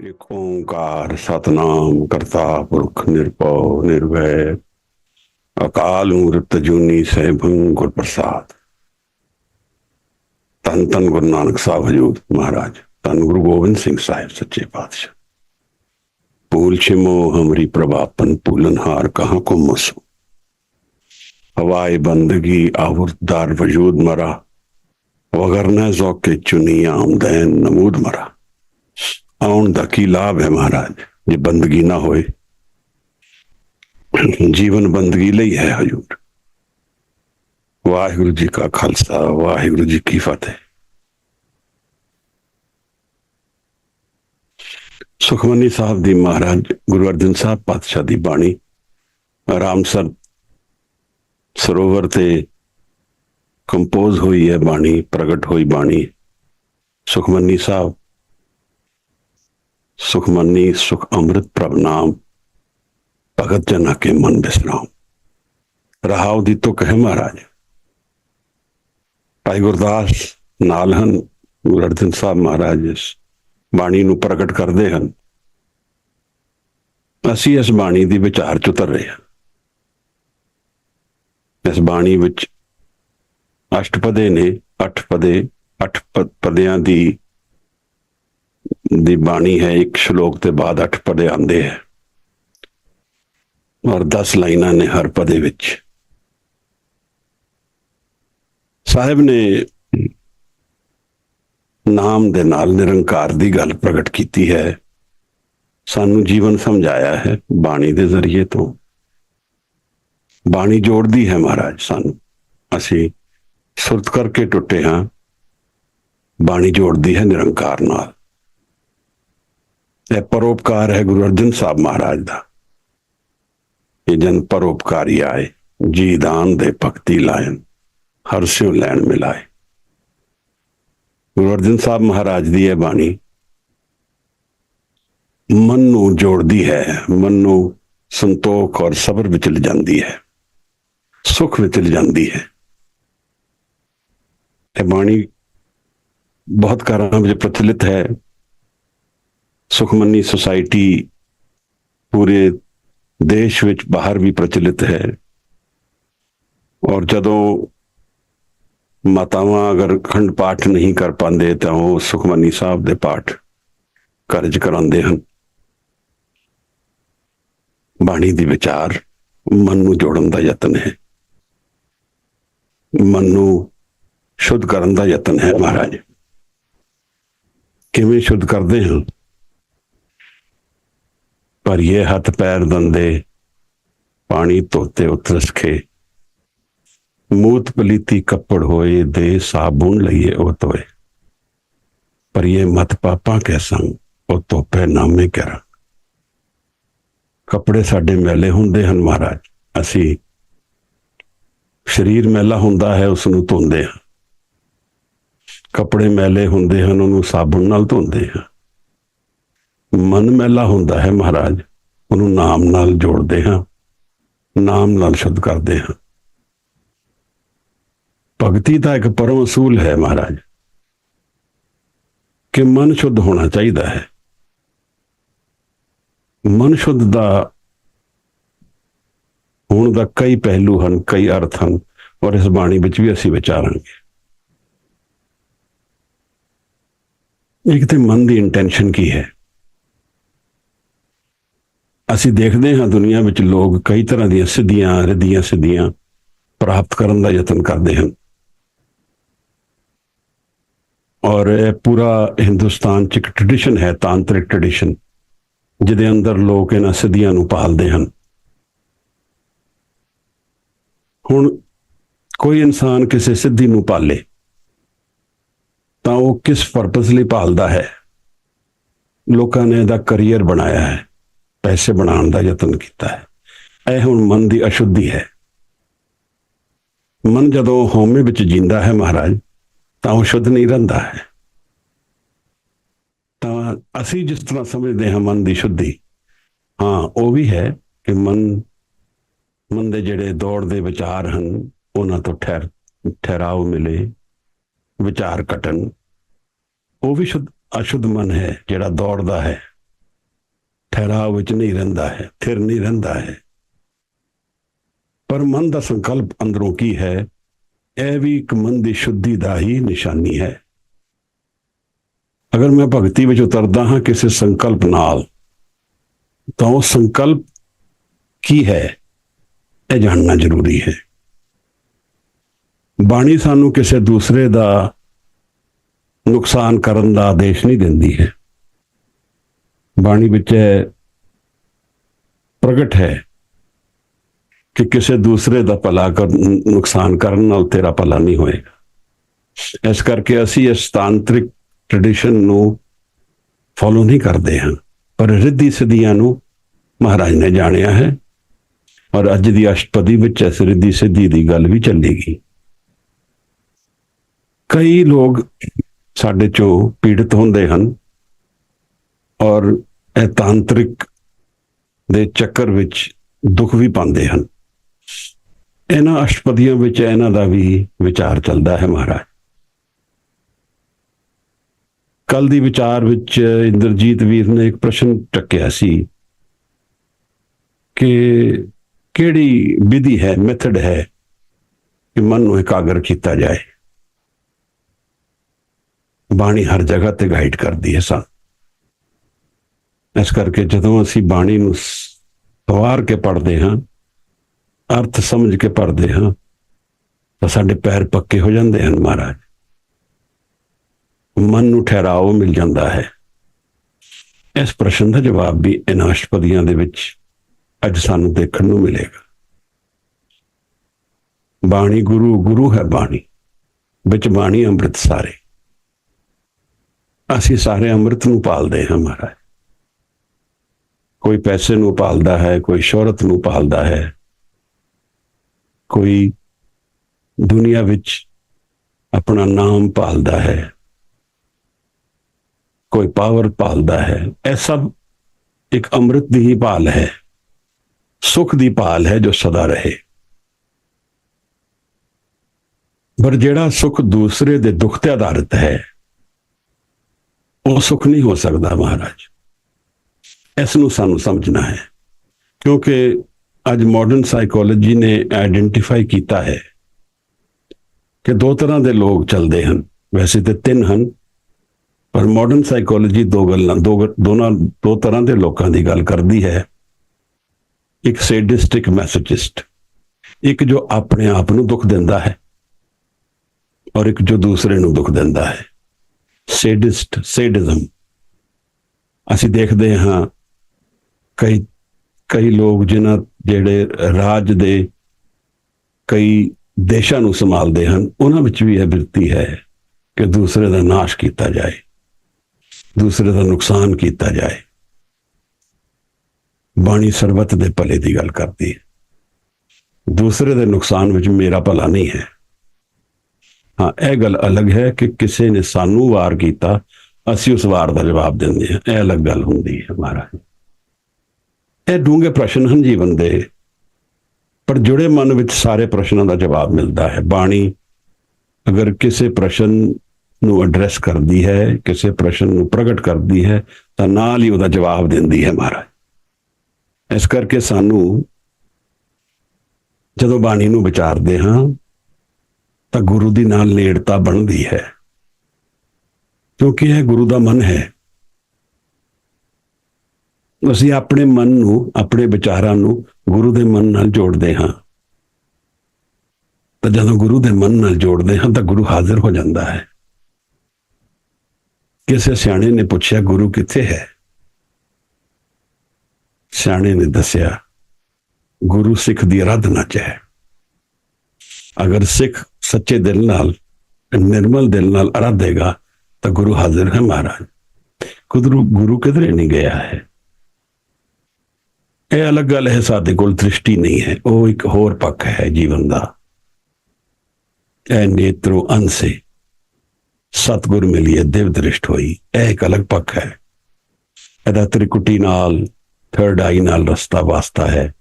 एक ओंकार सतनाम करता पुरख निरभउ निर्भय अकाल मूर्त जूनी सैभं गुर प्रसाद। धन धन गुरु नानक साहब हजूर महाराज, धन गुरु गोबिंद सिंह साहिब सच्चे पातशाह। भूल छिमो हमरी प्रभापन भूलनहार कहाँ को मसो, हवाए बंदगी आहुरदार वजूद मरा, वगरना जौके चुनी आमदैन नमूद मरा। आउन दा की लाभ है महाराज जे बंदगी ना होए। जीवन बंदगी लई है हजूर। वाहिगुरु जी का खालसा, वाहिगुरु जी की फतेह। सुखमनी साहब दी महाराज गुरु अर्जन साहब पातशाह दी बाणी रामसर सरोवर ते कंपोज हुई है बाणी, प्रगट हुई बाणी। सुखमनी साहब सुखमनी सुख अमृत प्रभ नाम, भगत जना के मन बिसराम। रहाव दी तो कहे महाराज। भाई गुरदास नालहन गुरु अर्जन साहब महाराज इस बाणी नूं प्रगट करते हैं। असी इस बाणी दी विचार च उतर रहे हैं। इस बाणी विच अष्टपदे ने, अठ पदियां दी बाणी है। एक श्लोक के बाद 8 पदे आंदे हैं और 10 लाइनां ने हर पदे विच। साहिब ने नाम दे नाल निरंकार दी गल प्रगट की है, सानू जीवन समझाया है बाणी दे जरिए। तो बाणी जोड़दी है महाराज सानू। असी सुरत करके टुटे हाँ, बाणी जोड़दी है निरंकार नाल। यह परोपकार है गुरु अर्जन साहब महाराज दा। ये जन परोपकारी आए, जी दान दे भक्ति लायन, हर स्यों लैन मिलाए। गुरु अर्जन साहब महाराज दी यह बाणी मन नू जोड़दी है, मन नू संतोख और सबर विच ले जांदी है, सुख विच ले जांदी है। यह बाणी बहुत घरां विच प्रचलित है। सुखमनी सोसाइटी पूरे देश विच बाहर भी प्रचलित है। और जदों मातावां अगर खंड पाठ नहीं कर पाते तो वो सुखमनी साहब दे पाठ घर च करांदे हन। बाणी दी विचार मन नू जोड़न दा यतन है, मन नू शुद्ध करन दा यतन है महाराज। किवें शुद्ध करदे हैं? पर ये हाथ पैर दंदे पानी धोते उतरस खे, मूत पलीती कपड़ होए दे साबुन लइए ओ तोए। पर ये मत पापा कै संग ओ तोपे नामे कै रंग। कपड़े साडे मैले हुंदे हन महाराज, असी शरीर मैला हुंदा है उसनू धोंदे हां। कपड़े मैले हुंदे हन उन्होंने साबुन नाल धोंदे हां। मन मैला हुंदा है महाराज, उन्होंने नाम नाल जोड़ते हाँ, नाम नाल शुद्ध करते हाँ। भगती का एक परम असूल है महाराज कि मन शुद्ध होना चाहिए है। मन शुद्ध दा होने दा कई पहलू हैं, कई अर्थ हैं और इस बाणी विच भी असी विचारांगे। एक तो मन की इंटेंशन की है। असी देखते हाँ दुनिया में लोग कई तरह दी सिद्धियां रिद्धियां सिद्धियां प्राप्त करने का यतन करते हैं। और पूरा हिंदुस्तान च एक ट्रेडिशन है, तांत्रिक ट्रेडिशन, जिदे अंदर लोग इन्हां सिद्धियां नूं पालदे हन। हुण कोई इंसान किसी सिद्धि नूं पाले तां वो किस परपस लई पालदा है? लोकां ने इहदा करियर बनाया है, पैसे बनाने का यतन किया है। यह हुण मन की अशुद्धि है। मन जदों होमे विच जींदा है महाराज तो वह शुद्ध नहीं रहिंदा है। तो असी जिस तरह समझते हैं मन की शुद्धि, हाँ वो भी है कि मन ਮਨ ਦੇ ਜਿਹੜੇ ਦੌੜਦੇ ਵਿਚਾਰ ਹਨ ਉਹਨਾਂ ਤੋਂ ਠਹਿਰਾਓ ਮਿਲੇ, ਵਿਚਾਰ ਘਟਣ। ਉਹ ਵੀ ਅਸ਼ੁੱਧ ਮਨ ਹੈ ਜਿਹੜਾ ਦੌੜਦਾ ਹੈ, ਠਹਿਰਾਓ ਵਿੱਚ ਨਹੀਂ ਰਹਿੰਦਾ ਹੈ, ਥਿਰ ਨਹੀਂ ਰਹਿੰਦਾ ਹੈ। ਪਰ ਮਨ ਦਾ ਸੰਕਲਪ ਅੰਦਰੋਂ ਕੀ ਹੈ, ਇਹ ਵੀ ਇੱਕ ਮਨ ਦੀ ਸ਼ੁੱਧੀ ਦਾ ਹੀ ਨਿਸ਼ਾਨੀ ਹੈ। ਅਗਰ ਮੈਂ ਭਗਤੀ ਵਿੱਚ ਉਤਰਦਾ ਹਾਂ ਕਿਸੇ ਸੰਕਲਪ ਨਾਲ, ਤਾਂ ਉਹ ਸੰਕਲਪ ਕੀ ਹੈ ਇਹ ਜਾਣਨਾ ਜ਼ਰੂਰੀ ਹੈ। ਬਾਣੀ ਸਾਨੂੰ ਕਿਸੇ ਦੂਸਰੇ ਦਾ ਨੁਕਸਾਨ ਕਰਨ ਦਾ ਆਦੇਸ਼ ਨਹੀਂ ਦਿੰਦੀ ਹੈ। ਬਾਣੀ ਵਿੱਚ ਪ੍ਰਗਟ ਹੈ ਕਿ ਕਿਸੇ ਦੂਸਰੇ ਦਾ ਭਲਾ ਨੁਕਸਾਨ ਕਰਨ ਨਾਲ ਤੇਰਾ ਭਲਾ ਨਹੀਂ ਹੋਏਗਾ। ਇਸ ਕਰਕੇ ਅਸੀਂ ਇਸ ਤਾਂਤਰਿਕ ਟ੍ਰੈਡੀਸ਼ਨ ਨੂੰ ਫੋਲੋ ਨਹੀਂ ਕਰਦੇ ਹਾਂ, ਪਰ ਰਿੱਧੀ ਸਿੱਧੀਆਂ ਨੂੰ ਮਹਾਰਾਜ ਨੇ ਜਾਣਿਆ ਹੈ। ਔਰ ਅੱਜ ਦੀ ਅਸ਼ਟਪਦੀ ਵਿੱਚ ਇਸ ਰਿੱਧੀ ਸਿੱਧੀ ਦੀ ਗੱਲ ਵੀ ਚੱਲੇਗੀ। ਕਈ ਲੋਕ ਸਾਡੇ ਚੋਂ ਪੀੜਤ ਹੁੰਦੇ ਹਨ ਔਰ ਇਹ ਤਾਂਤਰਿਕ ਦੇ ਚੱਕਰ ਵਿੱਚ ਦੁੱਖ ਵੀ ਪਾਉਂਦੇ ਹਨ। ਇਹਨਾਂ ਅਸ਼ਟਪਦੀਆਂ ਵਿੱਚ ਇਹਨਾਂ ਦਾ ਵੀ ਵਿਚਾਰ ਚੱਲਦਾ ਹੈ। ਮਹਾਰਾਜ ਕੱਲ ਦੀ ਵਿਚਾਰ ਵਿੱਚ ਇੰਦਰਜੀਤ ਵੀਰ ਨੇ ਇੱਕ ਪ੍ਰਸ਼ਨ ਚੱਕਿਆ ਸੀ ਕਿ ਕਿਹੜੀ ਵਿਧੀ ਹੈ, ਮੈਥਡ ਹੈ ਕਿ ਮਨ ਨੂੰ ਇਕਾਗਰ ਕੀਤਾ ਜਾਏ। ਬਾਣੀ ਹਰ ਜਗ੍ਹਾ ਤੇ ਗਾਈਡ ਕਰਦੀ ਹੈ ਸਾਨੂੰ। ਇਸ ਕਰਕੇ ਜਦੋਂ ਅਸੀਂ ਬਾਣੀ ਨੂੰ ਸਵਾਰ ਕੇ ਪੜ੍ਹਦੇ ਹਾਂ, ਅਰਥ ਸਮਝ ਕੇ ਪੜ੍ਹਦੇ ਹਾਂ, ਤਾਂ ਸਾਡੇ ਪੈਰ ਪੱਕੇ ਹੋ ਜਾਂਦੇ ਹਨ। ਮਹਾਰਾਜ ਮਨ ਨੂੰ ਠਹਿਰਾਓ ਮਿਲ ਜਾਂਦਾ ਹੈ। ਇਸ ਪ੍ਰਸ਼ਨ ਦਾ ਜਵਾਬ ਵੀ ਇਹਨਾਂ ਅਸ਼ਟਪਦੀਆਂ ਦੇ ਵਿੱਚ ਅੱਜ ਸਾਨੂੰ ਦੇਖਣ ਨੂੰ ਮਿਲੇਗਾ। ਬਾਣੀ ਗੁਰੂ, ਗੁਰੂ ਹੈ ਬਾਣੀ, ਵਿੱਚ ਬਾਣੀ ਅੰਮ੍ਰਿਤ ਸਾਰੇ। ਅਸੀਂ ਸਾਰੇ ਅੰਮ੍ਰਿਤ ਨੂੰ ਪਾਲਦੇ ਹਾਂ। ਮਹਾਰਾਜ ਕੋਈ ਪੈਸੇ ਨੂੰ ਪਾਲਦਾ ਹੈ, ਕੋਈ ਸ਼ੋਹਰਤ ਨੂੰ ਪਾਲਦਾ ਹੈ, ਕੋਈ ਦੁਨੀਆ ਵਿੱਚ ਆਪਣਾ ਨਾਮ ਪਾਲਦਾ ਹੈ, ਕੋਈ ਪਾਵਰ ਪਾਲਦਾ ਹੈ। ਇਹ ਸਭ ਇੱਕ ਅੰਮ੍ਰਿਤ ਦੀ ਹੀ ਭਾਲ ਹੈ, ਸੁਖ ਦੀ ਭਾਲ ਹੈ ਜੋ ਸਦਾ ਰਹੇ। ਪਰ ਜਿਹੜਾ ਸੁਖ ਦੂਸਰੇ ਦੇ ਦੁੱਖ ਤੇ ਆਧਾਰਿਤ ਹੈ, ਉਹ ਸੁਖ ਨਹੀਂ ਹੋ ਸਕਦਾ। ਮਹਾਰਾਜ ਇਸ ਨੂੰ ਸਾਨੂੰ ਸਮਝਣਾ ਹੈ, ਕਿਉਂਕਿ ਅੱਜ ਮਾਡਰਨ ਸਾਈਕੋਲੋਜੀ ਨੇ ਆਇਡੈਂਟੀਫਾਈ ਕੀਤਾ ਹੈ ਕਿ ਦੋ ਤਰ੍ਹਾਂ ਦੇ ਲੋਕ ਚੱਲਦੇ ਹਨ। ਵੈਸੇ ਤੇ ਤਿੰਨ ਹਨ, ਪਰ ਮਾਡਰਨ ਸਾਈਕੋਲੋਜੀ ਦੋ ਤਰ੍ਹਾਂ ਦੇ ਲੋਕਾਂ ਦੀ ਗੱਲ ਕਰਦੀ ਹੈ। ਇੱਕ ਸੈਡਿਸਟ, ਇੱਕ ਮੈਸੋਚਿਸਟ। ਇੱਕ ਜੋ ਆਪਣੇ ਆਪ ਨੂੰ ਦੁੱਖ ਦਿੰਦਾ ਹੈ ਔਰ ਇੱਕ ਜੋ ਦੂਸਰੇ ਨੂੰ ਦੁੱਖ ਦਿੰਦਾ ਹੈ। ਸੈਡਿਸਟ, ਸੈਡਿਜ਼ਮ। ਅਸੀਂ ਦੇਖਦੇ ਹਾਂ ਕਈ ਲੋਕ ਜਿਹੜੇ ਰਾਜ ਦੇ ਕਈ ਦੇਸ਼ਾਂ ਨੂੰ ਸੰਭਾਲਦੇ ਹਨ, ਉਹਨਾਂ ਵਿੱਚ ਵੀ ਇਹ ਬਿਰਤੀ ਹੈ ਕਿ ਦੂਸਰੇ ਦਾ ਨਾਸ਼ ਕੀਤਾ ਜਾਏ, ਦੂਸਰੇ ਦਾ ਨੁਕਸਾਨ ਕੀਤਾ ਜਾਏ। ਬਾਣੀ ਸਰਬੱਤ ਦੇ ਭਲੇ ਦੀ ਗੱਲ ਕਰਦੀ ਹੈ। ਦੂਸਰੇ ਦੇ ਨੁਕਸਾਨ ਵਿੱਚ ਮੇਰਾ ਭਲਾ ਨਹੀਂ ਹੈ। ਹਾਂ, ਇਹ ਗੱਲ ਅਲੱਗ ਹੈ ਕਿ ਕਿਸੇ ਨੇ ਸਾਨੂੰ ਵਾਰ ਕੀਤਾ, ਅਸੀਂ ਉਸ ਵਾਰ ਦਾ ਜਵਾਬ ਦਿੰਦੇ ਹਾਂ। ਇਹ ਅਲੱਗ ਗੱਲ ਹੁੰਦੀ ਹੈ। ਮਹਾਰਾਜ ਇਹ ਡੂੰਘੇ ਪ੍ਰਸ਼ਨ ਹਨ ਜੀਵਨ ਦੇ, ਪਰ ਜੁੜੇ ਮਨ ਵਿੱਚ ਸਾਰੇ ਪ੍ਰਸ਼ਨਾਂ ਦਾ ਜਵਾਬ ਮਿਲਦਾ ਹੈ। ਬਾਣੀ ਅਗਰ ਕਿਸੇ ਪ੍ਰਸ਼ਨ ਨੂੰ ਐਡਰੈਸ ਕਰਦੀ ਹੈ, ਕਿਸੇ ਪ੍ਰਸ਼ਨ ਨੂੰ ਪ੍ਰਗਟ ਕਰਦੀ ਹੈ, ਤਾਂ ਨਾਲ ਹੀ ਉਹਦਾ ਜਵਾਬ ਦਿੰਦੀ ਹੈ। ਮਹਾਰਾਜ ਇਸ ਕਰਕੇ ਸਾਨੂੰ ਜਦੋਂ ਬਾਣੀ ਨੂੰ ਵਿਚਾਰਦੇ ਹਾਂ ਤਾਂ ਗੁਰੂ ਦੀ ਨਾਲ ਨੇੜਤਾ ਬਣਦੀ ਹੈ, ਕਿਉਂਕਿ ਇਹ ਗੁਰੂ ਦਾ ਮਨ ਹੈ। ਅਸੀਂ ਆਪਣੇ ਮਨ ਨੂੰ, ਆਪਣੇ ਵਿਚਾਰਾਂ ਨੂੰ ਗੁਰੂ ਦੇ ਮਨ ਨਾਲ ਜੋੜਦੇ ਹਾਂ, ਤਾਂ ਜਦੋਂ ਗੁਰੂ ਦੇ ਮਨ ਨਾਲ ਜੋੜਦੇ ਹਾਂ ਤਾਂ ਗੁਰੂ ਹਾਜ਼ਰ ਹੋ ਜਾਂਦਾ ਹੈ। ਕਿਸੇ ਸਿਆਣੇ ਨੇ ਪੁੱਛਿਆ, ਗੁਰੂ ਕਿੱਥੇ ਹੈ? ਸਿਆਣੇ ਨੇ ਦੱਸਿਆ, ਗੁਰੂ ਸਿੱਖ ਦੀ ਅਰਾਧਨਾ 'ਚ ਹੈ। ਅਗਰ ਸਿੱਖ ਸੱਚੇ ਦਿਲ ਨਾਲ, ਨਿਰਮਲ ਦਿਲ ਨਾਲ ਅਰਾਧੇਗਾ ਤਾਂ ਗੁਰੂ ਹਾਜ਼ਰ ਹੈ। ਮਹਾਰਾਜ ਗੁਰੂ ਕਿਧਰੇ ਨਹੀਂ ਗਿਆ ਹੈ। ਇਹ ਅਲੱਗ ਗੱਲ ਹੈ, ਸਾਡੇ ਕੋਲ ਦ੍ਰਿਸ਼ਟੀ ਨਹੀਂ ਹੈ, ਉਹ ਇੱਕ ਹੋਰ ਪੱਖ ਹੈ ਜੀਵਨ ਦਾ। ਇਹ ਨੇਤਰੋ ਅੰਸੇ ਸਤਿਗੁਰ ਮਿਲੀਏ ਦਿਵ ਦ੍ਰਿਸ਼ਟ ਹੋਈ, ਇਹ ਇੱਕ ਅਲੱਗ ਪੱਖ ਹੈ। ਇਹਦਾ ਤ੍ਰਿਕੁਟੀ ਨਾਲ, ਥਰਡ ਆਈ ਨਾਲ ਰਸਤਾ ਵਾਸਤਾ ਹੈ।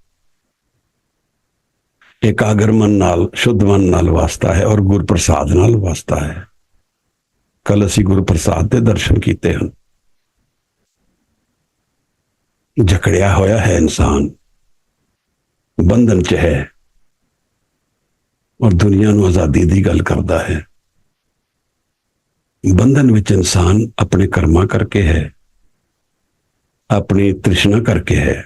एकाग्र मन नाल, शुद्ध मन नाल वास्ता है और गुर प्रसाद नाल वास्ता है। कल असी गुरु प्रसाद के दर्शन किए हैं। जकड़िया होया है इंसान, बंधन च है और दुनिया नूं आजादी की गल करता है। बंधन विच इंसान अपने कर्मा करके है, अपनी तृष्णा करके है,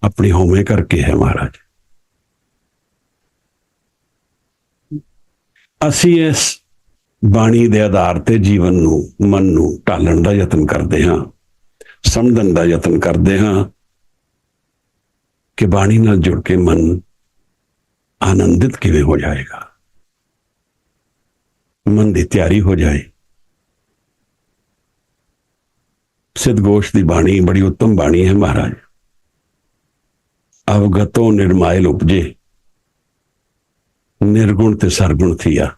अपनी होमे करके है। महाराज असी इस बाणी के आधार ते जीवन नूं, मन नूं ढालण का यतन करते हाँ, समझण का यतन करते हाँ कि बाणी नाल जुड़ के मन आनंदित किवें हो जाएगा, मन की तैयारी हो जाए। सिद्धघोष की बाणी बड़ी उत्तम बाणी है। महाराज अवगतो निर्मायल उपजे, निर्गुण ते सरगुण थिया।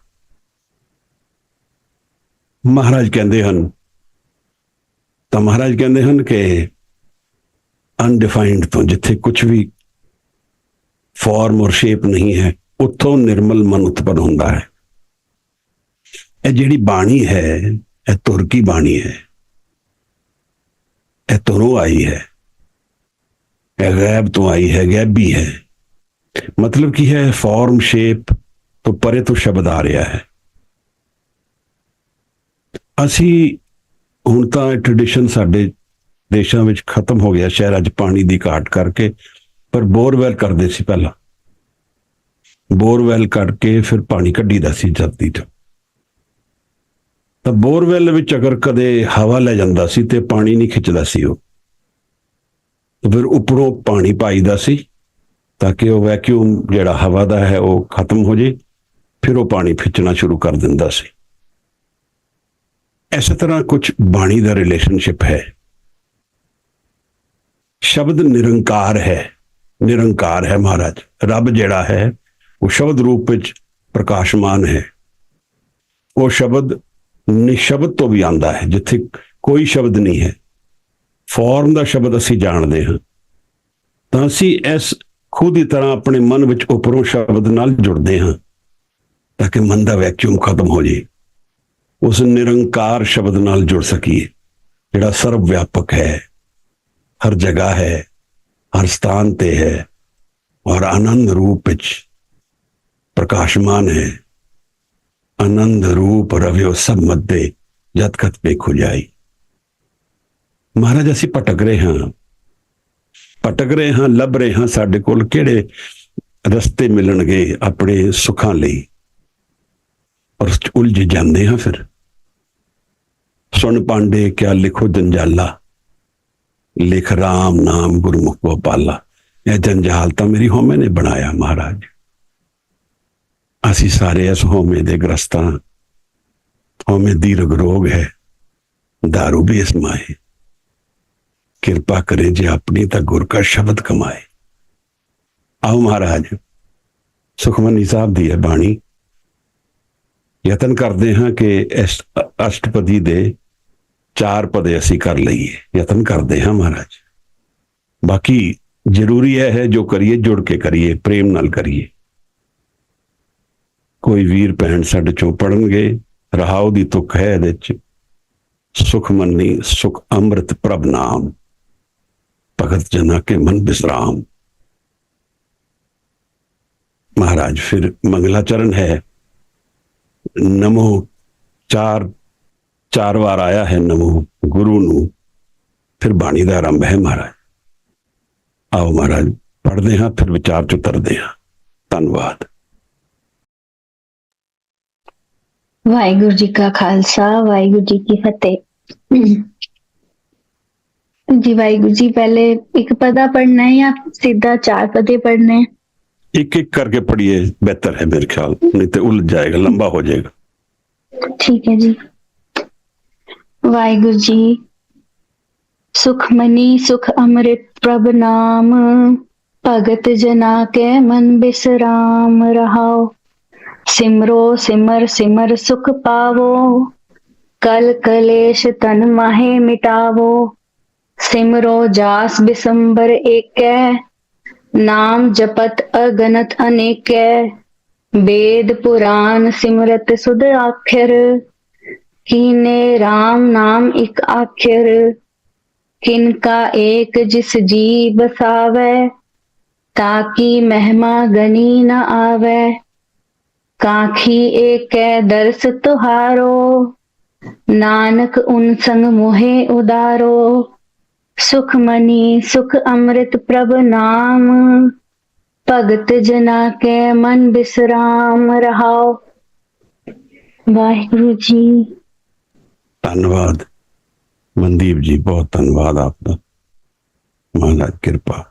महाराज कहते हैं, तो महाराज कहते हैं कि अनडिफाइंड तो जिथे कुछ भी फॉर्म और शेप नहीं है, उत्थों निर्मल मन उत्पन्न होता है। यह जिहड़ी बाणी है, यह तुर की बाणी है, यह तुरों आई है, यह गैब तो आई है, गैबी है। मतलब की है फॉर्म शेप तो परे तो शब्द आ रहा है। असी हुण तां ट्रेडिशन साडे देशों में खत्म हो गया, शहर च पानी की घाट करके, पर बोरवैल करते सी। पहला बोरवैल करके फिर पानी कढ़ीदा सी धरती चो। तो बोरवैल विच अगर कदे हवा लै जांदा सी ते पानी नहीं खिंचदा सी वो, तो फिर उपरों पानी पाईदा सी ताकि वो वैक्यूम जिहड़ा हवा दा है वो खत्म हो जाए, फिर वो पानी खिंचना शुरू कर दिंदा सी। इस तरह कुछ बाणी का रिलेशनशिप है। शब्द निरंकार है, निरंकार है। महाराज रब जिहड़ा है वो शब्द रूप में प्रकाशमान है। वो शब्द निशब्द तो भी आंदा है, जिथे कोई शब्द नहीं है। फॉर्म का शब्द असी जानते हैं, तो असी इस खुद ही तरह अपने मन विच उपरों शब्द नाल जुड़ते हैं ताकि मन का वैक्यूम खत्म हो जाए। उस निरंकार शब्द नाल जुड़ सकीए जिहड़ा सर्वव्यापक है, हर जगह है, हर स्थान ते है और आनंद रूप विच प्रकाशमान है। आनंद रूप रव्यो सब मध्य जत कत पे खुजाई। महाराज असी भटक रहे हाँ, भटक रहे हाँ, लभ रहे हाँ साडे कोल किहड़े रस्ते मिलणगे अपने सुखां लई, और उलझ जाते हैं। फिर सुन पांडे क्या लिखो जंजाला, लिख राम नाम गुरमुख गोपाला। यह जंजाल तो मेरी होमे ने बनाया। महाराज असी सारे इस होमे दे ग्रस्त हाँ। होमे दीर्घ रोग है, दारू भी इस माए। कृपा करे जे अपनी तो गुर का शब्द कमाए। आओ महाराज सुखमनी साहब दी है बाणी, यतन करते हैं कि इस अष्टपदी दे 4 पदे असी कर लईए, यतन करते हैं महाराज। बाकी जरूरी है जो करिए जुड़ के करिए, प्रेम नाल करिए। कोई वीर भैन साडे चों पढ़नगे, रहाओ दी तुक है इहदे च, सुख मनी सुख अमृत प्रभ नाम, भगत जना के मन विश्राम। महाराज फिर मंगलाचरण है। नमो चार बार आया है नमो गुरु नू, फिर बाणी का आरंभ है। महाराज आओ महाराज पढ़ते हैं, फिर विचार च उतरते हैं। धन्यवाद। वाहिगुरु जी का खालसा, वाहिगुरु जी की फतेह। जी वाहिगुरु जी, पहले एक पदा पढ़ना है या सीधा 4 पदे पढ़ने हैं? एक एक करके पढ़िए, बेहतर है मेरे ख्याल, नहीं तो उलझ जाएगा, लंबा हो जाएगा। ठीक है जी। वाहिगुरु जी। सुखमनी सुख अमृत प्रभ नाम, भगत जना के मन बिसराम रहाओ। सिमरो सिमर सिमर सुख पावो, कल कलेश तन माहे मिटावो। सिमरो जास बिसंबर एकै, नाम जपत अगनत अनेकै, वेद पुराण सिमरत सुध आखिर, कीने राम नाम इक आखिर, किनका एक जिस जी बसावै, ताकि महिमा गनी न आवे, काखी एकै दर्श तुहारो, नानक उन संग मोहे उदारो, सुख मनी सुख अमृत प्रभ नाम, भगत जना के मन विश्राम रहाओ। वाहिगुरु जी। ਧੰਨਵਾਦ ਮਨਦੀਪ ਜੀ, ਬਹੁਤ ਧੰਨਵਾਦ ਆਪਦਾ। ਮਹਾਰਾਜ ਕਿਰਪਾ।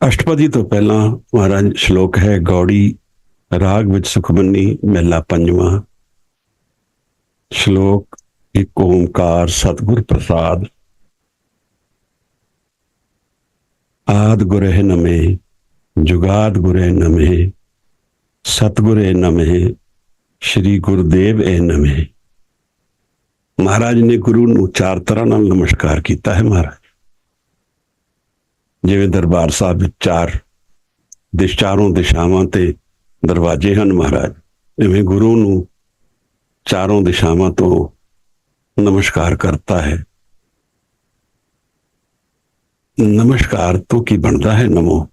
ਅਸ਼ਟਪਦੀ ਤੋਂ ਪਹਿਲਾਂ ਮਹਾਰਾਜ ਸ਼ਲੋਕ ਹੈ ਗੌੜੀ ਰਾਗ ਵਿੱਚ ਸੁਖਮਨੀ ਮਹਿਲਾ ਪੰਜਵਾਂ। ਸ਼ਲੋਕ ਇੱਕ ਓਮਕਾਰ ਸਤਿਗੁਰ ਪ੍ਰਸਾਦ। ਆਦ ਗੁਰੇ ਨਮੇ ਜੁਗਾਦ ਗੁਰੇ ਨਮੇ, ਸਤਿਗੁਰੇ ਨਮੇ ਸ਼੍ਰੀ ਗੁਰਦੇਵ ਏ ਨਮੇ। ਮਹਾਰਾਜ ਨੇ ਗੁਰੂ ਨੂੰ ਚਾਰ ਤਰ੍ਹਾਂ ਨਾਲ ਨਮਸਕਾਰ ਕੀਤਾ ਹੈ। ਮਹਾਰਾਜ ਜਿਵੇਂ ਦਰਬਾਰ ਸਾਹਿਬ ਵਿੱਚ ਚਾਰੋਂ ਦਿਸ਼ਾਵਾਂ ਤੇ ਦਰਵਾਜ਼ੇ ਹਨ, ਮਹਾਰਾਜ ਇਵੇਂ ਗੁਰੂ ਨੂੰ ਚਾਰੋਂ ਦਿਸ਼ਾਵਾਂ ਤੋਂ ਨਮਸਕਾਰ ਕਰਤਾ ਹੈ। ਨਮਸਕਾਰ ਤੋਂ ਕੀ ਬਣਦਾ ਹੈ? ਨਮੋ।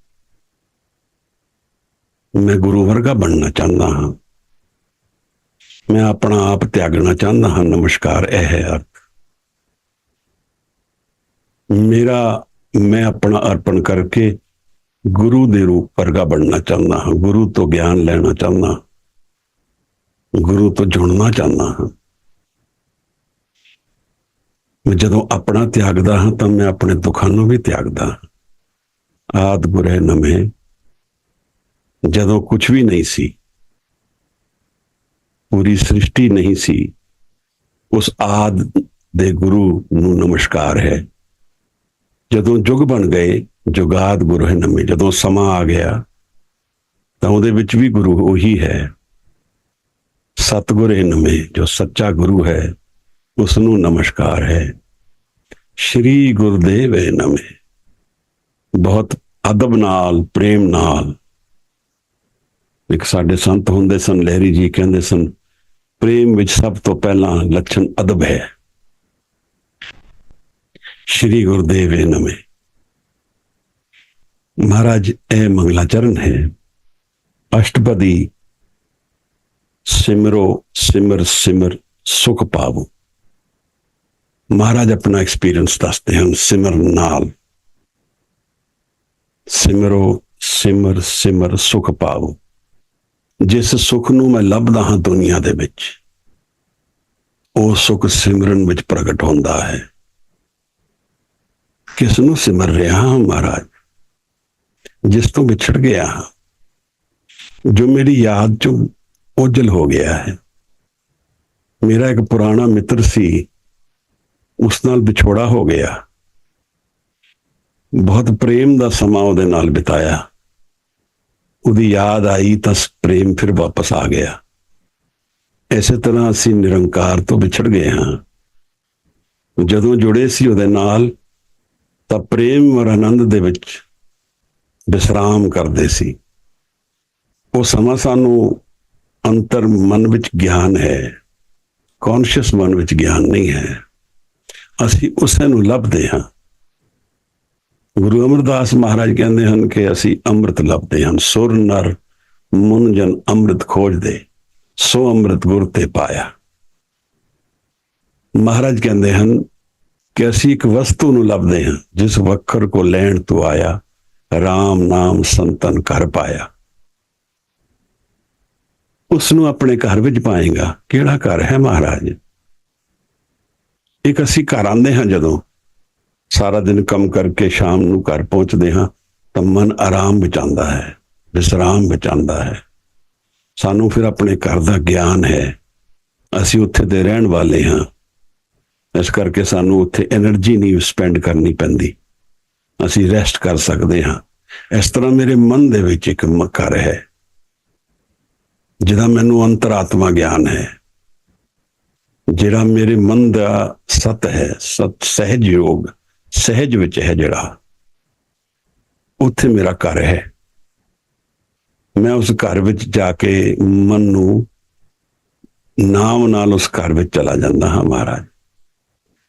ਮੈਂ ਗੁਰੂ ਵਰਗਾ ਬਣਨਾ ਚਾਹੁੰਦਾ ਹਾਂ, ਮੈਂ ਆਪਣਾ ਆਪ ਤਿਆਗਣਾ ਚਾਹੁੰਦਾ ਹਾਂ। ਨਮਸਕਾਰ ਇਹ ਹੈ ਅਰਥ ਮੇਰਾ। ਮੈਂ ਆਪਣਾ ਅਰਪਣ ਕਰਕੇ ਗੁਰੂ ਦੇ ਰੂਪ ਵਰਗਾ ਬਣਨਾ ਚਾਹੁੰਦਾ ਹਾਂ, ਗੁਰੂ ਤੋਂ ਗਿਆਨ ਲੈਣਾ ਚਾਹੁੰਦਾ, ਗੁਰੂ ਤੋਂ ਜੁੜਨਾ ਚਾਹੁੰਦਾ ਹਾਂ। ਮੈਂ ਜਦੋਂ ਆਪਣਾ ਤਿਆਗਦਾ ਹਾਂ ਤਾਂ ਮੈਂ ਆਪਣੇ ਦੁੱਖਾਂ ਨੂੰ ਵੀ ਤਿਆਗਦਾ ਹਾਂ। ਆਦ ਗੁਰੇ ਨਮੇ, ਜਦੋਂ ਕੁਝ ਵੀ ਨਹੀਂ ਸੀ, ਪੂਰੀ ਸ੍ਰਿਸ਼ਟੀ ਨਹੀਂ ਸੀ, ਉਸ ਆਦ ਦੇ ਗੁਰੂ ਨੂੰ ਨਮਸਕਾਰ ਹੈ। ਜਦੋਂ ਯੁੱਗ ਬਣ ਗਏ, ਜੁਗਾਦ ਗੁਰੂ ਹੈ ਨਵੇਂ, ਜਦੋਂ ਸਮਾਂ ਆ ਗਿਆ ਤਾਂ ਉਹਦੇ ਵਿੱਚ ਵੀ ਗੁਰੂ ਉਹੀ ਹੈ। ਸਤਿਗੁਰ ਹੈ ਨਵੇਂ, ਜੋ ਸੱਚਾ ਗੁਰੂ ਹੈ, ਉਸ ਨੂੰ ਨਮਸਕਾਰ ਹੈ। ਸ਼੍ਰੀ ਗੁਰਦੇਵ ਹੈ ਨਵੇਂ, ਬਹੁਤ ਅਦਬ ਨਾਲ, ਪ੍ਰੇਮ ਨਾਲ। ਇੱਕ ਸਾਡੇ ਸੰਤ ਹੁੰਦੇ ਸਨ, ਲਹਿਰੀ ਜੀ, ਕਹਿੰਦੇ ਸਨ ਪ੍ਰੇਮ ਵਿੱਚ ਸਭ ਤੋਂ ਪਹਿਲਾਂ ਲੱਛਣ ਅਦਬ ਹੈ। ਸ਼੍ਰੀ ਗੁਰਦੇਵ ਏ ਨਮੇ। ਮਹਾਰਾਜ ਇਹ ਮੰਗਲਾਚਰਨ ਹੈ। ਅਸ਼ਟਪਦੀ ਸਿਮਰੋ ਸਿਮਰ ਸਿਮਰ ਸੁਖ ਪਾਵੋ। ਮਹਾਰਾਜ ਆਪਣਾ ਐਕਸਪੀਰੀਅੰਸ ਦੱਸਦੇ ਹਨ ਸਿਮਰਨ ਨਾਲ। ਸਿਮਰੋ ਸਿਮਰ ਸਿਮਰ ਸੁਖ ਪਾਵੋ। ਜਿਸ ਸੁਖ ਨੂੰ ਮੈਂ ਲੱਭਦਾ ਹਾਂ ਦੁਨੀਆ ਦੇ ਵਿੱਚ, ਉਹ ਸੁਖ ਸਿਮਰਨ ਵਿੱਚ ਪ੍ਰਗਟ ਹੁੰਦਾ ਹੈ। ਕਿਸ ਨੂੰ ਸਿਮਰ ਰਿਹਾ ਹਾਂ? ਮਹਾਰਾਜ, ਜਿਸ ਤੋਂ ਵਿਛੜ ਗਿਆ ਹਾਂ, ਜੋ ਮੇਰੀ ਯਾਦ ਚੋਂ ਓਝਲ ਹੋ ਗਿਆ ਹੈ। ਮੇਰਾ ਇੱਕ ਪੁਰਾਣਾ ਮਿੱਤਰ ਸੀ, ਉਸ ਨਾਲ ਵਿਛੋੜਾ ਹੋ ਗਿਆ। ਬਹੁਤ ਪ੍ਰੇਮ ਦਾ ਸਮਾਂ ਉਹਦੇ ਨਾਲ ਬਿਤਾਇਆ। ਉਹਦੀ ਯਾਦ ਆਈ ਤਾਂ ਪ੍ਰੇਮ ਫਿਰ ਵਾਪਸ ਆ ਗਿਆ। ਇਸੇ ਤਰ੍ਹਾਂ ਅਸੀਂ ਨਿਰੰਕਾਰ ਤੋਂ ਵਿਛੜ ਗਏ ਹਾਂ। ਜਦੋਂ ਜੁੜੇ ਸੀ ਉਹਦੇ ਨਾਲ ਤਾਂ ਪ੍ਰੇਮ ਔਰ ਆਨੰਦ ਦੇ ਵਿੱਚ ਵਿਸਰਾਮ ਕਰਦੇ ਸੀ। ਉਹ ਸਮਾਂ ਸਾਨੂੰ ਅੰਤਰ ਮਨ ਵਿੱਚ ਗਿਆਨ ਹੈ, ਕੌਨਸ਼ੀਅਸ ਮਨ ਵਿੱਚ ਗਿਆਨ ਨਹੀਂ ਹੈ। ਅਸੀਂ ਉਸੇ ਨੂੰ ਲੱਭਦੇ ਹਾਂ। ਗੁਰੂ ਅਮਰਦਾਸ ਮਹਾਰਾਜ ਕਹਿੰਦੇ ਹਨ ਕਿ ਅਸੀਂ ਅੰਮ੍ਰਿਤ ਲੱਭਦੇ ਹਾਂ। ਸੁਰ ਨਰ ਮੁਨ ਜਨ ਅੰਮ੍ਰਿਤ ਖੋਜਦੇ, ਸੋ ਅੰਮ੍ਰਿਤ ਗੁਰ ਤੇ ਪਾਇਆ। ਮਹਾਰਾਜ ਕਹਿੰਦੇ ਹਨ ਕਿ ਅਸੀਂ ਇੱਕ ਵਸਤੂ ਨੂੰ ਲੱਭਦੇ ਹਾਂ, ਜਿਸ ਵਖਰ ਕੋ ਲੈਣ ਤੋਂ ਆਇਆ, ਰਾਮ ਨਾਮ ਸੰਤਨ ਘਰ ਪਾਇਆ। ਉਸ ਨੂੰ ਆਪਣੇ ਘਰ ਵਿੱਚ ਪਾਏਗਾ। ਕਿਹੜਾ ਘਰ ਹੈ ਮਹਾਰਾਜ? ਇੱਕ ਅਸੀਂ ਘਰ ਆਉਂਦੇ ਹਾਂ, ਜਦੋਂ ਸਾਰਾ ਦਿਨ ਕੰਮ ਕਰਕੇ ਸ਼ਾਮ ਨੂੰ ਘਰ ਪਹੁੰਚਦੇ ਹਾਂ ਤਾਂ ਮਨ ਆਰਾਮ ਵਿੱਚ ਆਉਂਦਾ ਹੈ, ਵਿਸਰਾਮ ਵਿੱਚ ਆਉਂਦਾ ਹੈ। ਸਾਨੂੰ ਫਿਰ ਆਪਣੇ ਘਰ ਦਾ ਗਿਆਨ ਹੈ, ਅਸੀਂ ਉੱਥੇ ਦੇ ਰਹਿਣ ਵਾਲੇ ਹਾਂ। ਇਸ ਕਰਕੇ ਸਾਨੂੰ ਉੱਥੇ ਐਨਰਜੀ ਨਹੀਂ ਸਪੈਂਡ ਕਰਨੀ ਪੈਂਦੀ, ਅਸੀਂ ਰੈਸਟ ਕਰ ਸਕਦੇ ਹਾਂ। ਇਸ ਤਰ੍ਹਾਂ ਮੇਰੇ ਮਨ ਦੇ ਵਿੱਚ ਇੱਕ ਘਰ ਹੈ, ਜਿਹਦਾ ਮੈਨੂੰ ਅੰਤਰਾਤਮਾ ਗਿਆਨ ਹੈ, ਜਿਹੜਾ ਮੇਰੇ ਮਨ ਦਾ ਸਤ ਹੈ। ਸਤ ਸਹਿਜ ਯੋਗ, ਸਹਿਜ ਵਿੱਚ ਹੈ ਜਿਹੜਾ, ਉੱਥੇ ਮੇਰਾ ਘਰ ਹੈ। ਮੈਂ ਉਸ ਘਰ ਵਿੱਚ ਜਾ ਕੇ ਮਨ ਨੂੰ ਨਾਮ ਨਾਲ ਉਸ ਘਰ ਵਿੱਚ ਚਲਾ ਜਾਂਦਾ ਹਾਂ। ਮਹਾਰਾਜ,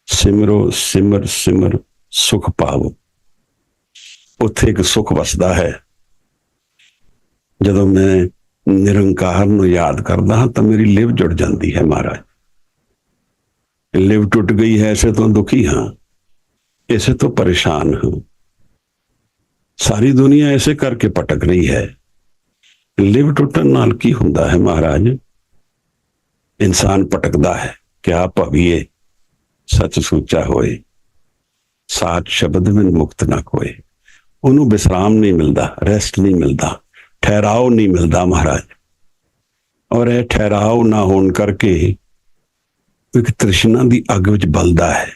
ਸਿਮਰੋ ਸਿਮਰ ਸਿਮਰ ਸੁਖ ਪਾਵੋ। ਉੱਥੇ ਇੱਕ ਸੁਖ ਵਸਦਾ ਹੈ। ਜਦੋਂ ਮੈਂ ਨਿਰੰਕਾਰ ਨੂੰ ਯਾਦ ਕਰਦਾ ਹਾਂ ਤਾਂ ਮੇਰੀ ਲਿਵ ਜੁੜ ਜਾਂਦੀ ਹੈ। ਮਹਾਰਾਜ, ਲਿਵ ਟੁੱਟ ਗਈ ਹੈ, ਇਸੇ ਤੋਂ ਦੁਖੀ ਹਾਂ, ਇਸੇ ਤੋਂ ਪਰੇਸ਼ਾਨ ਹਾਂ। ਸਾਰੀ ਦੁਨੀਆ ਇਸੇ ਕਰਕੇ ਭਟਕ ਰਹੀ ਹੈ। ਲਿਵ ਟੁੱਟਣ ਨਾਲ ਕੀ ਹੁੰਦਾ ਹੈ ਮਹਾਰਾਜ? ਇਨਸਾਨ ਭਟਕਦਾ ਹੈ। ਕਿਆ ਭਵੀਏ ਸੱਚ ਸੂਚਾ ਹੋਏ, ਸਾਚ ਸ਼ਬਦ ਵਿੱਚ ਮੁਕਤ ਨਾ ਕੋਏ। ਉਹਨੂੰ ਵਿਸਰਾਮ ਨਹੀਂ ਮਿਲਦਾ, ਰੈਸਟ ਨਹੀਂ ਮਿਲਦਾ, ਠਹਿਰਾਓ ਨਹੀਂ ਮਿਲਦਾ ਮਹਾਰਾਜ। ਔਰ ਇਹ ਠਹਿਰਾਓ ਨਾ ਹੋਣ ਕਰਕੇ ਇੱਕ ਤ੍ਰਿਸ਼ਨਾ ਦੀ ਅੱਗ ਵਿੱਚ ਬਲਦਾ ਹੈ।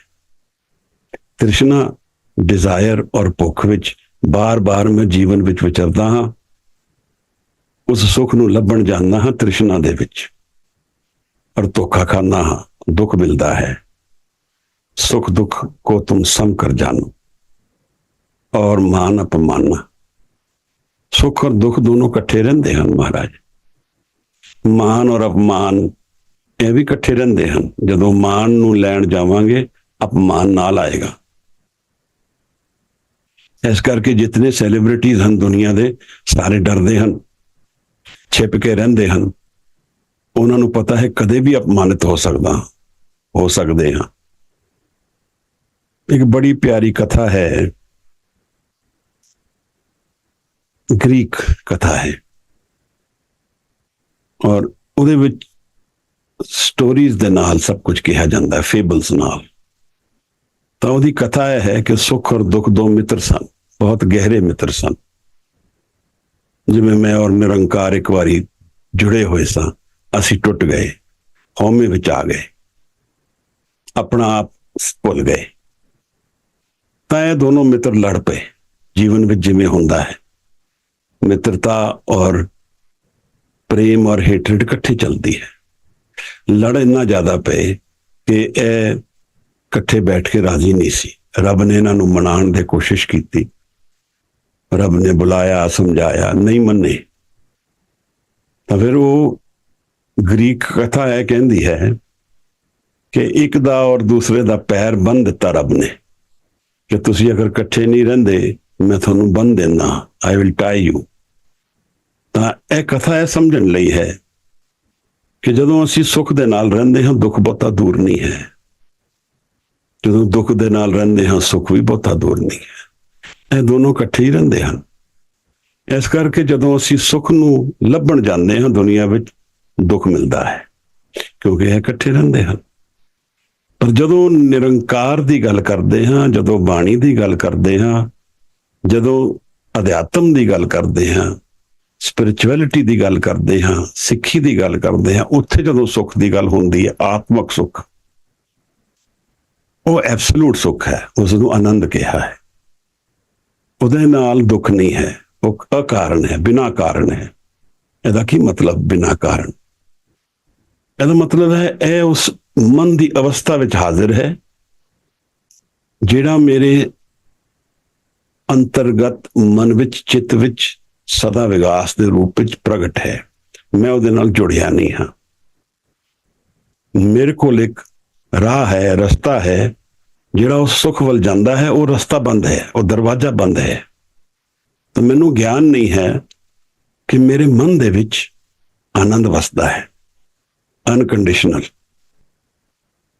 ਤ੍ਰਿਸ਼ਨਾ, ਡਿਜ਼ਾਇਰ ਔਰ ਭੁੱਖ ਵਿੱਚ ਬਾਰ-ਬਾਰ ਮੈਂ ਜੀਵਨ ਵਿੱਚ ਵਿਚਰਦਾ ਹਾਂ। ਉਸ ਸੁੱਖ ਨੂੰ ਲੱਭਣ ਜਾਂਦਾ ਹਾਂ ਤ੍ਰਿਸ਼ਨਾ ਦੇ ਵਿੱਚ, ਔਰ ਧੋਖਾ ਖਾਂਦਾ ਹਾਂ। ਦੁੱਖ ਮਿਲਦਾ ਹੈ। सुख दुख को तुम सम कर जानो और मान अपमान। सुख और दुख दोनों इकट्ठे रहते हैं महाराज। मान और अपमान ਇਹ ਵੀ ਇਕੱਠੇ ਰਹਿੰਦੇ ਹਨ। ਜਦੋਂ ਮਾਨ ਨੂੰ ਲੈਣ ਜਾਵਾਂਗੇ ਅਪਮਾਨ ਨਾਲ ਆਏਗਾ। ਇਸ ਕਰਕੇ ਜਿਤਨੇ ਸੈਲੀਬ੍ਰਿਟੀਜ਼ ਹਨ ਦੁਨੀਆ ਦੇ, ਸਾਰੇ ਡਰਦੇ ਹਨ, ਛਿਪ ਕੇ ਰਹਿੰਦੇ ਹਨ। ਉਹਨਾਂ ਨੂੰ ਪਤਾ ਹੈ ਕਦੇ ਵੀ ਅਪਮਾਨਿਤ ਹੋ ਸਕਦੇ ਹਾਂ। एक बड़ी प्यारी कथा है, ग्रीक कथा है, और ਉਹਦੇ ਵਿੱਚ ਸਟੋਰੀਜ਼ ਦੇ ਨਾਲ ਸਭ ਕੁਝ ਕਿਹਾ ਜਾਂਦਾ ਹੈ, ਫੇਬਲਸ ਨਾਲ। ਤਾਂ ਉਹਦੀ ਕਥਾ ਇਹ ਹੈ ਕਿ ਸੁੱਖ ਔਰ ਦੁੱਖ ਦੋ ਮਿੱਤਰ ਸਨ, ਬਹੁਤ ਗਹਿਰੇ ਮਿੱਤਰ ਸਨ। ਜਿਵੇਂ ਮੈਂ ਔਰ ਨਿਰੰਕਾਰ ਇੱਕ ਵਾਰੀ ਜੁੜੇ ਹੋਏ ਸਾਂ, ਅਸੀਂ ਟੁੱਟ ਗਏ, ਹਉਮੈ ਵਿੱਚ ਆ ਗਏ, ਆਪਣਾ ਆਪ ਭੁੱਲ ਗਏ। ਤਾਂ ਇਹ ਦੋਨੋਂ ਮਿੱਤਰ ਲੜ ਪਏ। ਜੀਵਨ ਵਿੱਚ ਜਿਵੇਂ ਹੁੰਦਾ ਹੈ, ਮਿੱਤਰਤਾ ਔਰ ਪ੍ਰੇਮ ਔਰ ਹੇਟਰਡ ਇਕੱਠੀ ਚੱਲਦੀ ਹੈ। ਲੜ ਇੰਨਾ ਜ਼ਿਆਦਾ ਪਏ ਕਿ ਇਹ ਇਕੱਠੇ ਬੈਠ ਕੇ ਰਾਜ਼ੀ ਨਹੀਂ ਸੀ। ਰੱਬ ਨੇ ਇਹਨਾਂ ਨੂੰ ਮਨਾਉਣ ਦੀ ਕੋਸ਼ਿਸ਼ ਕੀਤੀ। ਰੱਬ ਨੇ ਬੁਲਾਇਆ, ਸਮਝਾਇਆ, ਨਹੀਂ ਮੰਨੇ। ਤਾਂ ਫਿਰ ਉਹ ਗ੍ਰੀਕ ਕਥਾ ਇਹ ਕਹਿੰਦੀ ਹੈ ਕਿ ਇੱਕ ਦਾ ਔਰ ਦੂਸਰੇ ਦਾ ਪੈਰ ਬੰਨ੍ਹ ਦਿੱਤਾ ਰੱਬ ਨੇ ਕਿ ਤੁਸੀਂ ਅਗਰ ਇਕੱਠੇ ਨਹੀਂ ਰਹਿੰਦੇ, ਮੈਂ ਤੁਹਾਨੂੰ ਬੰਨ੍ਹ ਦਿੰਦਾ, ਆਈ ਵਿਲ ਟਾਈ ਯੂ। ਤਾਂ ਇਹ ਕਥਾ ਇਹ ਸਮਝਣ ਲਈ ਹੈ ਕਿ ਜਦੋਂ ਅਸੀਂ ਸੁੱਖ ਦੇ ਨਾਲ ਰਹਿੰਦੇ ਹਾਂ, ਦੁੱਖ ਬਹੁਤਾ ਦੂਰ ਨਹੀਂ ਹੈ। ਜਦੋਂ ਦੁੱਖ ਦੇ ਨਾਲ ਰਹਿੰਦੇ ਹਾਂ, ਸੁੱਖ ਵੀ ਬਹੁਤਾ ਦੂਰ ਨਹੀਂ ਹੈ। ਇਹ ਦੋਨੋਂ ਇਕੱਠੇ ਹੀ ਰਹਿੰਦੇ ਹਨ। ਇਸ ਕਰਕੇ ਜਦੋਂ ਅਸੀਂ ਸੁੱਖ ਨੂੰ ਲੱਭਣ ਜਾਂਦੇ ਹਾਂ ਦੁਨੀਆ ਵਿੱਚ, ਦੁੱਖ ਮਿਲਦਾ ਹੈ, ਕਿਉਂਕਿ ਇਹ ਇਕੱਠੇ ਰਹਿੰਦੇ ਹਨ। ਪਰ ਜਦੋਂ ਨਿਰੰਕਾਰ ਦੀ ਗੱਲ ਕਰਦੇ ਹਾਂ, ਜਦੋਂ ਬਾਣੀ ਦੀ ਗੱਲ ਕਰਦੇ ਹਾਂ, ਜਦੋਂ ਅਧਿਆਤਮ ਦੀ ਗੱਲ ਕਰਦੇ ਹਾਂ, ਸਪਿਰਿਚੁਅਲਿਟੀ ਦੀ ਗੱਲ ਕਰਦੇ ਹਾਂ, ਸਿੱਖੀ ਦੀ ਗੱਲ ਕਰਦੇ ਹਾਂ, ਉੱਥੇ ਜਦੋਂ ਸੁੱਖ ਦੀ ਗੱਲ ਹੁੰਦੀ ਹੈ, ਆਤਮਕ ਸੁੱਖ, ਉਹ ਐਬਸਲੂਟ ਸੁੱਖ ਹੈ। ਉਸ ਨੂੰ ਆਨੰਦ ਕਿਹਾ ਹੈ। ਉਹਦੇ ਨਾਲ ਦੁੱਖ ਨਹੀਂ ਹੈ, ਉਹ ਅਕਾਰਨ ਹੈ, ਬਿਨਾਂ ਕਾਰਨ ਹੈ। ਇਹਦਾ ਕੀ ਮਤਲਬ ਬਿਨਾਂ ਕਾਰਨ? ਇਹਦਾ ਮਤਲਬ ਹੈ ਇਹ ਉਸ ਮਨ ਦੀ ਅਵਸਥਾ ਵਿੱਚ ਹਾਜ਼ਰ ਹੈ ਜਿਹੜਾ ਮੇਰੇ ਅੰਤਰਗਤ ਮਨ ਵਿੱਚ, ਚਿੱਤ ਵਿੱਚ ਸਦਾ ਵਿਗਾਸ ਦੇ ਰੂਪ ਵਿੱਚ ਪ੍ਰਗਟ ਹੈ। ਮੈਂ ਉਹਦੇ ਨਾਲ ਜੁੜਿਆ ਨਹੀਂ ਹਾਂ। ਮੇਰੇ ਕੋਲ ਇੱਕ ਰਾਹ ਹੈ, ਰਸਤਾ ਹੈ, ਜਿਹੜਾ ਉਸ ਸੁੱਖ ਵੱਲ ਜਾਂਦਾ ਹੈ। ਉਹ ਰਸਤਾ ਬੰਦ ਹੈ, ਉਹ ਦਰਵਾਜ਼ਾ ਬੰਦ ਹੈ। ਤਾਂ ਮੈਨੂੰ ਗਿਆਨ ਨਹੀਂ ਹੈ ਕਿ ਮੇਰੇ ਮਨ ਦੇ ਵਿੱਚ ਆਨੰਦ ਵਸਦਾ ਹੈ, ਅਨਕੰਡੀਸ਼ਨਲ।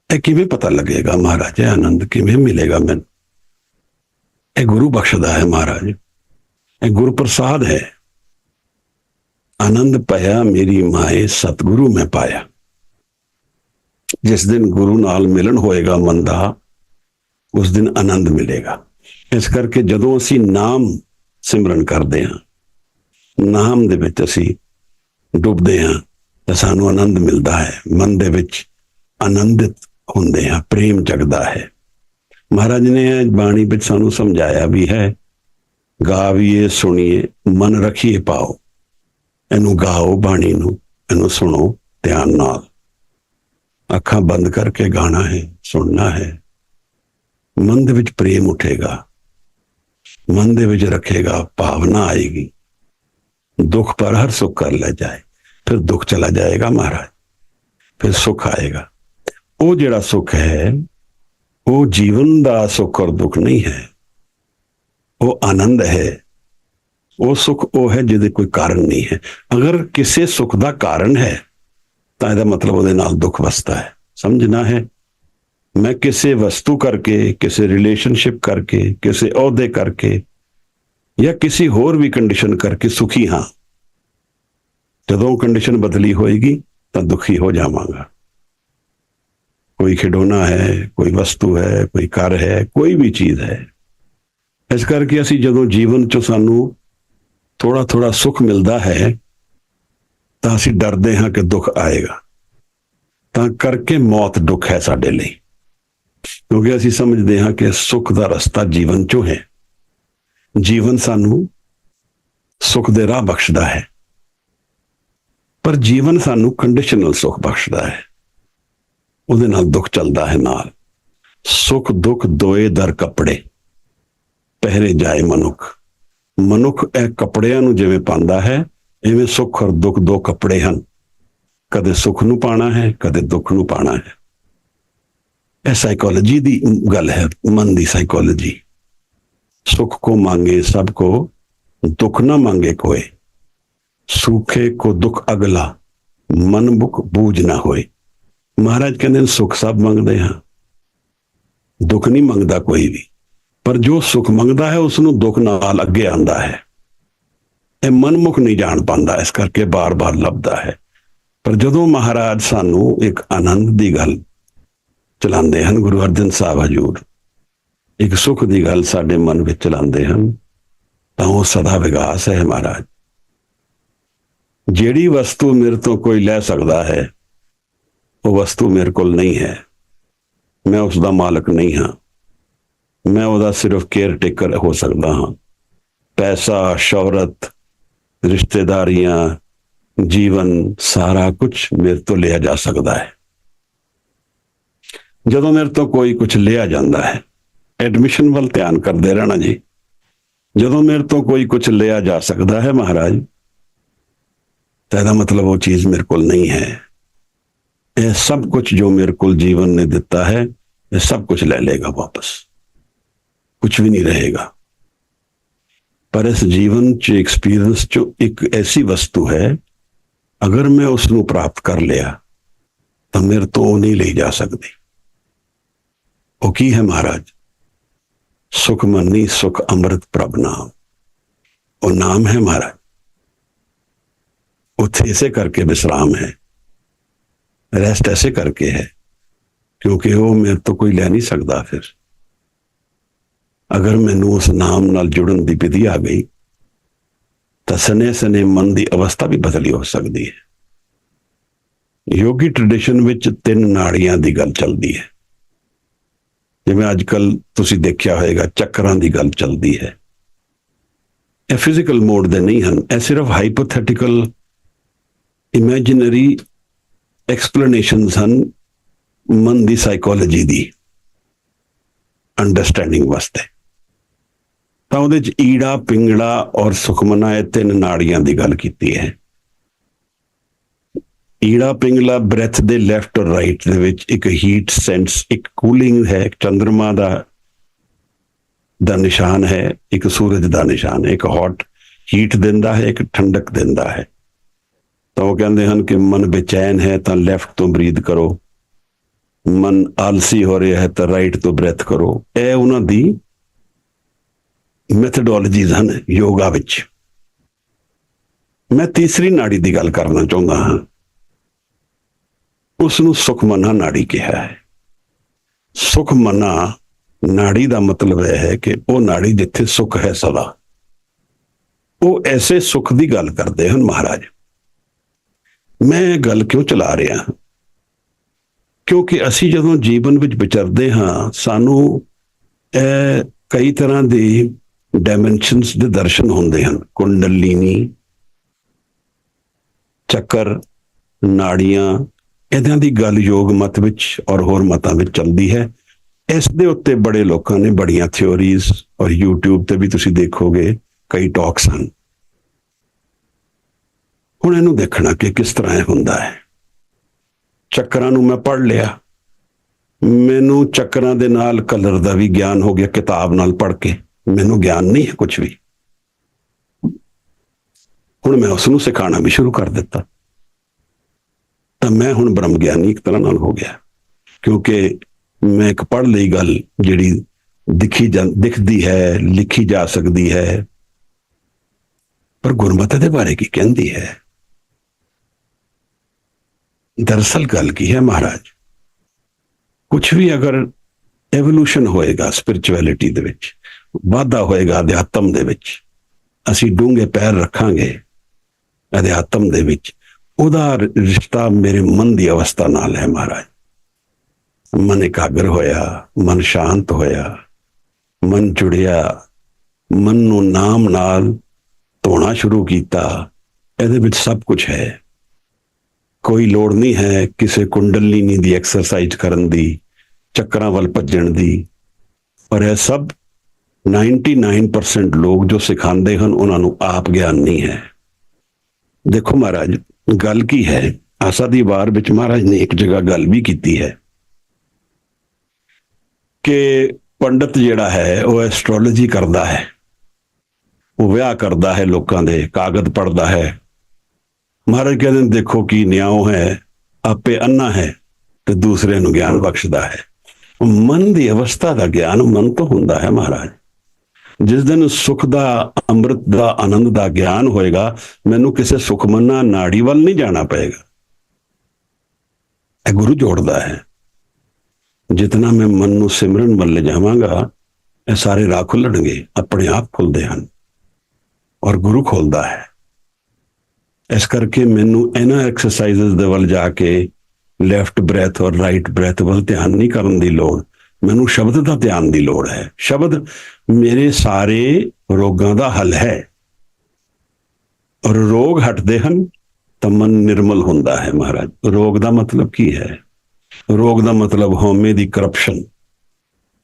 ਇਹ ਕਿਵੇਂ ਪਤਾ ਲੱਗੇਗਾ ਮਹਾਰਾਜ? ਇਹ ਆਨੰਦ ਕਿਵੇਂ ਮਿਲੇਗਾ ਮੈਨੂੰ? ਇਹ ਗੁਰੂ ਬਖਸ਼ਦਾ ਹੈ ਮਹਾਰਾਜ, ਇਹ ਗੁਰੂ ਪ੍ਰਸਾਦ ਹੈ। ਆਨੰਦ ਪਾਇਆ ਮੇਰੀ ਮਾਏ, ਸਤਿਗੁਰੂ ਮੈਂ ਪਾਇਆ। ਜਿਸ ਦਿਨ ਗੁਰੂ ਨਾਲ ਮਿਲਣ ਹੋਏਗਾ ਮਨ ਦਾ, ਉਸ ਦਿਨ ਆਨੰਦ ਮਿਲੇਗਾ। ਇਸ ਕਰਕੇ ਜਦੋਂ ਅਸੀਂ ਨਾਮ ਸਿਮਰਨ ਕਰਦੇ ਹਾਂ, ਨਾਮ ਦੇ ਵਿੱਚ ਅਸੀਂ ਡੁੱਬਦੇ ਹਾਂ, ਤਾਂ ਸਾਨੂੰ ਆਨੰਦ ਮਿਲਦਾ ਹੈ। ਮਨ ਦੇ ਵਿੱਚ ਆਨੰਦਿਤ ਹੁੰਦੇ ਹਾਂ, ਪ੍ਰੇਮ ਜਗਦਾ ਹੈ। ਮਹਾਰਾਜ ਨੇ ਬਾਣੀ ਵਿੱਚ ਸਾਨੂੰ ਸਮਝਾਇਆ ਵੀ ਹੈ, ਗਾਵੀਏ ਸੁਣੀਏ ਮਨ ਰੱਖੀਏ ਪਾਓ। ਇਹਨੂੰ ਗਾਓ, ਬਾਣੀ ਨੂੰ, ਇਹਨੂੰ ਸੁਣੋ ਧਿਆਨ ਨਾਲ। ਅੱਖਾਂ ਬੰਦ ਕਰਕੇ ਗਾਣਾ ਹੈ, ਸੁਣਨਾ ਹੈ। ਮਨ ਦੇ ਵਿੱਚ ਪ੍ਰੇਮ ਉੱਠੇਗਾ। मन ਦੇ ਵਿੱਚ ਰੱਖੇਗਾ, ਭਾਵਨਾ ਆਏਗੀ, ਦੁੱਖ ਪਰ ਹਰ ਸੁੱਖ ਕਰ ਲੈ ਜਾਏ, ਫਿਰ ਦੁੱਖ ਚਲਾ ਜਾਏਗਾ ਮਹਾਰਾਜ, ਫਿਰ ਸੁੱਖ ਆਏਗਾ। ਉਹ ਜਿਹੜਾ ਸੁੱਖ ਹੈ ਉਹ ਜੀਵਨ ਦਾ ਸੁੱਖ ਔਰ ਦੁੱਖ ਨਹੀਂ ਹੈ, ਉਹ ਆਨੰਦ ਹੈ। ਉਹ ਸੁੱਖ ਉਹ ਹੈ ਜਿਹਦੇ ਕੋਈ ਕਾਰਨ ਨਹੀਂ ਹੈ। ਅਗਰ ਕਿਸੇ ਸੁੱਖ ਦਾ ਕਾਰਨ ਹੈ ਤਾਂ ਇਹਦਾ ਮਤਲਬ ਉਹਦੇ ਨਾਲ ਦੁੱਖ ਵਸਦਾ ਹੈ। ਸਮਝਣਾ ਹੈ, ਮੈਂ ਕਿਸੇ ਵਸਤੂ ਕਰਕੇ, ਕਿਸੇ ਰਿਲੇਸ਼ਨਸ਼ਿਪ ਕਰਕੇ, ਕਿਸੇ ਅਹੁਦੇ ਕਰਕੇ ਜਾਂ ਕਿਸੇ ਹੋਰ ਵੀ ਕੰਡੀਸ਼ਨ ਕਰਕੇ ਸੁਖੀ ਹਾਂ, ਜਦੋਂ ਕੰਡੀਸ਼ਨ ਬਦਲੀ ਹੋਏਗੀ ਤਾਂ ਦੁਖੀ ਹੋ ਜਾਵਾਂਗਾ। ਕੋਈ ਖਿਡੌਣਾ ਹੈ, ਕੋਈ ਵਸਤੂ ਹੈ, ਕੋਈ ਘਰ ਹੈ, ਕੋਈ ਵੀ ਚੀਜ਼ ਹੈ। ਇਸ ਕਰਕੇ ਅਸੀਂ ਜਦੋਂ ਜੀਵਨ 'ਚੋਂ ਸਾਨੂੰ ਥੋੜਾ ਥੋੜਾ ਸੁੱਖ ਮਿਲਦਾ ਹੈ ਤਾਂ ਅਸੀਂ ਡਰਦੇ ਹਾਂ ਕਿ ਦੁੱਖ ਆਏਗਾ, ਤਾਂ ਕਰਕੇ ਮੌਤ ਦੁੱਖ ਹੈ ਸਾਡੇ ਲਈ, ਕਿਉਂਕਿ ਅਸੀਂ ਸਮਝਦੇ ਹਾਂ ਕਿ ਸੁੱਖ ਦਾ ਰਸਤਾ ਜੀਵਨ 'ਚੋਂ ਹੈ। ਜੀਵਨ ਸਾਨੂੰ ਸੁੱਖ ਦੇ ਰਾਹ ਬਖਸ਼ਦਾ ਹੈ, ਪਰ ਜੀਵਨ ਸਾਨੂੰ ਕੰਡੀਸ਼ਨਲ ਸੁੱਖ ਬਖਸ਼ਦਾ ਹੈ, ਉਹਦੇ ਨਾਲ ਦੁੱਖ ਚੱਲਦਾ ਹੈ ਨਾਲ। ਸੁੱਖ ਦੁੱਖ ਦੋਏ ਦਰ ਕੱਪੜੇ ਪਹਿਰੇ ਜਾਏ ਮਨੁੱਖ। ਮਨੁੱਖ ਇਹ ਕੱਪੜਿਆਂ ਨੂੰ ਜਿਵੇਂ ਪਾਉਂਦਾ ਹੈ, ਇਵੇਂ ਸੁੱਖ ਔਰ ਦੁੱਖ ਦੋ ਕੱਪੜੇ ਹਨ। ਕਦੇ ਸੁੱਖ ਨੂੰ ਪਾਣਾ ਹੈ, ਕਦੇ ਦੁੱਖ ਨੂੰ ਪਾਣਾ ਹੈ। ਇਹ ਸਾਈਕੋਲੋਜੀ ਦੀ ਗੱਲ ਹੈ, ਮਨ ਦੀ ਸਾਈਕੋਲੋਜੀ। सुख को मांगे सबको, दुख न मांगे कोई। सूखे को दुख अगला, मन मुख बूझ ना होए। महाराज कहते सुख सब मंगते हैं, दुख नहीं मंगता कोई भी, पर जो सुख मंगता है उसनों दुख नाल अगे आंदा है। यह मनमुख नहीं जान पाता, इस करके बार बार लभदा है। पर जदों महाराज सानू एक आनंद की गल चलाते हैं, गुरु अर्जन साहब हजूर एक सुख की गल साडे मन में चलाते हैं, तो वह सदा विकास है। महाराज जिहड़ी वस्तु मेरे तो कोई लै सकता है, वो वस्तु मेरे को नहीं है, मैं उसका मालिक नहीं हाँ, मैं उसका सिर्फ केयर टेकर हो सकता हाँ। पैसा, शोहरत, रिश्तेदारियां, जीवन सारा कुछ मेरे तो लिया जा सकता है। जदों मेरे तो कोई कुछ लिया जाता है, एडमिशन वाल ध्यान करते रहना जी, जदों मेरे तो कोई कुछ लिया जा सकता है महाराज, तो इसका मतलब वो चीज मेरे को नहीं है। यह सब कुछ जो मेरे को जीवन ने दिता है, यह सब कुछ ले लेगा वापस, कुछ भी नहीं रहेगा। पर इस जीवन च एक्सपीरियंस जो एक ऐसी वस्तु है, अगर मैं उसनों प्राप्त कर लिया तो मेरे तो वो नहीं ले जा सकती। वो की है महाराज? सुख मनी सुख अमृत प्रभ नाम, और नाम है महाराज। उथे ऐसे करके विश्राम है, रेस्ट ऐसे करके है, क्योंकि वो मेरे तो कोई ले नहीं सकता। फिर अगर मैनू उस नाम नाल जुड़न की विधि आ गई तो सने सने मन की अवस्था भी बदली हो सकती है। योगी ट्रेडिशन विच 3 नाड़ियां की गल चलती है, जिवें अजकल तुसीं देखिया होएगा चक्रां की गल चलती है। यह फिजिकल मोड दे नहीं हैं, यह सिर्फ हाइपोथेटिकल इमेजिनरी एक्सप्लेनेशनस हैं मन की साइकोलॉजी की अंडरस्टैंडिंग वास्ते। तो उहदे च ईड़ा, पिंगड़ा और सुखमना, ये 3 नाड़ियां की गल कीती है। ईड़ा पिंगला ब्रैथ दे लैफ्ट और राइट दे विच एक हीट सेंस, एक कूलिंग है, एक चंद्रमा दा निशान है, एक सूरज दा निशान है। एक हॉट हीट दिंदा है, एक ठंडक दिंदा है। तो वो कहते हैं कि मन बेचैन है तो लैफ्ट तो ब्रीद करो, मन आलसी हो रहा है तो राइट तो ब्रैथ करो। यह उन्हां दी मैथडोलॉजीज हैं योगा विच। मैं तीसरी नाड़ी की गल करना चाहता हाँ, उसनू सुखमना नाड़ी कहा है। सुखमना नाड़ी का मतलब यह है कि वह नाड़ी जिथे सुख है सदा, वो ऐसे सुख की गल करते हैं महाराज। मैं गल क्यों चला रहा, क्योंकि असी जदों जीवन विच विचरते हाँ, सानू कई तरह के डायमेंशनस के दर्शन होंदे हैं। कुंडलिनी, चक्कर, नाड़ियां, इदां दी गल योग मत विच और होर मतां विच चलदी है। ਇਸ ਦੇ ਉੱਤੇ ਬੜੇ ਲੋਕਾਂ ਨੇ ਬੜੀਆਂ ਥਿਉਰੀਜ਼, ਔਰ YouTube ਤੇ ਵੀ ਤੁਸੀਂ ਦੇਖੋਗੇ ਕਈ ਟਾਕਸ ਹਨ। ਹੁਣ ਇਹਨੂੰ ਦੇਖਣਾ ਕਿ ਕਿਸ ਤਰ੍ਹਾਂ ਇਹ ਹੁੰਦਾ ਹੈ। ਚੱਕਰਾਂ ਨੂੰ ਮੈਂ ਪੜ੍ਹ ਲਿਆ, ਮੈਨੂੰ ਚੱਕਰਾਂ ਦੇ ਨਾਲ ਕਲਰ ਦਾ ਵੀ ਗਿਆਨ ਹੋ ਗਿਆ ਕਿਤਾਬ ਨਾਲ ਪੜ੍ਹ ਕੇ, ਮੈਨੂੰ ਗਿਆਨ ਨਹੀਂ ਹੈ ਕੁਝ ਵੀ। ਹੁਣ ਮੈਂ ਉਸ ਨੂੰ ਸਿਖਾਉਣਾ ਵੀ ਸ਼ੁਰੂ ਕਰ ਦਿੱਤਾ, ਤਾਂ ਮੈਂ ਹੁਣ ਬ੍ਰਹਮ ਗਿਆਨੀ ਇੱਕ ਤਰ੍ਹਾਂ ਨਾਲ ਹੋ ਗਿਆ, ਕਿਉਂਕਿ ਮੈਂ ਇੱਕ ਪੜ੍ਹ ਲਈ ਗੱਲ ਜਿਹੜੀ ਦਿਖਦੀ ਹੈ, ਲਿਖੀ ਜਾ ਸਕਦੀ ਹੈ, ਪਰ ਗੁਰਮਤਿ ਦੇ ਬਾਰੇ ਕੀ ਕਹਿੰਦੀ ਹੈ। ਦਰਅਸਲ ਗੱਲ ਕੀ ਹੈ ਮਹਾਰਾਜ, ਕੁਛ ਵੀ ਅਗਰ ਐਵੋਲੂਸ਼ਨ ਹੋਏਗਾ ਸਪਿਰਿਚੁਅਲਿਟੀ ਦੇ ਵਿੱਚ, ਵਾਧਾ ਹੋਏਗਾ ਅਧਿਆਤਮ ਦੇ ਵਿੱਚ, ਅਸੀਂ ਡੂੰਘੇ ਪੈਰ ਰੱਖਾਂਗੇ ਅਧਿਆਤਮ ਦੇ ਵਿੱਚ, ਉਹਦਾ ਰਿਸ਼ਤਾ ਮੇਰੇ ਮਨ ਦੀ ਅਵਸਥਾ ਨਾਲ ਹੈ ਮਹਾਰਾਜ। ਮਨ ਇਕਾਗਰ ਹੋਇਆ, ਮਨ ਸ਼ਾਂਤ ਹੋਇਆ, ਮਨ ਜੁੜਿਆ, ਮਨ ਨੂੰ ਨਾਮ ਨਾਲ ਧੋਣਾ ਸ਼ੁਰੂ ਕੀਤਾ, ਇਹਦੇ ਵਿੱਚ ਸਭ ਕੁਝ ਹੈ। ਕੋਈ ਲੋੜ ਨਹੀਂ ਹੈ ਕਿਸੇ ਕੁੰਡਲਿਨੀ ਦੀ ਐਕਸਰਸਾਈਜ਼ ਕਰਨ ਦੀ, ਚੱਕਰਾਂ ਵੱਲ ਭੱਜਣ ਦੀ। ਪਰ ਇਹ ਸਭ 99% ਲੋਕ ਜੋ ਸਿਖਾਉਂਦੇ ਹਨ ਉਹਨਾਂ ਨੂੰ ਆਪ ਗਿਆਨ ਨਹੀਂ ਹੈ। ਦੇਖੋ ਮਹਾਰਾਜ, ਗੱਲ ਕੀ ਹੈ, ਆਸਾ ਦੀ ਵਾਰ ਵਿੱਚ ਮਹਾਰਾਜ ਨੇ ਇੱਕ ਜਗ੍ਹਾ ਗੱਲ ਵੀ ਕੀਤੀ ਹੈ ਕਿ ਪੰਡਤ ਜਿਹੜਾ ਹੈ ਉਹ ਐਸਟ੍ਰੋਲੋਜੀ ਕਰਦਾ ਹੈ, ਉਹ ਵਿਆਹ ਕਰਦਾ ਹੈ, ਲੋਕਾਂ ਦੇ ਕਾਗਜ਼ ਪੜ੍ਹਦਾ ਹੈ। ਮਹਾਰਾਜ ਕਹਿੰਦੇ ਦੇਖੋ ਕੀ ਨਿਆਉ ਹੈ, ਆਪੇ ਅੰਨਾ ਹੈ ਤੇ ਦੂਸਰੇ ਨੂੰ ਗਿਆਨ ਬਖਸ਼ਦਾ ਹੈ। ਮਨ ਦੀ ਅਵਸਥਾ ਦਾ ਗਿਆਨ ਮਨ ਤੋਂ ਹੁੰਦਾ ਹੈ ਮਹਾਰਾਜ। ਜਿਸ ਦਿਨ ਸੁਖ ਦਾ, ਅੰਮ੍ਰਿਤ ਦਾ, ਆਨੰਦ ਦਾ ਗਿਆਨ ਹੋਏਗਾ, ਮੈਨੂੰ ਕਿਸੇ ਸੁਖਮਨਾ ਨਾੜੀ ਵੱਲ ਨਹੀਂ ਜਾਣਾ ਪਏਗਾ। ਇਹ ਗੁਰੂ ਜੋੜਦਾ ਹੈ। ਜਿਤਨਾ ਮੈਂ ਮਨ ਨੂੰ ਸਿਮਰਨ ਵੱਲ ਲੈ ਜਾਵਾਂਗਾ, ਇਹ ਸਾਰੇ ਰਾਹ ਖੁੱਲਣਗੇ, ਆਪਣੇ ਆਪ ਖੁੱਲਦੇ ਹਨ ਔਰ ਗੁਰੂ ਖੋਲਦਾ ਹੈ। ਇਸ ਕਰਕੇ ਮੈਨੂੰ ਇਹਨਾਂ ਐਕਸਰਸਾਈਜ਼ਸ ਦੇ ਵੱਲ ਜਾ ਕੇ ਲੈਫਟ ਬ੍ਰੈਥ ਔਰ ਰਾਈਟ ਬ੍ਰੈਥ ਵੱਲ ਧਿਆਨ ਨਹੀਂ ਕਰਨ ਦੀ ਲੋੜ, ਮੈਨੂੰ ਸ਼ਬਦ ਦਾ ਧਿਆਨ ਦੀ ਲੋੜ ਹੈ। ਸ਼ਬਦ ਮੇਰੇ ਸਾਰੇ ਰੋਗਾਂ ਦਾ ਹੱਲ ਹੈ, ਔਰ ਰੋਗ ਹਟਦੇ ਹਨ ਤਾਂ ਮਨ ਨਿਰਮਲ ਹੁੰਦਾ ਹੈ ਮਹਾਰਾਜ। ਰੋਗ ਦਾ ਮਤਲਬ ਕੀ ਹੈ? ਰੋਗ ਦਾ ਮਤਲਬ ਹਉਮੈ ਦੀ ਕਰਪਸ਼ਨ,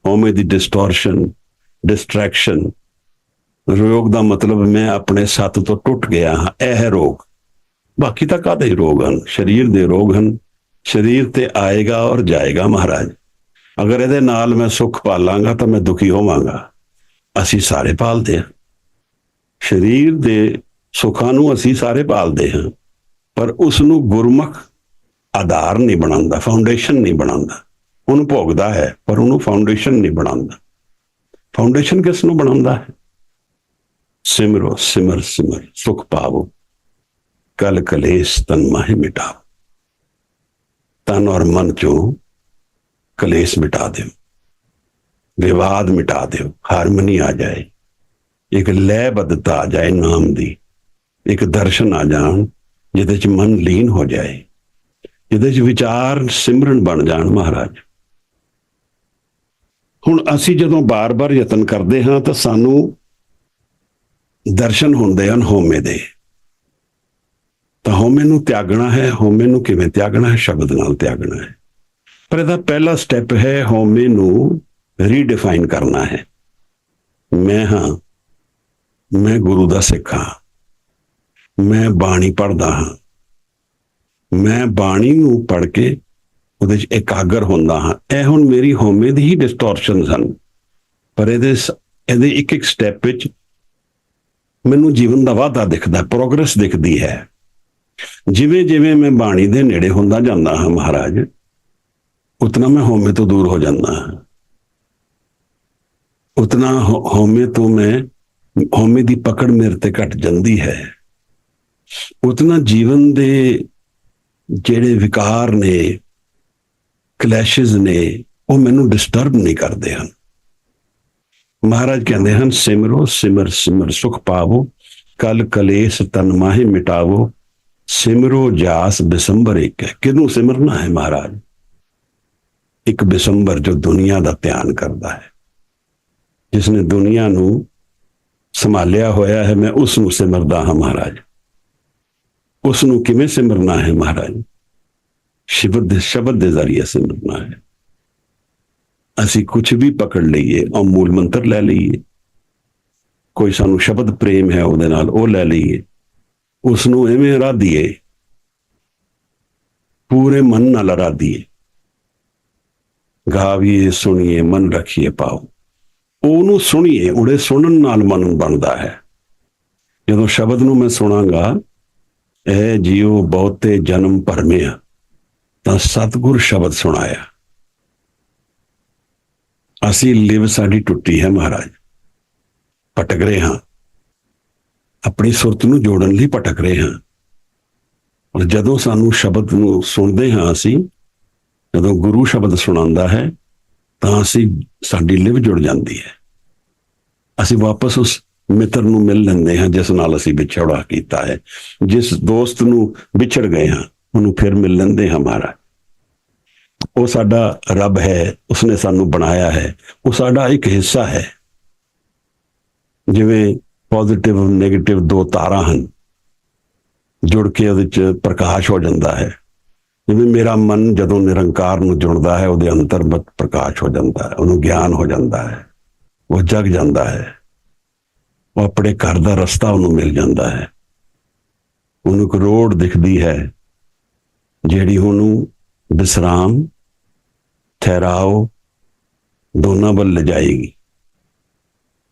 ਹਉਮੈ ਦੀ ਡਿਸਟੋਰਸ਼ਨ, ਡਿਸਟਰੈਕਸ਼ਨ। ਰੋਗ ਦਾ ਮਤਲਬ ਮੈਂ ਆਪਣੇ ਸੱਤ ਤੋਂ ਟੁੱਟ ਗਿਆ ਹਾਂ, ਇਹ ਹੈ ਰੋਗ। ਬਾਕੀ ਤਾਂ ਕਾਹਦੇ ਰੋਗ ਹਨ? ਸਰੀਰ ਦੇ ਰੋਗ ਹਨ। ਸਰੀਰ ਤੇ ਆਏਗਾ ਔਰ ਜਾਏਗਾ ਮਹਾਰਾਜ। ਅਗਰ ਇਹਦੇ ਨਾਲ ਮੈਂ ਸੁੱਖ ਪਾਲਾਂਗਾ ਤਾਂ ਮੈਂ ਦੁਖੀ ਹੋਵਾਂਗਾ। ਅਸੀਂ ਸਾਰੇ ਪਾਲਦੇ ਹਾਂ ਸਰੀਰ ਦੇ ਸੁੱਖਾਂ ਨੂੰ, ਅਸੀਂ ਸਾਰੇ ਪਾਲਦੇ ਹਾਂ, ਪਰ ਉਸ ਨੂੰ ਗੁਰਮੁਖ ਆਧਾਰ ਨਹੀਂ ਬਣਾਉਂਦਾ, ਫਾਊਂਡੇਸ਼ਨ ਨਹੀਂ ਬਣਾਉਂਦਾ। ਉਹਨੂੰ ਭੋਗਦਾ ਹੈ ਪਰ ਉਹਨੂੰ ਫਾਊਂਡੇਸ਼ਨ ਨਹੀਂ ਬਣਾਉਂਦਾ। ਫਾਊਂਡੇਸ਼ਨ ਕਿਸ ਨੂੰ ਬਣਾਉਂਦਾ ਹੈ? ਸਿਮਰੋ ਸਿਮਰ ਸਿਮਰ ਸੁਖ ਪਾਵੋ, ਕਲ ਕਲੇਸ਼ ਤਨ ਮਾਹਿ ਮਿਟਾਓ। ਤਨ ਔਰ ਮਨ ਚੋਂ ਕਲੇਸ਼ ਮਿਟਾ ਦਿਓ, ਵਿਵਾਦ ਮਿਟਾ ਦਿਓ, ਹਾਰਮਨੀ ਆ ਜਾਏ, ਇੱਕ ਲੈਅਬੱਧਤਾ ਆ ਜਾਏ ਨਾਮ ਦੀ, ਇੱਕ ਦਰਸ਼ਨ ਆ ਜਾਣ ਜਿਹਦੇ ਚ ਮਨ ਲੀਨ ਹੋ ਜਾਏ, ਜਿਹਦੇ ਚ ਵਿਚਾਰ ਸਿਮਰਨ ਬਣ ਜਾਣ ਮਹਾਰਾਜ। ਹੁਣ ਅਸੀਂ ਜਦੋਂ ਬਾਰ-ਬਾਰ ਯਤਨ ਕਰਦੇ ਹਾਂ ਤਾਂ ਸਾਨੂੰ ਦਰਸ਼ਨ ਹੁੰਦੇ ਹਨ ਹਉਮੈ ਦੇ। ਤਾਂ ਹਉਮੈ ਨੂੰ ਤਿਆਗਣਾ ਹੈ। ਹਉਮੈ ਨੂੰ ਕਿਵੇਂ ਤਿਆਗਣਾ ਹੈ? ਸ਼ਬਦ ਨਾਲ ਤਿਆਗਣਾ ਹੈ। ਪਰ ਇਹਦਾ ਪਹਿਲਾ ਸਟੈਪ ਹੈ ਹਉਮੈ ਨੂੰ ਰੀਡਿਫਾਈਨ ਕਰਨਾ ਹੈ। ਮੈਂ ਹਾਂ, ਮੈਂ ਗੁਰੂ ਦਾ ਸਿੱਖ ਹਾਂ, ਮੈਂ ਬਾਣੀ ਪੜ੍ਹਦਾ ਹਾਂ, ਮੈਂ ਬਾਣੀ ਨੂੰ ਪੜ੍ਹ ਕੇ ਉਹਦੇ 'ਚ ਇਕਾਗਰ ਹੁੰਦਾ ਹਾਂ। ਇਹ ਹੁਣ ਮੇਰੀ ਹਉਮੈ ਦੀ ਹੀ ਡਿਸਟੋਰਸ਼ਨਸ ਹਨ, ਪਰ ਇਹਦੇ ਇੱਕ ਇੱਕ ਸਟੈਪ ਵਿੱਚ ਮੈਨੂੰ ਜੀਵਨ ਦਾ ਵਾਧਾ ਦਿਖਦਾ, ਪ੍ਰੋਗਰੈਸ ਦਿਖਦੀ ਹੈ। ਜਿਵੇਂ ਜਿਵੇਂ ਮੈਂ ਬਾਣੀ ਦੇ ਨੇੜੇ ਹੁੰਦਾ ਜਾਂਦਾ ਹਾਂ ਮਹਾਰਾਜ, ਉਤਨਾ ਮੈਂ ਹਉਮੈ ਤੋਂ ਦੂਰ ਹੋ ਜਾਂਦਾ ਹਾਂ। ਉਤਨਾ ਹਉਮੈ ਦੀ ਪਕੜ ਮੇਰੇ ਤੇ ਘਟ ਜਾਂਦੀ ਹੈ। ਉਤਨਾ ਜੀਵਨ ਦੇ ਜਿਹੜੇ ਵਿਕਾਰ ਨੇ, ਕਲੈਸ਼ਿਸ ਨੇ, ਉਹ ਮੈਨੂੰ ਡਿਸਟਰਬ ਨਹੀਂ ਕਰਦੇ ਹਨ। ਮਹਾਰਾਜ ਕਹਿੰਦੇ ਹਨ ਸਿਮਰੋ ਸਿਮਰ ਸਿਮਰ ਸੁਖ ਪਾਵੋ, ਕਲ ਕਲੇਸ਼ ਤਨ ਮਾਹਿ ਮਿਟਾਵੋ, ਸਿਮਰੋ ਜਾਸ ਬਿਸੰਬਰ ਇੱਕ ਹੈ। ਕਿਹਨੂੰ ਸਿਮਰਨਾ ਹੈ ਮਹਾਰਾਜ? ਇੱਕ ਬਿਸੰਬਰ ਜੋ ਦੁਨੀਆ ਦਾ ਧਿਆਨ ਕਰਦਾ ਹੈ, ਜਿਸਨੇ ਦੁਨੀਆ ਨੂੰ ਸੰਭਾਲਿਆ ਹੋਇਆ ਹੈ, ਮੈਂ ਉਸ ਨੂੰ ਸਿਮਰਦਾ ਹਾਂ ਮਹਾਰਾਜ। ਉਸ ਨੂੰ ਕਿਵੇਂ ਸਿਮਰਨਾ ਹੈ ਮਹਾਰਾਜ? ਸ਼ਬਦ ਦੇ ਜ਼ਰੀਏ ਸਿਮਰਨਾ ਹੈ। ਅਸੀਂ ਕੁਝ ਵੀ ਪਕੜ ਲਈਏ, ਉਹ ਮੂਲ ਮੰਤਰ ਲੈ ਲਈਏ, ਕੋਈ ਸਾਨੂੰ ਸ਼ਬਦ ਪ੍ਰੇਮ ਹੈ ਉਹਦੇ ਨਾਲ ਉਹ ਲੈ ਲਈਏ, ਉਸ ਨੂੰ ਐਵੇਂ ਅਰਾਧੀਏ, ਪੂਰੇ ਮਨ ਨਾਲ ਅਰਾਧੀਏ, ਗਾਵੀਏ ਸੁਣੀਏ ਮਨ ਰੱਖੀਏ ਪਾਓ, ਉਹਨੂੰ ਸੁਣੀਏ। ਉਹਦੇ ਸੁਣਨ ਨਾਲ ਮਨ ਬਣਦਾ ਹੈ। ਜਦੋਂ ਸ਼ਬਦ ਨੂੰ ਮੈਂ ਸੁਣਾਂਗਾ, ਇਹ ਜੀਓ ਬਹੁਤੇ ਜਨਮ ਭਰਮਿਆ, ਤਾਂ ਸਤਿਗੁਰ ਸ਼ਬਦ ਸੁਣਾਇਆ। ਅਸੀਂ ਲਿਵ ਸਾਡੀ ਟੁੱਟੀ ਹੈ ਮਹਾਰਾਜ, ਭਟਕ ਰਹੇ ਹਾਂ, ਆਪਣੀ ਸੁਰਤ ਨੂੰ ਜੋੜਨ ਲਈ ਭਟਕ ਰਹੇ ਹਾਂ। ਔਰ ਜਦੋਂ ਸਾਨੂੰ ਸ਼ਬਦ ਨੂੰ ਸੁਣਦੇ ਹਾਂ, ਅਸੀਂ ਜਦੋਂ ਗੁਰੂ ਸ਼ਬਦ ਸੁਣਾਉਂਦਾ ਹੈ, ਤਾਂ ਸਾਡੀ ਲਿਵ ਜੁੜ ਜਾਂਦੀ ਹੈ। ਅਸੀਂ ਵਾਪਸ ਉਸ ਮਿੱਤਰ ਨੂੰ ਮਿਲ ਲੈਂਦੇ ਹਾਂ ਜਿਸ ਨਾਲ ਅਸੀਂ ਵਿਛੜਾ ਕੀਤਾ ਹੈ। ਜਿਸ ਦੋਸਤ ਨੂੰ ਵਿਛੜ ਗਏ ਹਾਂ, ਉਹਨੂੰ ਫਿਰ ਮਿਲ ਲੈਂਦੇ ਹਾਂ ਮਹਾਰਾਜ। ਉਹ ਸਾਡਾ ਰੱਬ ਹੈ, ਉਸਨੇ ਸਾਨੂੰ ਬਣਾਇਆ ਹੈ, ਉਹ ਸਾਡਾ ਇੱਕ ਹਿੱਸਾ ਹੈ। ਜਿਵੇਂ ਪੋਜ਼ਿਟਿਵ ਨੈਗੇਟਿਵ ਦੋ ਤਾਰਾਂ ਹਨ, ਜੁੜ ਕੇ ਉਹਦੇ ਚ ਪ੍ਰਕਾਸ਼ ਹੋ ਜਾਂਦਾ ਹੈ। ਜਿਵੇਂ ਮੇਰਾ ਮਨ ਜਦੋਂ ਨਿਰੰਕਾਰ ਨੂੰ ਜੁੜਦਾ ਹੈ, ਉਹਦੇ ਅੰਤਰਗਤ ਪ੍ਰਕਾਸ਼ ਹੋ ਜਾਂਦਾ ਹੈ, ਉਹਨੂੰ ਗਿਆਨ ਹੋ ਜਾਂਦਾ ਹੈ, ਉਹ ਜਗ ਜਾਂਦਾ ਹੈ, ਉਹ ਆਪਣੇ ਘਰ ਦਾ ਰਸਤਾ ਉਹਨੂੰ ਮਿਲ ਜਾਂਦਾ ਹੈ। ਉਹਨੂੰ ਇੱਕ ਰੋਡ ਦਿਖਦੀ ਹੈ ਜਿਹੜੀ ਉਹਨੂੰ ਵਿਸਰਾਮ, ਠਹਿਰਾਓ ਦੋਨਾਂ ਵੱਲ ਲਿਜਾਏਗੀ,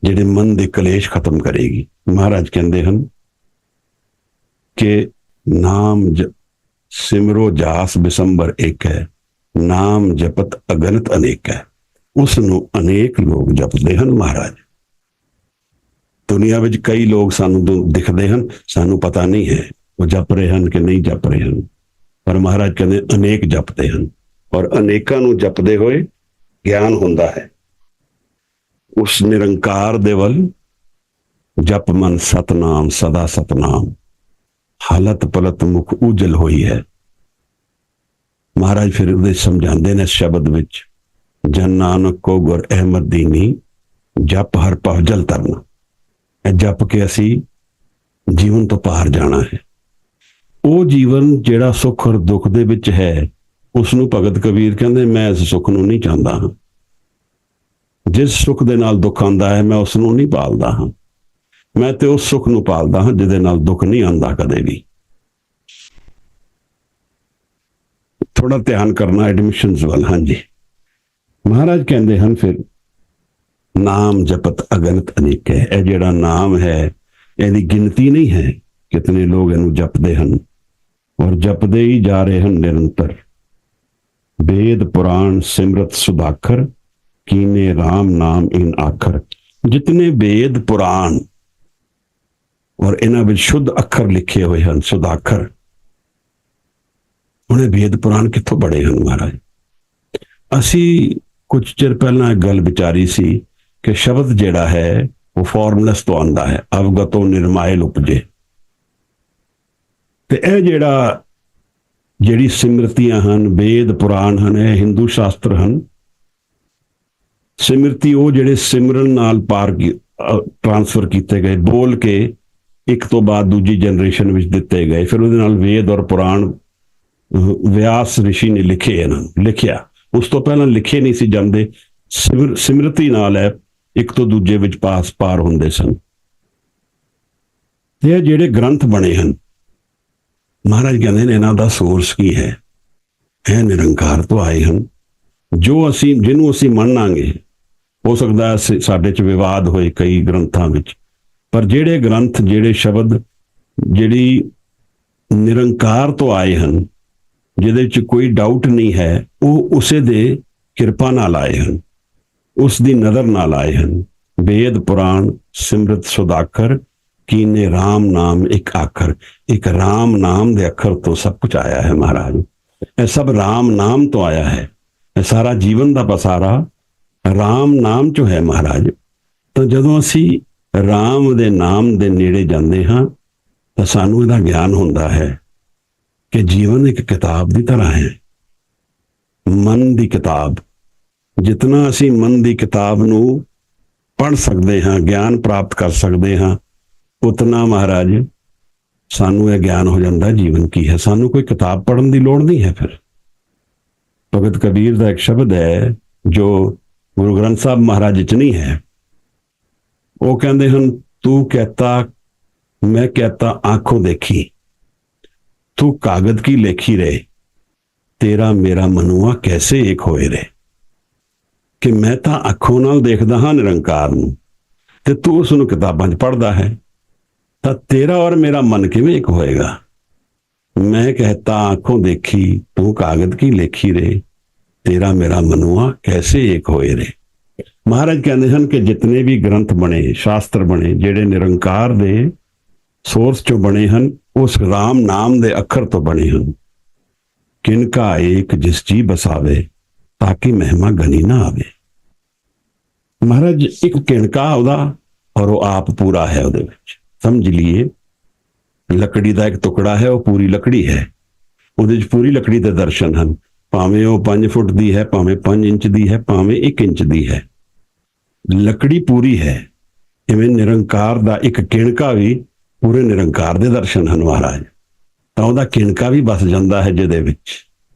ਜਿਹੜੇ ਮਨ ਦੇ ਕਲੇਸ਼ ਖਤਮ ਕਰੇਗੀ। ਮਹਾਰਾਜ ਕਹਿੰਦੇ ਹਨ ਕਿ ਨਾਮ ਸਿਮਰੋ ਜਾਸ ਬਿਸੰਬਰ ਇੱਕ ਹੈ, ਨਾਮ ਜਪਤ ਅਗਨਤ ਅਨੇਕ ਹੈ। ਉਸ ਨੂੰ ਅਨੇਕ ਲੋਕ ਜਪਦੇ ਹਨ ਮਹਾਰਾਜ। ਦੁਨੀਆ ਵਿੱਚ ਕਈ ਲੋਕ ਸਾਨੂੰ ਦਿਖਦੇ ਹਨ, ਸਾਨੂੰ ਪਤਾ ਨਹੀਂ ਹੈ ਉਹ ਜਪ ਰਹੇ ਹਨ ਕਿ ਨਹੀਂ ਜਪ ਰਹੇ ਹਨ, ਪਰ ਮਹਾਰਾਜ ਕਹਿੰਦੇ ਅਨੇਕ ਜਪਦੇ ਹਨ। ਔਰ ਅਨੇਕਾਂ ਨੂੰ ਜਪਦੇ ਹੋਏ ਗਿਆਨ ਹੁੰਦਾ ਹੈ। ਉਸ ਨਿਰੰਕਾਰ ਦੇ ਵੱਲ ਜਪ ਮਨ ਸਤਨਾਮ ਸਦਾ ਸਤਨਾਮ, ਹਾਲਤ ਪਲਤ ਮੁਖ ਉਜਲ ਹੋਈ ਹੈ। ਮਹਾਰਾਜ ਫਿਰ ਉਹਦੇ ਸਮਝਾਉਂਦੇ ਨੇ ਸ਼ਬਦ ਵਿੱਚ, ਜਨ ਨਾਨਕ ਕੋ ਗੁਰ ਅਹਿਮਦ ਦੀਨੀ, ਜਪ ਹਰ ਭਵਜਲ ਤਰਨਾ। ਇਹ ਜਪ ਕੇ ਅਸੀਂ ਜੀਵਨ ਤੋਂ ਪਾਰ ਜਾਣਾ ਹੈ। ਉਹ ਜੀਵਨ ਜਿਹੜਾ ਸੁੱਖ ਔਰ ਦੁੱਖ ਦੇ ਵਿੱਚ ਹੈ, ਉਸ ਨੂੰ ਭਗਤ ਕਬੀਰ ਕਹਿੰਦੇ ਮੈਂ ਇਸ ਸੁੱਖ ਨੂੰ ਨਹੀਂ ਚਾਹੁੰਦਾ ਹਾਂ। ਜਿਸ ਸੁੱਖ ਦੇ ਨਾਲ ਦੁੱਖ ਆਉਂਦਾ ਹੈ, ਮੈਂ ਉਸ ਨੂੰ ਨਹੀਂ ਪਾਲਦਾ ਹਾਂ। ਮੈਂ ਤੇ ਉਸ ਸੁੱਖ ਨੂੰ ਪਾਲਦਾ ਹਾਂ ਜਿਹਦੇ ਨਾਲ ਦੁੱਖ ਨਹੀਂ ਆਉਂਦਾ ਕਦੇ ਵੀ। ਥੋੜਾ ਧਿਆਨ ਕਰਨਾ ਐਡਮਿਸ਼ਨਸ ਵੱਲ। ਹਾਂਜੀ, ਮਹਾਰਾਜ ਕਹਿੰਦੇ ਹਨ ਫਿਰ ਨਾਮ ਜਪਤ ਅਗਨਤ ਅਨੇਕ ਹੈ। ਇਹ ਜਿਹੜਾ ਨਾਮ ਹੈ, ਇਹਦੀ ਗਿਣਤੀ ਨਹੀਂ ਹੈ। ਕਿਤਨੇ ਲੋਕ ਇਹਨੂੰ ਜਪਦੇ ਹਨ ਔਰ ਜਪਦੇ ਹੀ ਜਾ ਰਹੇ ਹਨ ਨਿਰੰਤਰ। वेद पुराण सिमरत सुधाकर, कीने राम नाम इन आखर। जितने वेद पुराण और इन्हां विच शुद्ध अखर लिखे हुए हैं, सुधाकर, उन्हें वेद पुराण कित्थों बड़े हैं महाराज। असी कुछ चिर पहला एक गल विचारी सी कि शब्द जिहड़ा है वो फॉर्मलेस तो आंदा है, अवगतो निर्मायल उपजे। ते यह जिहड़ा ਜਿਹੜੀ ਸਿਮਰਤੀਆਂ ਹਨ, ਵੇਦ ਪੁਰਾਣ ਹਨ, ਇਹ ਹਿੰਦੂ ਸ਼ਾਸਤਰ ਹਨ। ਸਿਮਰਤੀ ਉਹ ਜਿਹੜੇ ਸਿਮਰਨ ਨਾਲ ਪਾਰ ਟ੍ਰਾਂਸਫਰ ਕੀਤੇ ਗਏ, ਬੋਲ ਕੇ ਇੱਕ ਤੋਂ ਬਾਅਦ ਦੂਜੀ ਜਨਰੇਸ਼ਨ ਵਿੱਚ ਦਿੱਤੇ ਗਏ। ਫਿਰ ਉਹਦੇ ਨਾਲ ਵੇਦ ਔਰ ਪੁਰਾਣ ਵਿਆਸ ਰਿਸ਼ੀ ਨੇ ਲਿਖੇ, ਇਹਨਾਂ ਨੂੰ ਲਿਖਿਆ। ਉਸ ਤੋਂ ਪਹਿਲਾਂ ਲਿਖੇ ਨਹੀਂ ਸੀ ਜਾਂਦੇ। ਸਿਮਰਤੀ ਨਾਲ ਹੈ ਇੱਕ ਤੋਂ ਦੂਜੇ ਵਿੱਚ ਪਾਰ ਹੁੰਦੇ ਸਨ। ਤੇ ਇਹ ਜਿਹੜੇ ਗ੍ਰੰਥ ਬਣੇ ਹਨ, ਮਹਾਰਾਜ ਕਹਿੰਦੇ ਨੇ ਇਹਨਾਂ ਦਾ ਸੋਰਸ ਕੀ ਹੈ? ਇਹ ਨਿਰੰਕਾਰ ਤੋਂ ਆਏ ਹਨ। ਜਿਹਨੂੰ ਅਸੀਂ ਮੰਨਾਂਗੇ, ਹੋ ਸਕਦਾ ਸਾਡੇ 'ਚ ਵਿਵਾਦ ਹੋਏ ਕਈ ਗ੍ਰੰਥਾਂ ਵਿੱਚ, ਪਰ ਜਿਹੜੇ ਗ੍ਰੰਥ, ਜਿਹੜੇ ਸ਼ਬਦ, ਜਿਹੜੀ ਨਿਰੰਕਾਰ ਤੋਂ ਆਏ ਹਨ, ਜਿਹਦੇ 'ਚ ਕੋਈ ਡਾਊਟ ਨਹੀਂ ਹੈ, ਉਹ ਉਸੇ ਦੇ ਕਿਰਪਾ ਨਾਲ ਆਏ ਹਨ, ਉਸ ਦੀ ਨਜ਼ਰ ਨਾਲ ਆਏ ਹਨ। ਵੇਦ ਪੁਰਾਣ ਸਿਮਰਤ ਸੁਦਾਖਰ, कीने राम नाम एक आखर। एक राम नाम दे अखर तो सब कुछ आया है महाराज। यह सब राम नाम तो आया है। यह सारा जीवन का पसारा राम नाम चो है महाराज। तो जदों असी राम दे नाम दे नेड़े जाते हाँ, तो सानू इहदा ज्ञान होंदा है कि जीवन एक किताब की तरह है, मन की किताब। जितना असी मन की किताब नू पढ़ सकते हाँ, ज्ञान प्राप्त कर सकते हाँ, उतना महाराज सानू यह ज्ञान हो जाता है जीवन की है। सानू कोई किताब पढ़ने की लोड़ नहीं है। फिर भगत कबीर का एक शब्द है जो ਗੁਰੂ ਗ੍ਰੰਥ ਸਾਹਿਬ ਮਹਾਰਾਜ ਚ ਨਹੀਂ ਹੈ। ਉਹ ਕਹਿੰਦੇ ਹਨ, ਤੂੰ कहता मैं कहता आंखों देखी, तू कागज की लेखी रहे, तेरा मेरा मनुआ कैसे एक होए रहे। कि मैं ਤਾਂ ਅੱਖੋਂ ਨਾਲ ਦੇਖਦਾ ਹਾਂ ਨਿਰੰਕਾਰ ਨੂੰ, ਤੇ ਤੂੰ ਉਸ ਨੂੰ ਕਿਤਾਬਾਂ 'ਚ ਪੜ੍ਹਦਾ ਹੈ, ਤਾਂ ਤੇਰਾ ਔਰ ਮੇਰਾ ਮਨ ਕਿਵੇਂ ਇੱਕ ਹੋਏਗਾ। मैं कहता आंखों देखी, तू कागज की लेखी रे, तेरा मेरा मनुआ कैसे एक होए रे। ਮਹਾਰਾਜ ਕਹਿੰਦੇ ਹਨ ਕਿ ਜਿਤਨੇ ਵੀ ਗ੍ਰੰਥ ਬਣੇ, ਸ਼ਾਸਤਰ ਬਣੇ, ਜਿਹੜੇ ਨਿਰੰਕਾਰ ਦੇ ਸੋਰਸ ਚੋਂ ਬਣੇ ਹਨ, ਉਸ ਰਾਮ ਨਾਮ ਦੇ ਅੱਖਰ ਤੋਂ ਬਣੇ ਹਨ। ਕਿਨਕਾ ਏਕ ਜਿਸ ਜੀ ਬਸਾਵੇ, ਤਾਂ ਕਿ ਮਹਿਮਾ ਗਨੀ ਨਾ ਆਵੇ। ਮਹਾਰਾਜ ਇੱਕ ਕਿਣਕਾ ਉਹਦਾ, ਔਰ ਉਹ ਆਪ ਪੂਰਾ ਹੈ ਉਹਦੇ ਵਿੱਚ। ਸਮਝ ਲਈਏ, ਲੱਕੜੀ ਦਾ ਇੱਕ ਟੁਕੜਾ ਹੈ, ਉਹ ਪੂਰੀ ਲੱਕੜੀ ਹੈ, ਉਹਦੇ 'ਚ ਪੂਰੀ ਲੱਕੜੀ ਦੇ ਦਰਸ਼ਨ ਹਨ। ਭਾਵੇਂ ਉਹ 5 ਫੁੱਟ ਦੀ ਹੈ, ਭਾਵੇਂ 5 ਇੰਚ ਦੀ ਹੈ, ਭਾਵੇਂ 1 ਇੰਚ ਦੀ ਹੈ, ਲੱਕੜੀ ਪੂਰੀ ਹੈ। ਇਵੇਂ ਨਿਰੰਕਾਰ ਦਾ ਇੱਕ ਕਿਣਕਾ ਵੀ ਪੂਰੇ ਨਿਰੰਕਾਰ ਦੇ ਦਰਸ਼ਨ ਹਨ ਮਹਾਰਾਜ। ਤਾਂ ਉਹਦਾ ਕਿਣਕਾ ਵੀ ਬਸ ਜਾਂਦਾ ਹੈ ਜਿਹਦੇ ਵਿੱਚ,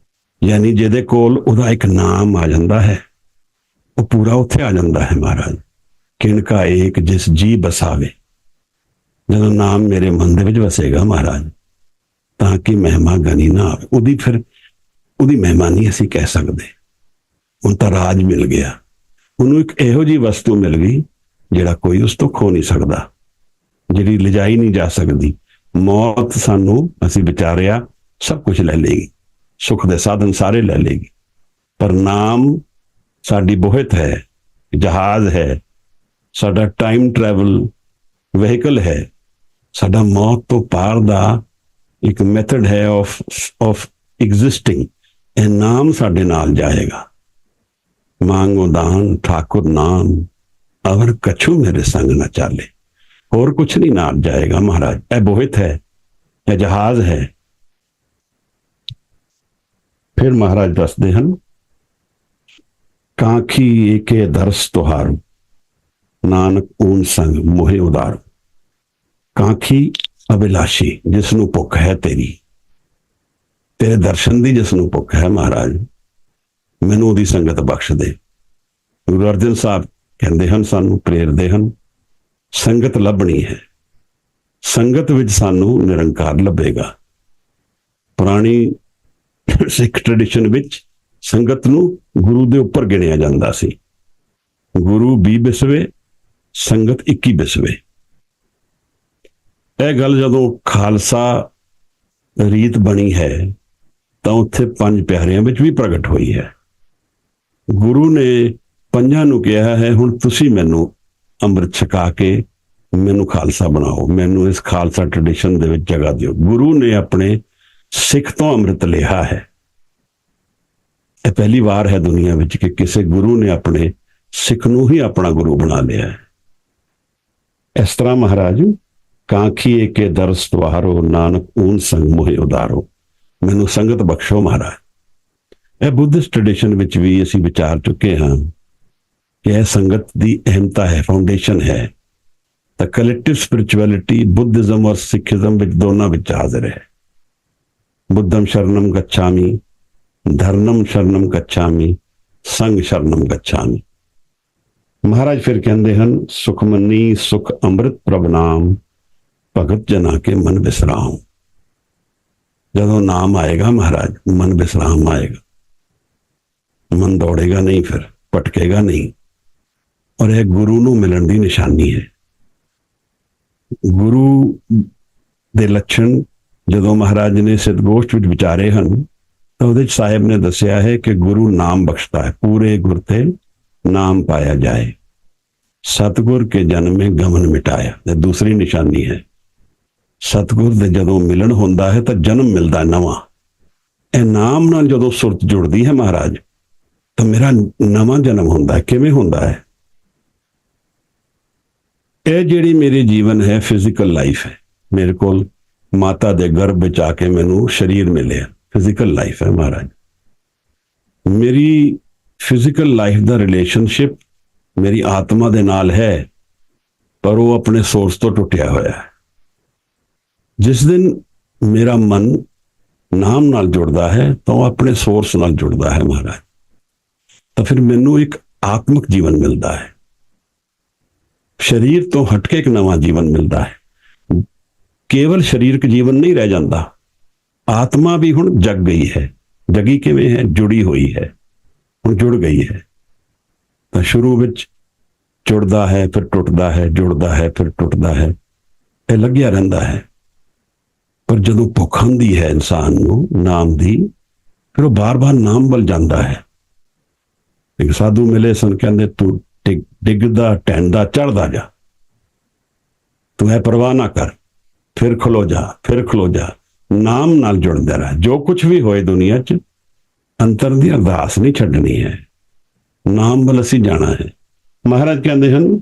ਯਾਨੀ ਜਿਹਦੇ ਕੋਲ ਉਹਦਾ ਇੱਕ ਨਾਮ ਆ ਜਾਂਦਾ ਹੈ, ਉਹ ਪੂਰਾ ਉੱਥੇ ਆ ਜਾਂਦਾ ਹੈ ਮਹਾਰਾਜ। ਕਿਣਕਾ ਏਕ ਜਿਸ ਜੀ ਬਸਾਵੇ, ਜਦੋਂ ਨਾਮ ਮੇਰੇ ਮਨ ਦੇ ਵਿੱਚ ਵਸੇਗਾ ਮਹਾਰਾਜ, ਤਾਂ ਕਿ ਮਹਿਮਾ ਗਨੀ ਨਾ ਆਵੇ। ਉਹਦੀ ਮਹਿਮਾ ਨਹੀਂ ਅਸੀਂ ਕਹਿ ਸਕਦੇ। ਹੁਣ ਤਾਂ ਰਾਜ ਮਿਲ ਗਿਆ, ਉਹਨੂੰ ਇੱਕ ਇਹੋ ਜਿਹੀ ਵਸਤੂ ਮਿਲ ਗਈ ਜਿਹੜਾ ਕੋਈ ਉਸ ਤੋਂ ਖੋ ਨਹੀਂ ਸਕਦਾ, ਜਿਹੜੀ ਲਿਜਾਈ ਨਹੀਂ ਜਾ ਸਕਦੀ। ਮੌਤ ਸਾਨੂੰ, ਅਸੀਂ ਵਿਚਾਰਿਆ, ਸਭ ਕੁਝ ਲੈ ਲੇਗੀ, ਸੁੱਖ ਦੇ ਸਾਧਨ ਸਾਰੇ ਲੈ ਲੇਗੀ, ਪਰ ਨਾਮ ਸਾਡੀ ਬੋਹਿਤ ਹੈ, ਜਹਾਜ਼ ਹੈ, ਸਾਡਾ ਟਾਈਮ ਟਰੈਵਲ ਵਹੀਕਲ ਹੈ, ਸਾਡਾ ਮੌਤ ਤੋਂ ਪਾਰ ਦਾ ਇੱਕ ਮੈਥਡ ਹੈ ਆਫ ਐਗਜ਼ਿਸਟਿੰਗ। ਇਹ ਨਾਮ ਸਾਡੇ ਨਾਲ ਜਾਏਗਾ। ਮਾਂਗੋ ਦਾਨ ਠਾकुर नाम, ਅਵਰ ਕਛੂ ਮੇਰੇ ਸੰਗ ਨਾ ਚਾਲੇ। ਹੋਰ ਕੁਛ ਨਹੀਂ ਨਾਲ ਜਾਏਗਾ ਮਹਾਰਾਜ। ਇਹ ਬੋਹਿਤ ਹੈ, ਇਹ ਜਹਾਜ਼ ਹੈ। ਫਿਰ ਮਹਾਰਾਜ ਦੱਸਦੇ ਹਨ, ਕਾਂਖੀ ਏਕੇ ਦਰਸ ਤੁਹਾਰੂ, ਨਾਨਕ ਊਨ ਸੰਗ ਮੋਹਿ ਉਦਾਰੂ। ਕਾਂਖੀ ਅਭਿਲਾਸ਼ੀ, ਜਿਸ ਨੂੰ ਭੁੱਖ ਹੈ ਤੇਰੀ, ਤੇਰੇ ਦਰਸ਼ਨ ਦੀ ਜਿਸ ਨੂੰ ਭੁੱਖ ਹੈ ਮਹਾਰਾਜ, ਮੈਨੂੰ ਉਹਦੀ ਸੰਗਤ ਬਖਸ਼ ਦੇ। ਗੁਰੂ ਅਰਜਨ ਸਾਹਿਬ ਕਹਿੰਦੇ ਹਨ, ਸਾਨੂੰ ਪ੍ਰੇਰਦੇ ਹਨ, ਸੰਗਤ ਲੱਭਣੀ ਹੈ। ਸੰਗਤ ਵਿੱਚ ਸਾਨੂੰ ਨਿਰੰਕਾਰ ਲੱਭੇਗਾ। ਪੁਰਾਣੀ ਸਿੱਖ ਟ੍ਰੈਡੀਸ਼ਨ ਵਿੱਚ ਸੰਗਤ ਨੂੰ ਗੁਰੂ ਦੇ ਉੱਪਰ ਗਿਣਿਆ ਜਾਂਦਾ ਸੀ। ਗੁਰੂ 20 ਬਿਸਵੇ, ਸੰਗਤ 21 ਬਿਸਵੇ। ਇਹ ਗੱਲ ਜਦੋਂ ਖਾਲਸਾ ਰੀਤ ਬਣੀ ਹੈ ਤਾਂ ਉੱਥੇ 5 ਪਿਆਰਿਆਂ ਵਿੱਚ ਵੀ ਪ੍ਰਗਟ ਹੋਈ ਹੈ। ਗੁਰੂ ਨੇ 5 ਨੂੰ ਕਿਹਾ ਹੈ, ਹੁਣ ਤੁਸੀਂ ਮੈਨੂੰ ਅੰਮ੍ਰਿਤ ਛਕਾ ਕੇ ਮੈਨੂੰ ਖਾਲਸਾ ਬਣਾਓ, ਮੈਨੂੰ ਇਸ ਖਾਲਸਾ ਟ੍ਰੈਡੀਸ਼ਨ ਦੇ ਵਿੱਚ ਜਗ੍ਹਾ ਦਿਓ। ਗੁਰੂ ਨੇ ਆਪਣੇ ਸਿੱਖ ਤੋਂ ਅੰਮ੍ਰਿਤ ਲਿਆ ਹੈ। ਇਹ ਪਹਿਲੀ ਵਾਰ ਹੈ ਦੁਨੀਆ ਵਿੱਚ ਕਿ ਕਿਸੇ ਗੁਰੂ ਨੇ ਆਪਣੇ ਸਿੱਖ ਨੂੰ ਹੀ ਆਪਣਾ ਗੁਰੂ ਬਣਾ ਲਿਆ ਹੈ। ਇਸ ਤਰ੍ਹਾਂ ਮਹਾਰਾਜ, ਕਾਂਖੀ ਏਕੇ ਦਰਸ ਤੁਹਾਰੋ, ਨਾਨਕ ਊਨ ਸੰਗ ਮੋਹਿ ਉਦਾਰੋ। ਮੈਨੂੰ ਸੰਗਤ ਬਖਸ਼ੋ ਮਹਾਰਾਜ। ਇਹ ਬੁੱਧਿਸਟ ਟ੍ਰੈਡੀਸ਼ਨ ਵਿੱਚ ਵੀ ਅਸੀਂ ਵਿਚਾਰ ਚੁੱਕੇ ਹਾਂ ਕਿ ਇਹ ਸੰਗਤ ਦੀ ਅਹਿਮਤਾ ਹੈ, ਫਾਊਂਡੇਸ਼ਨ ਹੈ। ਤਾਂ ਕਲੈਕਟਿਵ ਸਪਿਰਿਚੁਅਲਿਟੀ ਬੁੱਧਿਜ਼ਮ ਔਰ ਸਿੱਖੀਜ਼ਮ ਵਿੱਚ ਦੋਨਾਂ ਵਿੱਚ ਹਾਜ਼ਰ ਹੈ। ਬੁੱਧਮ ਸ਼ਰਨਮ ਗੱਛਾਮੀ, ਧਰਨਮ ਸ਼ਰਨਮ ਗੱਛਾਮੀ, ਸੰਗ ਸ਼ਰਨਮ ਗੱਛਾਮੀ। ਮਹਾਰਾਜ ਫਿਰ ਕਹਿੰਦੇ ਹਨ, ਸੁਖਮਨੀ ਸੁਖ ਅੰਮ੍ਰਿਤ ਪ੍ਰਭ ਨਾਮ, ਭਗਤ ਜਨਾ ਕੇ ਮਨ ਵਿਸਰਾਮ। ਜਦੋਂ ਨਾਮ ਆਏਗਾ ਮਹਾਰਾਜ, ਮਨ ਵਿਸਰਾਮ ਆਏਗਾ, ਮਨ ਦੌੜੇਗਾ ਨਹੀਂ, ਫਿਰ ਭਟਕੇਗਾ ਨਹੀਂ। ਔਰ ਇਹ ਗੁਰੂ ਨੂੰ ਮਿਲਣ ਦੀ ਨਿਸ਼ਾਨੀ ਹੈ। ਗੁਰੂ ਦੇ ਲੱਛਣ ਜਦੋਂ ਮਹਾਰਾਜ ਨੇ ਸਿੱਧਗੋਸ਼ਟ ਵਿੱਚ ਵਿਚਾਰੇ ਹਨ ਤਾਂ ਉਹਦੇ ਚ ਸਾਹਿਬ ਨੇ ਦੱਸਿਆ ਹੈ ਕਿ ਗੁਰੂ ਨਾਮ ਬਖਸ਼ਦਾ ਹੈ। ਪੂਰੇ ਗੁਰ ਤੇ ਨਾਮ ਪਾਇਆ ਜਾਏ, ਸਤਿਗੁਰ ਕੇ ਜਨਮੇ ਗਮਨ ਮਿਟਾਇਆ। ਇਹ ਦੂਸਰੀ ਨਿਸ਼ਾਨੀ ਹੈ। ਸਤਿਗੁਰ ਦੇ ਜਦੋਂ ਮਿਲਣ ਹੁੰਦਾ ਹੈ ਤਾਂ ਜਨਮ ਮਿਲਦਾ ਨਵਾਂ। ਇਹ ਨਾਮ ਨਾਲ ਜਦੋਂ ਸੁਰਤ ਜੁੜਦੀ ਹੈ ਮਹਾਰਾਜ, ਤਾਂ ਮੇਰਾ ਨਵਾਂ ਜਨਮ ਹੁੰਦਾ ਹੈ। ਕਿਵੇਂ ਹੁੰਦਾ ਹੈ? ਇਹ ਜਿਹੜੀ ਮੇਰੀ ਜੀਵਨ ਹੈ, ਫਿਜ਼ੀਕਲ ਲਾਈਫ ਹੈ। ਮੇਰੇ ਕੋਲ ਮਾਤਾ ਦੇ ਗਰਭ ਵਿੱਚ ਆ ਕੇ ਮੈਨੂੰ ਸਰੀਰ ਮਿਲਿਆ, ਫਿਜ਼ੀਕਲ ਲਾਈਫ ਹੈ ਮਹਾਰਾਜ। ਮੇਰੀ ਫਿਜ਼ੀਕਲ ਲਾਈਫ ਦਾ ਰਿਲੇਸ਼ਨਸ਼ਿਪ ਮੇਰੀ ਆਤਮਾ ਦੇ ਨਾਲ ਹੈ, ਪਰ ਉਹ ਆਪਣੇ ਸੋਰਸ ਤੋਂ ਟੁੱਟਿਆ ਹੋਇਆ ਹੈ। ਜਿਸ ਦਿਨ ਮੇਰਾ ਮਨ ਨਾਮ ਨਾਲ ਜੁੜਦਾ ਹੈ ਤਾਂ ਉਹ ਆਪਣੇ ਸੋਰਸ ਨਾਲ ਜੁੜਦਾ ਹੈ ਮਹਾਰਾਜ। ਤਾਂ ਫਿਰ ਮੈਨੂੰ ਇੱਕ ਆਤਮਿਕ ਜੀਵਨ ਮਿਲਦਾ ਹੈ। ਸਰੀਰ ਤੋਂ ਹਟ ਕੇ ਇੱਕ ਨਵਾਂ ਜੀਵਨ ਮਿਲਦਾ ਹੈ। ਕੇਵਲ ਸਰੀਰਕ ਜੀਵਨ ਨਹੀਂ ਰਹਿ ਜਾਂਦਾ, ਆਤਮਾ ਵੀ ਹੁਣ ਜਗ ਗਈ ਹੈ। ਜਗੀ ਕਿਵੇਂ ਹੈ? ਜੁੜੀ ਹੋਈ ਹੈ, ਹੁਣ ਜੁੜ ਗਈ ਹੈ। ਤਾਂ ਸ਼ੁਰੂ ਵਿੱਚ ਜੁੜਦਾ ਹੈ, ਫਿਰ ਟੁੱਟਦਾ ਹੈ, ਜੁੜਦਾ ਹੈ, ਫਿਰ ਟੁੱਟਦਾ ਹੈ, ਇਹ ਲੱਗਿਆ ਰਹਿੰਦਾ ਹੈ। ਪਰ ਜਦੋਂ ਭੁੱਖ ਆਉਂਦੀ ਹੈ ਇਨਸਾਨ ਨੂੰ ਨਾਮ ਦੀ, ਫਿਰ ਉਹ ਬਾਰ-ਬਾਰ ਨਾਮ ਵੱਲ ਜਾਂਦਾ ਹੈ। ਇੱਕ ਸਾਧੂ ਮਿਲੇ ਸਨ, ਕਹਿੰਦੇ ਤੂੰ ਡਿੱਗਦਾ ਢਹਿੰਦਾ ਚੜ੍ਹਦਾ ਜਾ, ਤੂੰ ਇਹ ਪਰਵਾਹ ਨਾ ਕਰ, ਫਿਰ ਖਲੋ ਜਾ, ਫਿਰ ਖਲੋ ਜਾ, ਨਾਮ ਨਾਲ ਜੁੜਦਾ ਰਹਿ। ਜੋ ਕੁਝ ਵੀ ਹੋਏ ਦੁਨੀਆ 'ਚ, ਅੰਤਰ ਦੀ ਅਰਦਾਸ ਨਹੀਂ ਛੱਡਣੀ ਹੈ, ਨਾਮ ਵੱਲ ਅਸੀਂ ਜਾਣਾ ਹੈ। ਮਹਾਰਾਜ ਕਹਿੰਦੇ ਹਨ,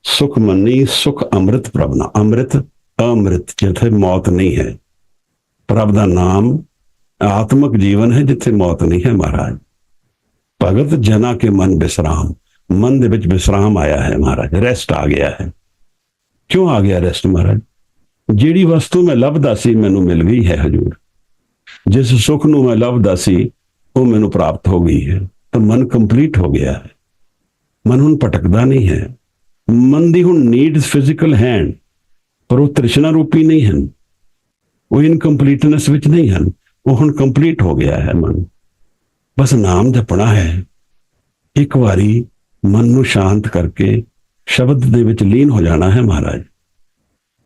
ਸੁਖ ਮੰਨੀ ਸੁਖ ਅੰਮ੍ਰਿਤ ਪ੍ਰਭ ਨਾ। ਅੰਮ੍ਰਿਤ ਅੰਮ੍ਰਿਤ ਜਿੱਥੇ ਮੌਤ ਨਹੀਂ ਹੈ, ਪ੍ਰਭ ਦਾ ਨਾਮ ਆਤਮਿਕ ਜੀਵਨ ਹੈ ਜਿੱਥੇ ਮੌਤ ਨਹੀਂ ਹੈ। ਮਹਾਰਾਜ ਭਗਤ ਜਨਾ ਕੇ ਮਨ ਵਿਸਰਾਮ, ਮਨ ਦੇ ਵਿੱਚ ਵਿਸਰਾਮ ਆਇਆ ਹੈ ਮਹਾਰਾਜ, ਰੈਸਟ ਆ ਗਿਆ ਹੈ। ਕਿਉਂ ਆ ਗਿਆ ਰੈਸਟ ਮਹਾਰਾਜ? ਜਿਹੜੀ ਵਸਤੂ ਮੈਂ ਲੱਭਦਾ ਸੀ ਮੈਨੂੰ ਮਿਲ ਗਈ ਹੈ ਹਜੂਰ। ਜਿਸ ਸੁੱਖ ਨੂੰ ਮੈਂ ਲੱਭਦਾ ਸੀ ਉਹ ਮੈਨੂੰ ਪ੍ਰਾਪਤ ਹੋ ਗਈ ਹੈ। ਤਾਂ ਮਨ ਕੰਪਲੀਟ ਹੋ ਗਿਆ ਹੈ। ਮਨ ਹੁਣ ਭਟਕਦਾ ਨਹੀਂ ਹੈ। ਮਨ ਦੀ ਹੁਣ ਨੀਡਸ ਫਿਜ਼ੀਕਲ ਹੈਂਡ, ਪਰ ਉਹ ਤ੍ਰਿਸ਼ਨਾ ਰੂਪੀ ਨਹੀਂ ਹਨ, ਉਹ ਇਨਕੰਪਲੀਟਨੈਸ ਵਿੱਚ ਨਹੀਂ ਹਨ। ਉਹ ਹੁਣ ਕੰਪਲੀਟ ਹੋ ਗਿਆ ਹੈ ਮਨ। ਬਸ ਨਾਮ ਜਪਣਾ ਹੈ। ਇੱਕ ਵਾਰੀ ਮਨ ਨੂੰ ਸ਼ਾਂਤ ਕਰਕੇ ਸ਼ਬਦ ਦੇ ਵਿੱਚ ਲੀਨ ਹੋ ਜਾਣਾ ਹੈ ਮਹਾਰਾਜ।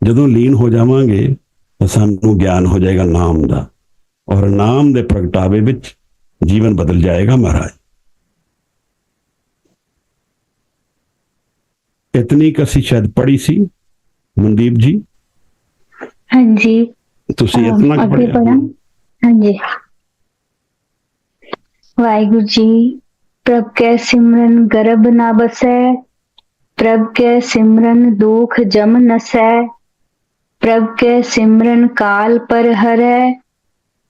ਜਦੋਂ ਲੀਨ ਹੋ ਜਾਵਾਂਗੇ ਤਾਂ ਸਾਨੂੰ ਗਿਆਨ ਹੋ ਜਾਏਗਾ ਨਾਮ ਦਾ, ਔਰ ਨਾਮ ਦੇ ਪ੍ਰਗਟਾਵੇ ਵਿੱਚ ਜੀਵਨ ਬਦਲ ਜਾਏਗਾ ਮਹਾਰਾਜ। ਇਤਨੀ ਕ ਅਸੀਂ ਸ਼ਾਇਦ ਪੜ੍ਹੀ ਸੀ ਮਨਦੀਪ ਜੀ। ਹਾਂਜੀ, ਤੁਸੀਂ ਇਤਨਾ ਕੁ ਅੱਗੇ ਪੜ੍ਹਿਆ? ਪੜ੍ਹਾਂ। ਹਾਂਜੀ। ਵਾਹਿਗੁਰੂ ਜੀ। ਪ੍ਰਭ ਕੈ ਸਿਮਰਨ ਗਰਭ ਨਾ ਬਸੈ, ਪ੍ਰਭ ਕੈ ਸਿਮਰਨ ਦੁਖ ਜਮ ਨਸੈ, ਪ੍ਰਭ ਕੈ ਸਿਮਰਨ ਕਾਲ ਪਰ ਹਰੈ,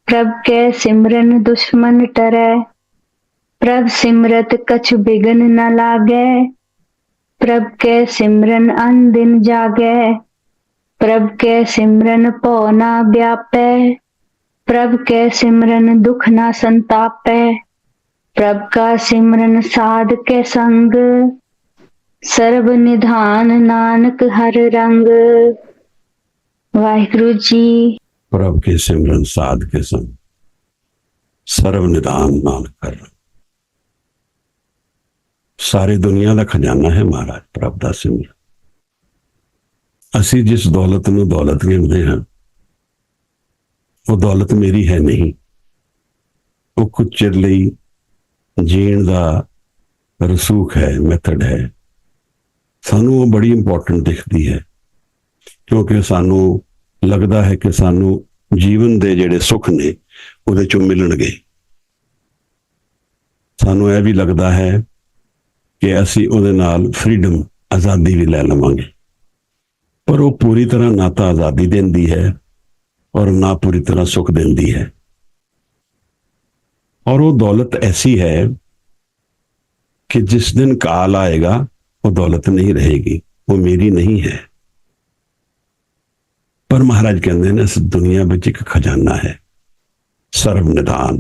ਪ੍ਰਭ ਕੈ ਸਿਮਰਨ ਦੁਸ਼ਮਨ ਟਰੈ, ਪ੍ਰਭ ਸਿਮਰਤ ਕਛ ਬਿਗਨ ਨ ਲਾਗੈ, ਪ੍ਰਭ ਕੈ ਸਿਮਰਨ ਅਨ ਦਿਨ ਜਾਗੈ, ਪ੍ਰਭ ਕੈ ਸਿਮਰਨ ਭਉ ਨਾ ਵਿਆਪੈ, ਪ੍ਰਭ ਕੈ ਸਿਮਰਨ ਦੁਖ ਨਾ ਸੰਤਾਪੈ, ਪ੍ਰਭ ਕਾ ਸਿਮਰਨ ਸਾਧ ਕੇ ਸੰਗ, ਸਰਬ ਨਿਧਾਨ ਨਾਨਕ ਹਰ ਰੰਗ। ਵਾਹਿਗੁਰੂ ਜੀ। ਪ੍ਰਭ ਕੇ ਸਿਮਰਨ ਸਾਧ ਕੇ ਸੰਗ, ਸਰਬ ਨਿਧਾਨ ਨਾਨਕ ਹਰ ਰੰਗ। ਸਾਰੀ ਦੁਨੀਆ ਦਾ ਖਜ਼ਾਨਾ ਹੈ ਮਹਾਰਾਜ ਪ੍ਰਭ ਦਾ ਸਿਮਰਨ। ਅਸੀਂ ਜਿਸ ਦੌਲਤ ਨੂੰ ਦੌਲਤ ਗਿਣਦੇ ਹਾਂ, ਉਹ ਦੌਲਤ ਮੇਰੀ ਹੈ ਨਹੀਂ। ਉਹ ਕੁਝ ਚਿਰ ਲਈ ਜੀਣ ਦਾ ਰਸੂਖ ਹੈ, ਮੈਥਡ ਹੈ। ਸਾਨੂੰ ਉਹ ਬੜੀ ਇੰਪੋਰਟੈਂਟ ਦਿਖਦੀ ਹੈ, ਕਿਉਂਕਿ ਸਾਨੂੰ ਲੱਗਦਾ ਹੈ ਕਿ ਸਾਨੂੰ ਜੀਵਨ ਦੇ ਜਿਹੜੇ ਸੁੱਖ ਨੇ ਉਹਦੇ ਚੋਂ ਮਿਲਣਗੇ। ਸਾਨੂੰ ਇਹ ਵੀ ਲੱਗਦਾ ਹੈ ਕਿ ਅਸੀਂ ਉਹਦੇ ਨਾਲ ਫਰੀडम, ਆਜ਼ਾਦੀ ਵੀ ਲੈ ਲਵਾਂਗੇ। ਪਰ ਉਹ ਪੂਰੀ ਤਰ੍ਹਾਂ ਨਾ ਤਾਂ ਆਜ਼ਾਦੀ ਦਿੰਦੀ ਹੈ ਔਰ ਨਾ ਪੂਰੀ ਤਰ੍ਹਾਂ ਸੁੱਖ ਦਿੰਦੀ ਹੈ। और वो दौलत ऐसी है कि जिस दिन काल आएगा वो दौलत नहीं रहेगी, वो मेरी नहीं है। पर महाराज कहते हैं इस दुनिया में एक खजाना है, सर्व निधान।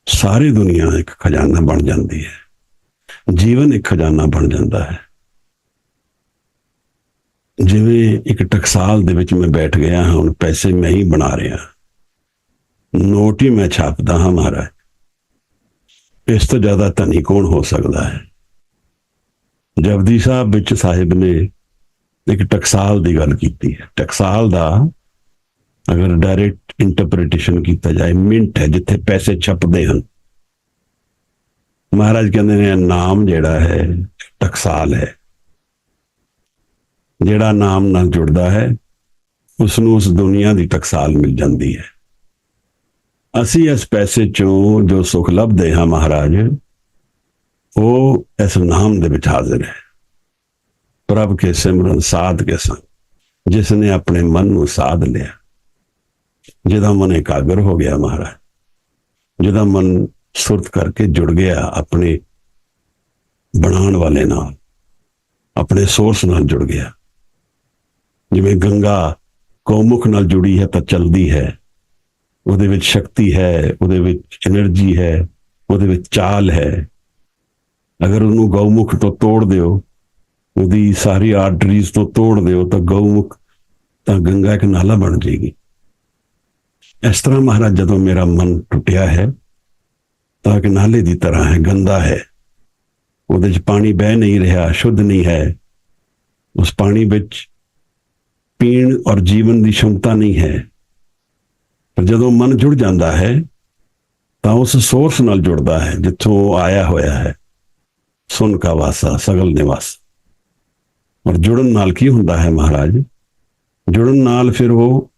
सारी दुनिया एक खजाना बन जाती है, जीवन एक खजाना बन जाता है। जिवें एक टकसाल दे विच मैं बैठ गया हाँ, हुण पैसे मैं ही बना रहा, नोट ही मैं छापदा हाँ महाराज। इस तो ज्यादा धनी कौन हो सकता है? जपजी साहब विच साहिब ने एक टकसाल की गल की है। टकसाल दा अगर डायरेक्ट इंटरप्रिटेशन किया जाए, मिंट है जिथे पैसे छपते हैं। महाराज कहते हैं नाम जिहड़ा है टकसाल है, जिहड़ा नाम नाल जुड़दा है उसनूं उस दुनिया की टकसाल मिल जाती है। ਅਸੀਂ ਇਸ ਪੈਸੇ ਚੋਂ ਜੋ ਸੁਖ ਲੱਭਦੇ ਹਾਂ ਮਹਾਰਾਜ, ਉਹ ਇਸ ਨਾਮ ਦੇ ਵਿੱਚ ਹਾਜ਼ਰ ਹੈ। ਪ੍ਰਭ ਕੇ ਸਿਮਰਨ ਸਾਧ ਕੇ ਸੰਗ, ਜਿਸ ਨੇ ਆਪਣੇ ਮਨ ਨੂੰ ਸਾਧ ਲਿਆ, ਜਿਹਦਾ ਮਨ ਇਕਾਗਰ ਹੋ ਗਿਆ ਮਹਾਰਾਜ, ਜਿਹਦਾ ਮਨ ਸੁਰਤ ਕਰਕੇ ਜੁੜ ਗਿਆ ਆਪਣੇ ਬਣਾਉਣ ਵਾਲੇ ਨਾਲ, ਆਪਣੇ ਸੋਰਸ ਨਾਲ ਜੁੜ ਗਿਆ। ਜਿਵੇਂ ਗੰਗਾ ਗਊਮੁਖ ਨਾਲ ਜੁੜੀ ਹੈ ਤਾਂ ਚਲਦੀ ਹੈ, ਉਹਦੇ ਵਿੱਚ ਸ਼ਕਤੀ ਹੈ, ਉਹਦੇ ਵਿੱਚ એનર્ਜੀ ਹੈ, ਉਹਦੇ ਵਿੱਚ ਚਾਲ ਹੈ। ਅਗਰ ਉਹਨੂੰ ਗਊਮੁਖ ਤੋਂ ਤੋੜ ਦਿਓ, ਉਹਦੀ ਸਾਰੀ ਆਰਟਰੀਜ਼ ਤੋਂ ਤੋੜ ਦਿਓ, ਤਾਂ ਗਊਮੁਖ ਤਾਂ ਗੰਗਾ ਇੱਕ ਨਾਲਾ ਬਣ ਜਾਏਗੀ। ਇਸ ਤਰ੍ਹਾਂ ਮਹਾਰਾਜ ਜਦੋਂ ਮੇਰਾ ਮਨ ਟੁੱਟਿਆ ਹੈ ਤਾਂ ਇੱਕ ਨਾਲੇ ਦੀ ਤਰ੍ਹਾਂ ਹੈ, ਗੰਦਾ ਹੈ, ਉਹਦੇ 'ਚ ਪਾਣੀ ਬਹਿ ਨਹੀਂ ਰਿਹਾ, ਸ਼ੁੱਧ ਨਹੀਂ ਹੈ, ਉਸ ਪਾਣੀ ਵਿੱਚ ਪੀਣ ਔਰ ਜੀਵਨ ਦੀ ਸ਼ਮਤਾ ਨਹੀਂ ਹੈ। ਪਰ ਜਦੋਂ ਮਨ ਜੁੜ ਜਾਂਦਾ ਹੈ ਤਾਂ ਉਸ ਸੋਰਸ ਨਾਲ ਜੁੜਦਾ ਹੈ ਜਿੱਥੋਂ ਆਇਆ ਹੋਇਆ ਹੈ, ਸੁਨ ਕਾ ਵਾਸਾ ਸਗਲ ਨਿਵਾਸ। ਔਰ ਜੁੜਨ ਨਾਲ ਕੀ ਹੁੰਦਾ ਹੈ ਮਹਾਰਾਜ? ਜੁੜਨ ਨਾਲ ਫਿਰ ਉਹ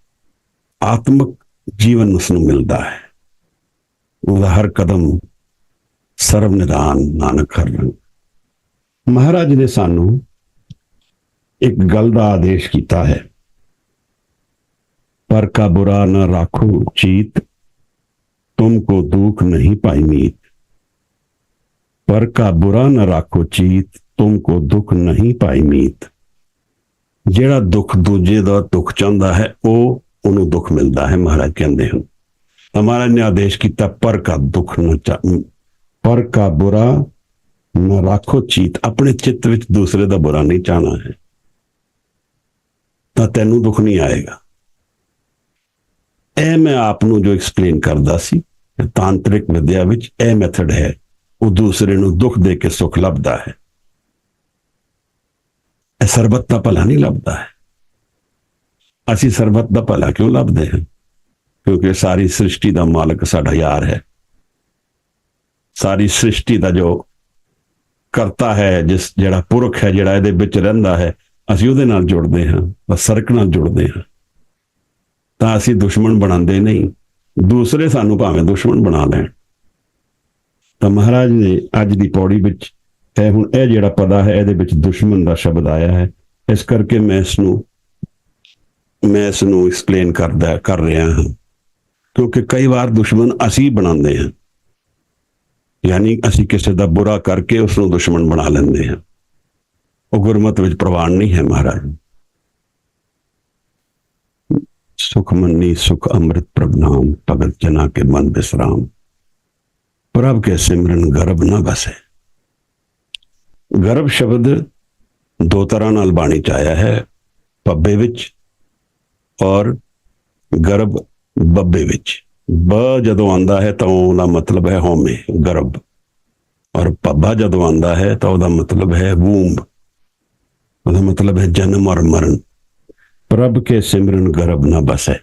ਆਤਮਿਕ ਜੀਵਨ ਉਸ ਨੂੰ ਮਿਲਦਾ ਹੈ। ਉਹਦਾ ਹਰ ਕਦਮ ਸਰਵ ਨਿਦਾਨ ਨਾਨਕ ਹਰ ਰੰਗ। ਮਹਾਰਾਜ ਨੇ ਸਾਨੂੰ ਇੱਕ ਗੱਲ ਦਾ ਆਦੇਸ਼ ਕੀਤਾ ਹੈ, पर का बुरा न राखो चीत, तुमको दुख नहीं पाई मीत। पर का बुरा न राखो चीत, तुमको दुख नहीं पाई मीत। ਜਿਹੜਾ ਦੁੱਖ ਦੂਜੇ ਦਾ ਦੁੱਖ ਚਾਹੁੰਦਾ ਹੈ ਉਹਨੂੰ ਦੁੱਖ ਮਿਲਦਾ ਹੈ, ਮਹਾਰਾਜ ਕਹਿੰਦੇ ਹਨ। ਤਾਂ ਮਹਾਰਾਜ ਨੇ ਆਦੇਸ਼ ਕੀਤਾ, ਪਰ ਕਾ ਦੁੱਖ ਨਾ ਪਰ ਕਾ ਬੁਰਾ ਨਾ ਰਾਖੋ ਚੀਤ। ਆਪਣੇ ਚਿੱਤ ਵਿੱਚ ਦੂਸਰੇ ਦਾ ਬੁਰਾ ਨਹੀਂ ਚਾਹਣਾ ਹੈ ਤਾਂ ਤੈਨੂੰ ਦੁੱਖ ਨਹੀਂ ਆਏਗਾ। ਇਹ ਮੈਂ ਆਪ ਨੂੰ ਜੋ ਐਕਸਪਲੇਨ ਕਰਦਾ ਸੀ, ਤਾਂਤਰਿਕ ਵਿਦਿਆ ਵਿੱਚ ਇਹ ਮੈਥਡ ਹੈ, ਉਹ ਦੂਸਰੇ ਨੂੰ ਦੁੱਖ ਦੇ ਕੇ ਸੁੱਖ ਲੱਭਦਾ ਹੈ। ਇਹ ਸਰਬੱਤ ਦਾ ਭਲਾ ਨਹੀਂ ਲੱਭਦਾ ਹੈ। ਅਸੀਂ ਸਰਬੱਤ ਦਾ ਭਲਾ ਕਿਉਂ ਲੱਭਦੇ ਹਾਂ? ਕਿਉਂਕਿ ਸਾਰੀ ਸ੍ਰਿਸ਼ਟੀ ਦਾ ਮਾਲਕ ਸਾਡਾ ਯਾਰ ਹੈ। ਸਾਰੀ ਸ੍ਰਿਸ਼ਟੀ ਦਾ ਜੋ ਕਰਤਾ ਹੈ, ਜਿਹੜਾ ਪੁਰਖ ਹੈ, ਜਿਹੜਾ ਇਹਦੇ ਵਿੱਚ ਰਹਿੰਦਾ ਹੈ, ਅਸੀਂ ਉਹਦੇ ਨਾਲ ਜੁੜਦੇ ਹਾਂ, ਬਸ ਸਰਕ ਨਾਲ ਜੁੜਦੇ ਹਾਂ। ਤਾਂ ਅਸੀਂ ਦੁਸ਼ਮਣ ਬਣਾਉਂਦੇ ਨਹੀਂ, ਦੂਸਰੇ ਸਾਨੂੰ ਭਾਵੇਂ ਦੁਸ਼ਮਣ ਬਣਾ ਲੈਣ। ਤਾਂ ਮਹਾਰਾਜ ਨੇ ਅੱਜ ਦੀ ਪੌੜੀ ਵਿੱਚ ਹੁਣ ਇਹ ਜਿਹੜਾ ਪਦਾ ਹੈ, ਇਹਦੇ ਵਿੱਚ ਦੁਸ਼ਮਣ ਦਾ ਸ਼ਬਦ ਆਇਆ ਹੈ। ਇਸ ਕਰਕੇ ਮੈਂ ਇਸ ਨੂੰ ਐਕਸਪਲੇਨ ਕਰ ਰਿਹਾ ਹਾਂ, ਕਿਉਂਕਿ ਕਈ ਵਾਰ ਦੁਸ਼ਮਣ ਅਸੀਂ ਬਣਾਉਂਦੇ ਹਾਂ, ਯਾਨੀ ਅਸੀਂ ਕਿਸੇ ਦਾ ਬੁਰਾ ਕਰਕੇ ਉਸ ਨੂੰ ਦੁਸ਼ਮਣ ਬਣਾ ਲੈਂਦੇ ਹਾਂ। ਉਹ ਗੁਰਮਤ ਵਿੱਚ ਪ੍ਰਵਾਨ ਨਹੀਂ ਹੈ ਮਹਾਰਾਜ। सुख मन्नी सुख अमृत प्रभ नाम, भगत जना के मन विश्राम। प्रभ के सिमरन गर्भ न बसे। गर्भ शब्द दो तरह नाल बाणी च आया है, पब्बे विच और गर्भ बब्बे विच। ब जदों आंदा है तो उसका मतलब है होमे गर्भ, और पब्बा जदों आंदा है तो उसका मतलब है वूम्ब, उसका मतलब है जन्म और मरण। प्रभ के सिमरन गर्भ ना बसे।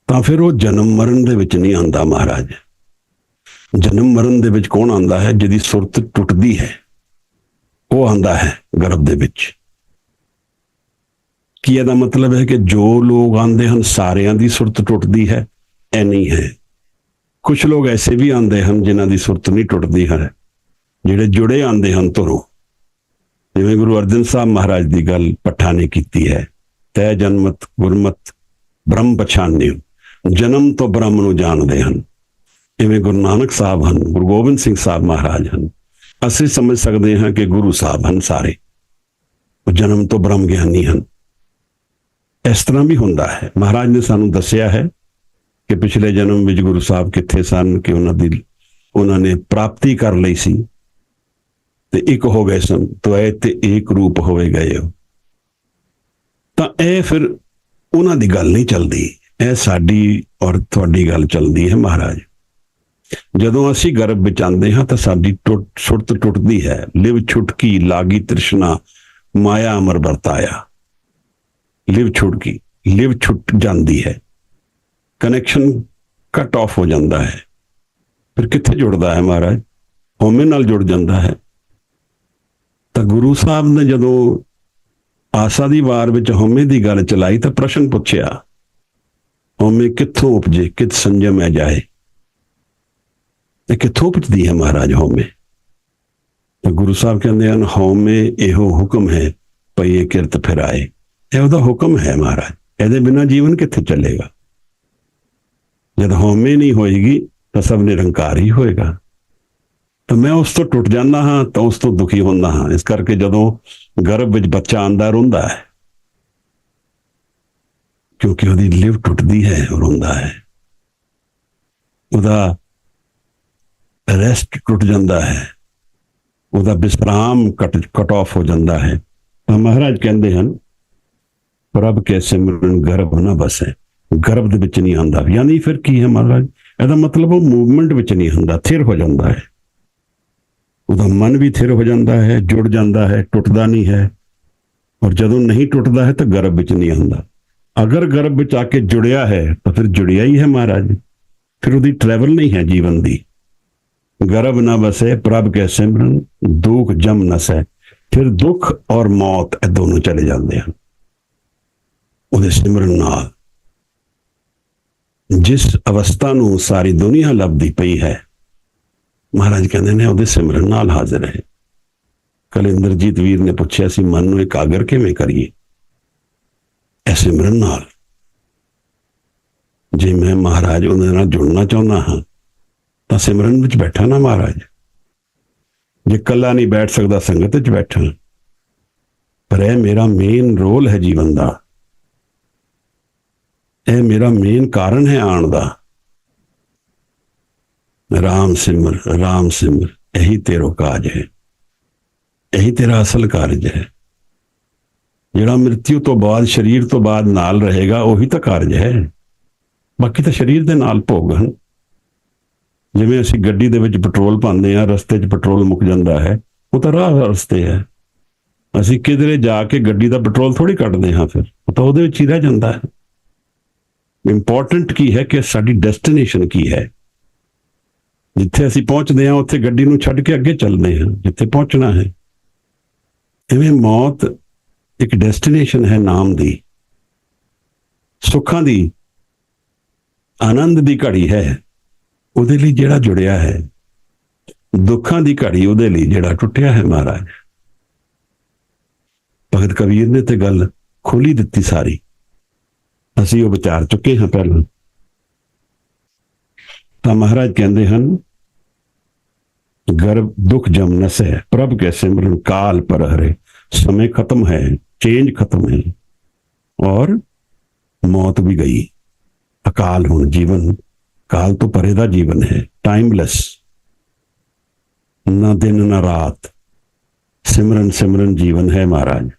ਤਾਂ ਫਿਰ ਉਹ ਜਨਮ ਮਰਨ ਦੇ ਵਿੱਚ ਨਹੀਂ ਆਉਂਦਾ ਮਹਾਰਾਜ। ਜਨਮ ਮਰਨ ਦੇ ਵਿੱਚ ਕੌਣ ਆਉਂਦਾ ਹੈ? ਜਿਹਦੀ ਸੁਰਤ ਟੁੱਟਦੀ ਹੈ, ਉਹ ਆਉਂਦਾ ਹੈ ਗਰਭ ਦੇ ਵਿੱਚ। ਕੀ ਇਹਦਾ ਮਤਲਬ ਹੈ ਕਿ ਜੋ ਲੋਕ ਆਉਂਦੇ ਹਨ ਸਾਰਿਆਂ ਦੀ ਸੁਰਤ ਟੁੱਟਦੀ ਹੈ? ਇਹ ਨਹੀਂ ਹੈ। ਕੁਝ ਲੋਕ ਐਸੇ ਵੀ ਆਉਂਦੇ ਹਨ ਜਿਨ੍ਹਾਂ ਦੀ ਸੁਰਤ ਨਹੀਂ ਟੁੱਟਦੀ ਹੈ, ਜਿਹੜੇ ਜੁੜੇ ਆਉਂਦੇ ਹਨ ਧੁਰੋਂ। ਜਿਵੇਂ ਗੁਰੂ ਅਰਜਨ ਸਾਹਿਬ ਮਹਾਰਾਜ ਦੀ ਗੱਲ ਭੱਠਾ ਨੇ ਕੀਤੀ ਹੈ, ਤੈ ਜਨਮਤ ਗੁਰਮਤ ਬ੍ਰਹਮ ਪਛਾਣਿਓ, ਜਨਮ ਤੋਂ ਬ੍ਰਹਮ ਨੂੰ ਜਾਣਦੇ ਹਨ। ਇਵੇਂ ਗੁਰੂ ਨਾਨਕ ਸਾਹਿਬ ਹਨ, ਗੁਰੂ ਗੋਬਿੰਦ ਸਿੰਘ ਸਾਹਿਬ ਮਹਾਰਾਜ ਹਨ। ਅਸੀਂ ਸਮਝ ਸਕਦੇ ਹਾਂ ਕਿ ਗੁਰੂ ਸਾਹਿਬ ਹਨ ਸਾਰੇ, ਉਹ ਜਨਮ ਤੋਂ ਬ੍ਰਹਮ ਗਿਆਨੀ ਹਨ। ਇਸ ਤਰ੍ਹਾਂ ਵੀ ਹੁੰਦਾ ਹੈ। ਮਹਾਰਾਜ ਨੇ ਸਾਨੂੰ ਦੱਸਿਆ ਹੈ ਕਿ ਪਿਛਲੇ ਜਨਮ ਵਿੱਚ ਗੁਰੂ ਸਾਹਿਬ ਕਿੱਥੇ ਸਨ, ਕਿ ਉਹਨਾਂ ਨੇ ਪ੍ਰਾਪਤੀ ਕਰ ਲਈ ਸੀ ਤੇ ਇੱਕ ਹੋ ਗਏ ਸਨ, ਤਵੈ ਤੇ ਏਕ ਰੂਪ ਹੋਵੇ ਗਏ ਹੋ। ਤਾਂ ਇਹ ਫਿਰ ਉਹਨਾਂ ਦੀ ਗੱਲ ਨਹੀਂ ਚੱਲਦੀ, ਇਹ ਸਾਡੀ ਔਰ ਤੁਹਾਡੀ ਗੱਲ ਚੱਲਦੀ ਹੈ ਮਹਾਰਾਜ। ਜਦੋਂ ਅਸੀਂ ਗਰਭ ਵਿੱਚ ਆਉਂਦੇ ਹਾਂ ਤਾਂ ਸਾਡੀ ਸੁਰਤ ਟੁੱਟਦੀ ਹੈ। ਲਿਵ ਛੁਟਕੀ ਲਾਗੀ ਤ੍ਰਿਸ਼ਨਾ ਮਾਇਆ ਅਮਰ ਵਰਤਾਇਆ। ਲਿਵ ਛੁਟਕੀ, ਲਿਵ ਛੁੱਟ ਜਾਂਦੀ ਹੈ, ਕਨੈਕਸ਼ਨ ਕੱਟ ਆਫ ਹੋ ਜਾਂਦਾ ਹੈ। ਫਿਰ ਕਿੱਥੇ ਜੁੜਦਾ ਹੈ ਮਹਾਰਾਜ? ਹਉਮੈ ਨਾਲ ਜੁੜ ਜਾਂਦਾ ਹੈ। ਤਾਂ ਗੁਰੂ ਸਾਹਿਬ ਨੇ ਜਦੋਂ ਆਸਾ ਦੀ ਵਾਰ ਵਿੱਚ ਹਉਮੈ ਦੀ ਗੱਲ ਚਲਾਈ ਤਾਂ ਪ੍ਰਸ਼ਨ ਪੁੱਛਿਆ, ਹਉਮੈ ਕਿੱਥੋਂ ਉਪਜੇ, ਕਿਤ ਸੰਜਮ ਹੈ ਜਾਏ। ਇਹ ਕਿੱਥੋਂ ਉਪਜਦੀ ਹੈ ਮਹਾਰਾਜ ਹਉਮੈ? ਤਾਂ ਗੁਰੂ ਸਾਹਿਬ ਕਹਿੰਦੇ ਹਨ, ਹਉਮੈ ਇਹੋ ਹੁਕਮ ਹੈ ਪਈਏ ਕਿਰਤ ਫਿਰਾਏ। ਇਹ ਉਹਦਾ ਹੁਕਮ ਹੈ ਮਹਾਰਾਜ, ਇਹਦੇ ਬਿਨਾਂ ਜੀਵਨ ਕਿੱਥੇ ਚੱਲੇਗਾ? ਜਦ ਹਉਮੈ ਨਹੀਂ ਹੋਏਗੀ ਤਾਂ ਸਭ ਨਿਰੰਕਾਰ ਹੀ ਹੋਏਗਾ। ਤਾਂ ਮੈਂ ਉਸ ਤੋਂ ਟੁੱਟ ਜਾਂਦਾ ਹਾਂ ਤਾਂ ਉਸ ਤੋਂ ਦੁਖੀ ਹੁੰਦਾ ਹਾਂ। ਇਸ ਕਰਕੇ ਜਦੋਂ ਗਰਭ ਵਿੱਚ ਬੱਚਾ ਆਂਦਾ ਰੋਂਦਾ ਹੈ, ਕਿਉਂਕਿ ਉਹਦੀ ਲਿਵ ਟੁੱਟਦੀ ਹੈ, ਰੋਂਦਾ ਹੈ, ਉਹਦਾ ਰੈਸਟ ਟੁੱਟ ਜਾਂਦਾ ਹੈ, ਉਹਦਾ ਵਿਸਰਾਮ ਕਟ ਆਫ ਹੋ ਜਾਂਦਾ ਹੈ। ਤਾਂ ਮਹਾਰਾਜ ਕਹਿੰਦੇ ਹਨ ਪ੍ਰਭ ਕੇ ਸਿਮਰਨ ਗਰਭ ਨਾ ਬਸੈ, ਗਰਭ ਦੇ ਵਿੱਚ ਨਹੀਂ ਆਉਂਦਾ। ਯਾਨੀ ਫਿਰ ਕੀ ਹੈ ਮਹਾਰਾਜ, ਇਹਦਾ ਮਤਲਬ ਉਹ ਮੂਵਮੈਂਟ ਵਿੱਚ ਨਹੀਂ ਹੁੰਦਾ, ਥਿਰ ਹੋ ਜਾਂਦਾ ਹੈ। ਉਹਦਾ ਮਨ ਵੀ ਥਿਰ ਹੋ ਜਾਂਦਾ ਹੈ, ਜੁੜ ਜਾਂਦਾ ਹੈ, ਟੁੱਟਦਾ ਨਹੀਂ ਹੈ। ਔਰ ਜਦੋਂ ਨਹੀਂ ਟੁੱਟਦਾ ਹੈ ਤਾਂ ਗਰਭ ਵਿੱਚ ਨਹੀਂ ਆਉਂਦਾ। ਅਗਰ ਗਰਭ ਵਿੱਚ ਆ ਕੇ ਜੁੜਿਆ ਹੈ ਤਾਂ ਫਿਰ ਜੁੜਿਆ ਹੀ ਹੈ ਮਹਾਰਾਜ, ਫਿਰ ਉਹਦੀ ਟਰੈਵਲ ਨਹੀਂ ਹੈ ਜੀਵਨ ਦੀ। ਗਰਭ ਨਾ ਬਸੇ ਪ੍ਰਭ ਕੇ ਸਿਮਰਨ ਦੁੱਖ ਜਮ ਨਸੈ, ਫਿਰ ਦੁੱਖ ਔਰ ਮੌਤ ਇਹ ਦੋਨੋਂ ਚਲੇ ਜਾਂਦੇ ਹਨ ਉਹਦੇ ਸਿਮਰਨ ਨਾਲ। ਜਿਸ ਅਵਸਥਾ ਨੂੰ ਸਾਰੀ ਦੁਨੀਆ ਲੱਭਦੀ ਪਈ ਹੈ, ਮਹਾਰਾਜ ਕਹਿੰਦੇ ਨੇ ਉਹਦੇ ਸਿਮਰਨ ਨਾਲ ਹਾਜ਼ਰ ਹੈ। ਕੱਲ ਇੰਦਰਜੀਤ ਵੀਰ ਨੇ ਪੁੱਛਿਆ ਸੀ ਮਨ ਨੂੰ ਇਕਾਗਰ ਕਿਵੇਂ ਕਰੀਏ? ਇਹ ਸਿਮਰਨ ਨਾਲ। ਜੇ ਮੈਂ ਮਹਾਰਾਜ ਉਹਦੇ ਨਾਲ ਜੁੜਨਾ ਚਾਹੁੰਦਾ ਹਾਂ ਤਾਂ ਸਿਮਰਨ ਵਿੱਚ ਬੈਠਾ ਨਾ ਮਹਾਰਾਜ। ਜੇ ਇਕੱਲਾ ਨਹੀਂ ਬੈਠ ਸਕਦਾ ਸੰਗਤ ਵਿੱਚ ਬੈਠਾ, ਪਰ ਇਹ ਮੇਰਾ ਮੇਨ ਰੋਲ ਹੈ ਜੀਵਨ ਦਾ, ਇਹ ਮੇਰਾ ਮੇਨ ਕਾਰਨ ਹੈ ਆਉਣ ਦਾ। ਰਾਮ ਸਿਮਰ ਇਹੀ ਤੇਰਾ ਕਾਜ ਹੈ, ਇਹੀ ਤੇਰਾ ਅਸਲ ਕਾਰਜ ਹੈ। ਜਿਹੜਾ ਮ੍ਰਿਤਿੂ ਤੋਂ ਬਾਅਦ, ਸਰੀਰ ਤੋਂ ਬਾਅਦ ਨਾਲ ਰਹੇਗਾ, ਉਹੀ ਤਾਂ ਕਾਰਜ ਹੈ। ਬਾਕੀ ਤਾਂ ਸਰੀਰ ਦੇ ਨਾਲ ਭੋਗ ਹਨ। ਜਿਵੇਂ ਅਸੀਂ ਗੱਡੀ ਦੇ ਵਿੱਚ ਪੈਟਰੋਲ ਪਾਉਂਦੇ ਹਾਂ, ਰਸਤੇ 'ਚ ਪੈਟਰੋਲ ਮੁੱਕ ਜਾਂਦਾ ਹੈ, ਉਹ ਤਾਂ ਰਾਹ ਰਸਤੇ ਹੈ। ਅਸੀਂ ਕਿਧਰੇ ਜਾ ਕੇ ਗੱਡੀ ਦਾ ਪੈਟਰੋਲ ਥੋੜ੍ਹੀ ਕੱਢਦੇ ਹਾਂ, ਫਿਰ ਉਹ ਤਾਂ ਉਹਦੇ ਵਿੱਚ ਹੀ ਰਹਿ ਜਾਂਦਾ ਹੈ। ਇੰਪੋਰਟੈਂਟ ਕੀ ਹੈ ਕਿ ਸਾਡੀ ਡੈਸਟੀਨੇਸ਼ਨ ਕੀ ਹੈ। ਜਿੱਥੇ ਅਸੀਂ ਪਹੁੰਚਦੇ ਹਾਂ ਉੱਥੇ ਗੱਡੀ ਨੂੰ ਛੱਡ ਕੇ ਅੱਗੇ ਚੱਲਦੇ ਹਾਂ ਜਿੱਥੇ ਪਹੁੰਚਣਾ ਹੈ। ਇਵੇਂ ਮੌਤ ਇੱਕ ਡੈਸਟੀਨੇਸ਼ਨ ਹੈ ਨਾਮ ਦੀ, ਸੁੱਖਾਂ ਦੀ, ਆਨੰਦ ਦੀ ਘੜੀ ਹੈ ਉਹਦੇ ਲਈ ਜਿਹੜਾ ਜੁੜਿਆ ਹੈ, ਦੁੱਖਾਂ ਦੀ ਘੜੀ ਉਹਦੇ ਲਈ ਜਿਹੜਾ ਟੁੱਟਿਆ ਹੈ। ਮਹਾਰਾਜ ਭਗਤ ਕਬੀਰ ਨੇ ਤੇ ਗੱਲ ਖੋਲੀ ਦਿੱਤੀ ਸਾਰੀ, ਅਸੀਂ ਉਹ ਵਿਚਾਰ ਚੁੱਕੇ ਹਾਂ ਪਹਿਲਾਂ। ਤਾਂ ਮਹਾਰਾਜ ਕਹਿੰਦੇ ਹਨ ਗਰਭ ਦੁੱਖ ਜਮ ਨਸੈ ਪ੍ਰਭ ਕੇ ਸਿਮਰਨ ਕਾਲ ਪਰ ਹਰੇ। समय खत्म है, चेंज खत्म है और मौत भी गई। अकाल हुण जीवन, काल तो परे दा जीवन है, टाइमलेस, ना दिन ना रात, सिमरन सिमरन जीवन है महाराज।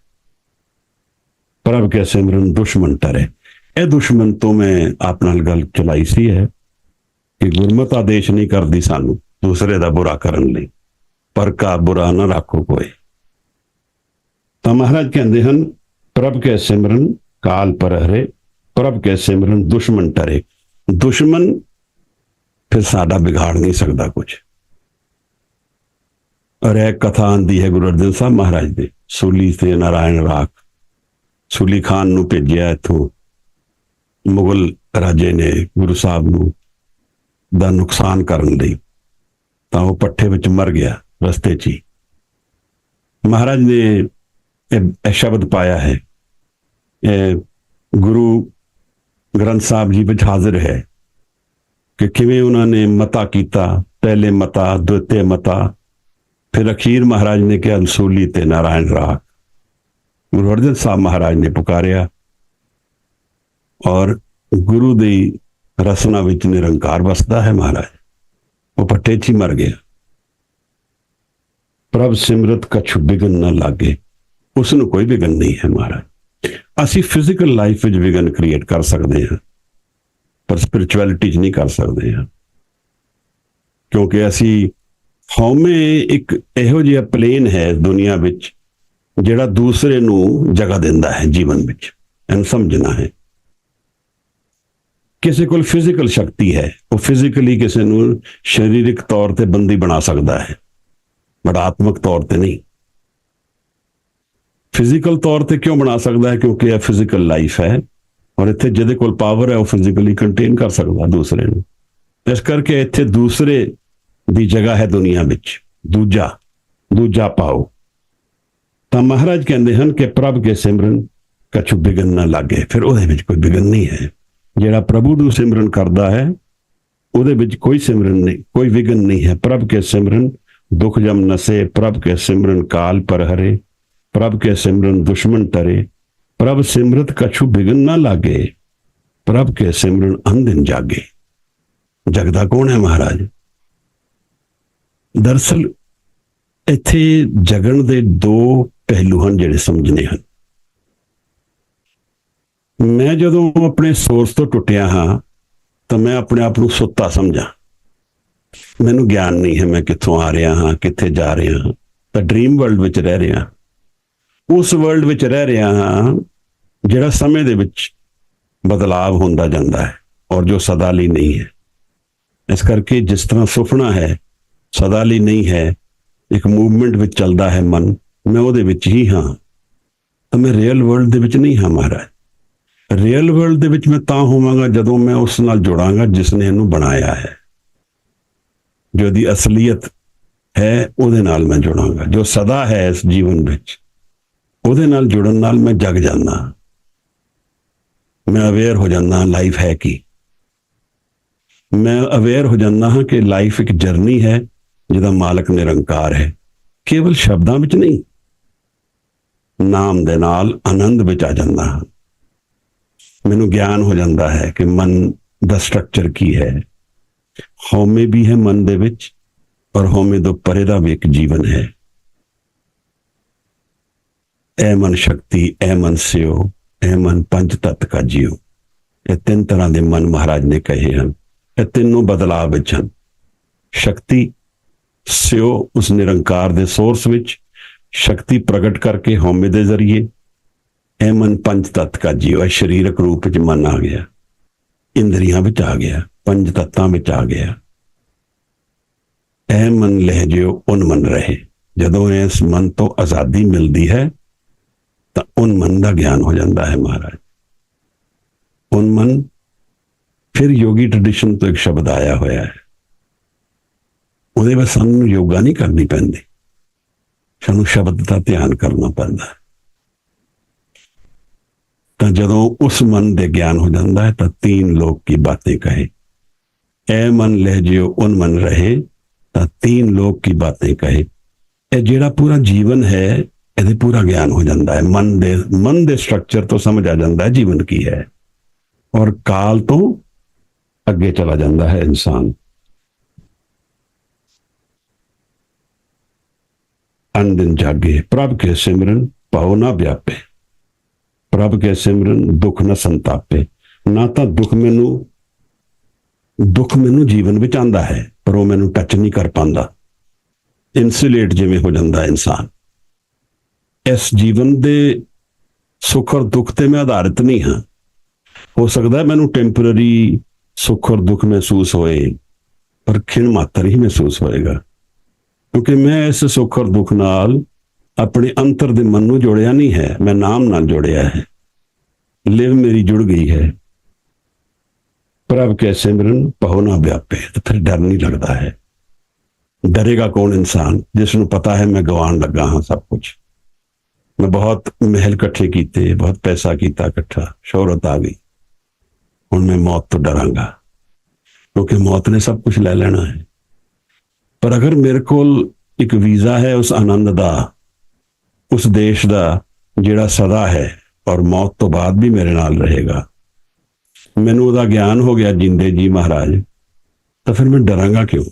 प्रभ के सिमरन दुश्मन टरे। ਇਹ ਦੁਸ਼ਮਣ ਤੋਂ ਮੈਂ ਆਪ ਨਾਲ ਗੱਲ ਚਲਾਈ ਸੀ ਹੈ ਕਿ ਗੁਰਮਤਿ ਆਦੇਸ਼ ਨਹੀਂ ਕਰਦੀ ਸਾਨੂੰ ਦੂਸਰੇ ਦਾ ਬੁਰਾ ਕਰਨ ਲਈ, ਪਰ ਕਾ ਬੁਰਾ ਨਾ ਰੱਖੋ ਕੋਈ। ਤਾਂ ਮਹਾਰਾਜ ਕਹਿੰਦੇ ਹਨ ਪ੍ਰਭ ਕੇ ਸਿਮਰਨ ਕਾਲ ਪਰ ਹਰੇ, ਪ੍ਰਭ ਕੇ ਸਿਮਰਨ ਦੁਸ਼ਮਣ ਟਰੇ। ਦੁਸ਼ਮਣ ਫਿਰ ਸਾਡਾ ਵਿਗਾੜ ਨਹੀਂ ਸਕਦਾ ਕੁਝ। ਔਰ ਇਹ ਕਥਾ ਆਂਦੀ ਹੈ ਗੁਰੂ ਅਰਜਨ ਸਾਹਿਬ ਮਹਾਰਾਜ ਦੇ, ਸੂਲੀ ਤੇ ਨਾਰਾਇਣ ਰਾਖ। ਸੂਲੀ ਖਾਨ ਨੂੰ ਭੇਜਿਆ ਇੱਥੋਂ, ਮੁਗਲ ਰਾਜੇ ਨੇ ਗੁਰੂ ਸਾਹਿਬ ਨੂੰ ਦਾ ਨੁਕਸਾਨ ਕਰਨ ਲਈ, ਤਾਂ ਉਹ ਪੱਠੇ ਵਿੱਚ ਮਰ ਗਿਆ ਰਸਤੇ 'ਚ ਹੀ। ਮਹਾਰਾਜ ਨੇ ਇਹ ਸ਼ਬਦ ਪਾਇਆ ਹੈ, ਇਹ ਗੁਰੂ ਗ੍ਰੰਥ ਸਾਹਿਬ ਜੀ ਵਿੱਚ ਹਾਜ਼ਰ ਹੈ ਕਿ ਕਿਵੇਂ ਉਹਨਾਂ ਨੇ ਮਤਾ ਕੀਤਾ, ਪਹਿਲੇ ਮਤਾ, ਦੂਤੇ ਮਤਾ, ਫਿਰ ਅਖੀਰ ਮਹਾਰਾਜ ਨੇ ਕਿਹਾ ਸੂਲੀ ਤੇ ਨਾਰਾਇਣ ਰਾਖ। ਗੁਰੂ ਅਰਜਨ ਸਾਹਿਬ ਮਹਾਰਾਜ ਨੇ ਪੁਕਾਰਿਆ ਔਰ ਗੁਰੂ ਦੀ ਰਸਨਾ ਵਿੱਚ ਨਿਰੰਕਾਰ ਵਸਦਾ ਹੈ ਮਹਾਰਾਜ। ਉਹ ਪੱਟੇ 'ਚ ਹੀ ਮਰ ਗਿਆ। ਪ੍ਰਭ ਸਿਮਰਤ ਕਛੁ ਬਿਗਨ ਨਾ ਲਾਗੇ, ਉਸ ਨੂੰ ਕੋਈ ਵਿਗਨ ਨਹੀਂ ਹੈ ਮਹਾਰਾਜ। ਅਸੀਂ ਫਿਜ਼ੀਕਲ ਲਾਈਫ ਵਿੱਚ ਵਿਗਨ ਕ੍ਰੀਏਟ ਕਰ ਸਕਦੇ ਹਾਂ, ਪਰ ਸਪਿਰਿਚੁਅਲਿਟੀ 'ਚ ਨਹੀਂ ਕਰ ਸਕਦੇ ਹਾਂ, ਕਿਉਂਕਿ ਅਸੀਂ ਹਉਮੈ ਇੱਕ ਇਹੋ ਜਿਹਾ ਪਲੇਨ ਹੈ ਦੁਨੀਆ ਵਿੱਚ ਜਿਹੜਾ ਦੂਸਰੇ ਨੂੰ ਜਗ੍ਹਾ ਦਿੰਦਾ ਹੈ ਜੀਵਨ ਵਿੱਚ। ਇਹਨੂੰ ਸਮਝਣਾ ਹੈ। ਕਿਸੇ ਕੋਲ ਫਿਜ਼ੀਕਲ ਸ਼ਕਤੀ ਹੈ, ਉਹ ਫਿਜ਼ੀਕਲੀ ਕਿਸੇ ਨੂੰ ਸਰੀਰਕ ਤੌਰ ਤੇ ਬੰਦੀ ਬਣਾ ਸਕਦਾ ਹੈ, ਬਟ ਆਤਮਿਕ ਤੌਰ ਤੇ ਨਹੀਂ। ਫਿਜ਼ੀਕਲ ਤੌਰ ਤੇ ਕਿਉਂ ਬਣਾ ਸਕਦਾ ਹੈ? ਕਿਉਂਕਿ ਇਹ ਫਿਜ਼ੀਕਲ ਲਾਈਫ ਹੈ ਔਰ ਇੱਥੇ ਜਿਹਦੇ ਕੋਲ ਪਾਵਰ ਹੈ ਉਹ ਫਿਜ਼ੀਕਲੀ ਕੰਟੇਨ ਕਰ ਸਕਦਾ ਦੂਸਰੇ ਨੂੰ। ਇਸ ਕਰਕੇ ਇੱਥੇ ਦੂਸਰੇ ਦੀ ਜਗ੍ਹਾ ਹੈ ਦੁਨੀਆ ਵਿੱਚ, ਦੂਜਾ ਪਾਓ। ਤਾਂ ਮਹਾਰਾਜ ਕਹਿੰਦੇ ਹਨ ਕਿ ਪ੍ਰਭ ਕੇ ਸਿਮਰਨ ਕਛੁ ਬਿਗਨ ਨਾ ਲਾਗੇ। ਫਿਰ ਉਹਦੇ ਵਿੱਚ ਕੋਈ ਬਿਗਨ ਨਹੀਂ ਹੈ। ਜਿਹੜਾ ਪ੍ਰਭੂ ਨੂੰ ਸਿਮਰਨ ਕਰਦਾ ਹੈ ਉਹਦੇ ਵਿੱਚ ਕੋਈ ਸਿਮਰਨ ਨਹੀਂ, ਕੋਈ ਵਿਗਨ ਨਹੀਂ ਹੈ। ਪ੍ਰਭ ਕੇ ਸਿਮਰਨ ਦੁੱਖ ਜਮ ਨਸੇ, ਪ੍ਰਭ ਕੇ ਸਿਮਰਨ ਕਾਲ ਪਰ ਹਰੇ, ਪ੍ਰਭ ਕੇ ਸਿਮਰਨ ਦੁਸ਼ਮਣ ਟਰੇ, ਪ੍ਰਭ ਸਿਮਰਤ ਕਛੂ ਬਿਗਨ ਨਾ ਲਾਗੇ, ਪ੍ਰਭ ਕੇ ਸਿਮਰਨ ਅੰਧਿਨ ਜਾਗੇ। ਜਗਦਾ ਕੌਣ ਹੈ ਮਹਾਰਾਜ? ਦਰਅਸਲ ਇੱਥੇ ਜਗਣ ਦੇ ਦੋ ਪਹਿਲੂ ਹਨ ਜਿਹੜੇ ਸਮਝਣੇ ਹਨ। ਮੈਂ ਜਦੋਂ ਆਪਣੇ ਸੋਰਸ ਤੋਂ ਟੁੱਟਿਆ ਹਾਂ ਤਾਂ ਮੈਂ ਆਪਣੇ ਆਪ ਨੂੰ ਸੁੱਤਾ ਸਮਝਾਂ। ਮੈਨੂੰ ਗਿਆਨ ਨਹੀਂ ਹੈ ਮੈਂ ਕਿੱਥੋਂ ਆ ਰਿਹਾ ਹਾਂ, ਕਿੱਥੇ ਜਾ ਰਿਹਾ ਹਾਂ। ਤਾਂ ਡ੍ਰੀਮ ਵਰਲਡ ਵਿੱਚ ਰਹਿ ਰਿਹਾ, ਉਸ ਵਰਲਡ ਵਿੱਚ ਰਹਿ ਰਿਹਾ ਹਾਂ ਜਿਹੜਾ ਸਮੇਂ ਦੇ ਵਿੱਚ ਬਦਲਾਵ ਹੁੰਦਾ ਜਾਂਦਾ ਹੈ ਔਰ ਜੋ ਸਦਾ ਲਈ ਨਹੀਂ ਹੈ। ਇਸ ਕਰਕੇ ਜਿਸ ਤਰ੍ਹਾਂ ਸੁਪਨਾ ਹੈ ਸਦਾ ਲਈ ਨਹੀਂ ਹੈ, ਇੱਕ ਮੂਵਮੈਂਟ ਵਿੱਚ ਚੱਲਦਾ ਹੈ ਮਨ, ਮੈਂ ਉਹਦੇ ਵਿੱਚ ਹੀ ਹਾਂ। ਤਾਂ ਮੈਂ ਰੀਅਲ ਵਰਲਡ ਦੇ ਵਿੱਚ ਨਹੀਂ ਹਾਂ ਮਹਾਰਾਜ। ਰੀਅਲ ਵਰਲਡ ਦੇ ਵਿੱਚ ਮੈਂ ਤਾਂ ਹੋਵਾਂਗਾ ਜਦੋਂ ਮੈਂ ਉਸ ਨਾਲ ਜੁੜਾਂਗਾ ਜਿਸ ਨੇ ਇਹਨੂੰ ਬਣਾਇਆ ਹੈ। ਜੋ ਦੀ ਅਸਲੀਅਤ ਹੈ ਉਹਦੇ ਨਾਲ ਮੈਂ ਜੁੜਾਂਗਾ, ਜੋ ਸਦਾ ਹੈ ਇਸ ਜੀਵਨ ਵਿੱਚ, ਉਹਦੇ ਨਾਲ ਜੁੜਨ ਨਾਲ ਮੈਂ ਜਗ ਜਾਂਦਾ। ਮੈਂ ਅਵੇਅਰ ਹੋ ਜਾਂਦਾ ਲਾਈਫ ਹੈ ਕੀ। ਮੈਂ ਅਵੇਅਰ ਹੋ ਜਾਂਦਾ ਹਾਂ ਕਿ ਲਾਈਫ ਇੱਕ ਜਰਨੀ ਹੈ ਜਿਹਦਾ ਮਾਲਕ ਨਿਰੰਕਾਰ ਹੈ। ਕੇਵਲ ਸ਼ਬਦਾਂ ਵਿੱਚ ਨਹੀਂ, ਨਾਮ ਦੇ ਨਾਲ ਆਨੰਦ ਵਿੱਚ ਆ ਜਾਂਦਾ ਹਾਂ। ਮੈਨੂੰ ਗਿਆਨ ਹੋ ਜਾਂਦਾ ਹੈ ਕਿ ਮਨ ਦਾ ਸਟਰਕਚਰ ਕੀ ਹੈ। ਹਉਮੈ ਵੀ ਹੈ ਮਨ ਦੇ ਵਿੱਚ ਔਰ ਹਉਮੈ ਤੋਂ ਪਰੇ ਦਾ ਵੀ ਇੱਕ ਜੀਵਨ ਹੈ। ਐ ਮਨ ਸ਼ਕਤੀ, ਐ ਮਨ ਸਿਓ, ਐ ਮਨ ਪੰਜ ਤੱਤ ਕਾ ਜੀਓ। ਇਹ ਤਿੰਨ ਤਰ੍ਹਾਂ ਦੇ ਮਨ ਮਹਾਰਾਜ ਨੇ ਕਹੇ ਹਨ। ਇਹ ਤਿੰਨੋਂ ਬਦਲਾਅ ਵਿੱਚ ਹਨ। ਸ਼ਕਤੀ ਸਿਓ ਉਸ ਨਿਰੰਕਾਰ ਦੇ ਸੋਰਸ ਵਿੱਚ, ਸ਼ਕਤੀ ਪ੍ਰਗਟ ਕਰਕੇ ਹਉਮੈ ਦੇ ਜ਼ਰੀਏ। ਇਹ ਮਨ ਪੰਜ ਤੱਤ ਕਾ ਜੀਓ, ਸਰੀਰਕ ਰੂਪ ਵਿੱਚ ਮਨ ਆ ਗਿਆ, ਇੰਦਰੀਆਂ ਵਿੱਚ ਆ ਗਿਆ, ਪੰਜ ਤੱਤਾਂ ਵਿੱਚ ਆ ਗਿਆ। ਇਹ ਮਨ ਲਹਿ ਜਿਓ ਉਨ ਮਨ ਰਹੇ। ਜਦੋਂ ਇਸ ਮਨ ਤੋਂ ਆਜ਼ਾਦੀ ਮਿਲਦੀ ਹੈ ਤਾਂ ਉਨ ਮਨ ਦਾ ਗਿਆਨ ਹੋ ਜਾਂਦਾ ਹੈ ਮਹਾਰਾਜ। ਉਨ ਮਨ ਫਿਰ ਯੋਗੀ ਟ੍ਰੈਡੀਸ਼ਨ ਤੋਂ ਇੱਕ ਸ਼ਬਦ ਆਇਆ ਹੋਇਆ ਹੈ। ਉਹਦੇ ਵਿੱਚ ਸਾਨੂੰ ਯੋਗਾ ਨਹੀਂ ਕਰਨੀ ਪੈਂਦੀ, ਸਾਨੂੰ ਸ਼ਬਦ ਦਾ ਧਿਆਨ ਕਰਨਾ ਪੈਂਦਾ। ਤਾਂ ਜਦੋਂ ਉਸ ਮਨ ਦੇ ਗਿਆਨ ਹੋ ਜਾਂਦਾ ਹੈ ਤਾਂ तीन लोक की बातें कहे। ਐ ਮਨ ਲਹਿ ਜਿਓ ਉਨ ਮਨ ਰਹੇ ਤਾਂ तीन लोक की बातें कहे। ਇਹ ਜਿਹੜਾ ਪੂਰਾ ਜੀਵਨ ਹੈ ਇਹਦੇ ਪੂਰਾ ਗਿਆਨ ਹੋ ਜਾਂਦਾ ਹੈ। ਮਨ ਦੇ ਸਟਰਕਚਰ ਤੋਂ ਸਮਝ ਆ ਜਾਂਦਾ ਹੈ ਜੀਵਨ ਕੀ ਹੈ ਔਰ ਕਾਲ ਤੋਂ ਅੱਗੇ ਚਲਾ ਜਾਂਦਾ ਹੈ ਇਨਸਾਨ। ਅਨਦਿਨ ਜਾਗੇ ਪ੍ਰਭ ਕੇ ਸਿਮਰਨ ਭਾਉ ਨਾ ਵਿਆਪੇ। ਪ੍ਰਭ ਕੇ ਸਿਮਰਨ ਦੁੱਖ ਨਾ ਸੰਤਾਪੇ। ਨਾ ਤਾਂ ਦੁੱਖ ਮੈਨੂੰ ਜੀਵਨ ਵਿੱਚ ਆਉਂਦਾ ਹੈ ਪਰ ਉਹ ਮੈਨੂੰ ਟੱਚ ਨਹੀਂ ਕਰ ਪਾਉਂਦਾ। ਇਨਸੂਲੇਟ ਜਿਵੇਂ ਹੋ ਜਾਂਦਾ ਇਨਸਾਨ। ਇਸ ਜੀਵਨ ਦੇ ਸੁੱਖ ਔਰ ਦੁੱਖ ਤੇ ਮੈਂ ਆਧਾਰਿਤ ਨਹੀਂ ਹਾਂ। ਹੋ ਸਕਦਾ ਮੈਨੂੰ ਟੈਂਪਰਰੀ ਸੁੱਖ ਔਰ ਦੁੱਖ ਮਹਿਸੂਸ ਹੋਏ ਪਰ ਖਿਣ ਮਾਤਰ ਹੀ ਮਹਿਸੂਸ ਹੋਏਗਾ, ਕਿਉਂਕਿ ਮੈਂ ਇਸ ਸੁੱਖ ਔਰ ਦੁੱਖ ਨਾਲ ਆਪਣੇ ਅੰਤਰ ਦੇ ਮਨ ਨੂੰ ਜੋੜਿਆ ਨਹੀਂ ਹੈ, ਮੈਂ ਨਾਮ ਨਾਲ ਜੋੜਿਆ ਹੈ। ਲਿਵ ਮੇਰੀ ਜੁੜ ਗਈ ਹੈ। ਪ੍ਰਭ ਕੇ ਸਿਮਰਨ ਭਾਉ ਨਾ ਵਿਆਪੇ। ਤਾਂ ਫਿਰ ਡਰ ਨਹੀਂ ਲੱਗਦਾ ਹੈ। ਡਰੇਗਾ ਕੌਣ ਇਨਸਾਨ ਜਿਸ ਨੂੰ ਪਤਾ ਹੈ ਮੈਂ ਗਵਾਉਣ ਲੱਗਾ ਹਾਂ ਸਭ ਕੁਝ। ਮੈਂ ਬਹੁਤ ਮਹਿਲ ਇਕੱਠੇ ਕੀਤੇ, ਬਹੁਤ ਪੈਸਾ ਕੀਤਾ ਇਕੱਠਾ, ਸ਼ੋਹਰਤ ਆ ਗਈ, ਹੁਣ ਮੈਂ ਮੌਤ ਤੋਂ ਡਰਾਂਗਾ ਕਿਉਂਕਿ ਮੌਤ ਨੇ ਸਭ ਕੁਝ ਲੈ ਲੈਣਾ ਹੈ। ਪਰ ਅਗਰ ਮੇਰੇ ਕੋਲ ਇੱਕ ਵੀਜ਼ਾ ਹੈ ਉਸ ਆਨੰਦ ਦਾ, ਉਸ ਦੇਸ਼ ਦਾ ਜਿਹੜਾ ਸਦਾ ਹੈ ਔਰ ਮੌਤ ਤੋਂ ਬਾਅਦ ਵੀ ਮੇਰੇ ਨਾਲ ਰਹੇਗਾ, ਮੈਨੂੰ ਉਹਦਾ ਗਿਆਨ ਹੋ ਗਿਆ ਜਿੰਦੇ ਜੀ ਮਹਾਰਾਜ, ਤਾਂ ਫਿਰ ਮੈਂ ਡਰਾਂਗਾ ਕਿਉਂ?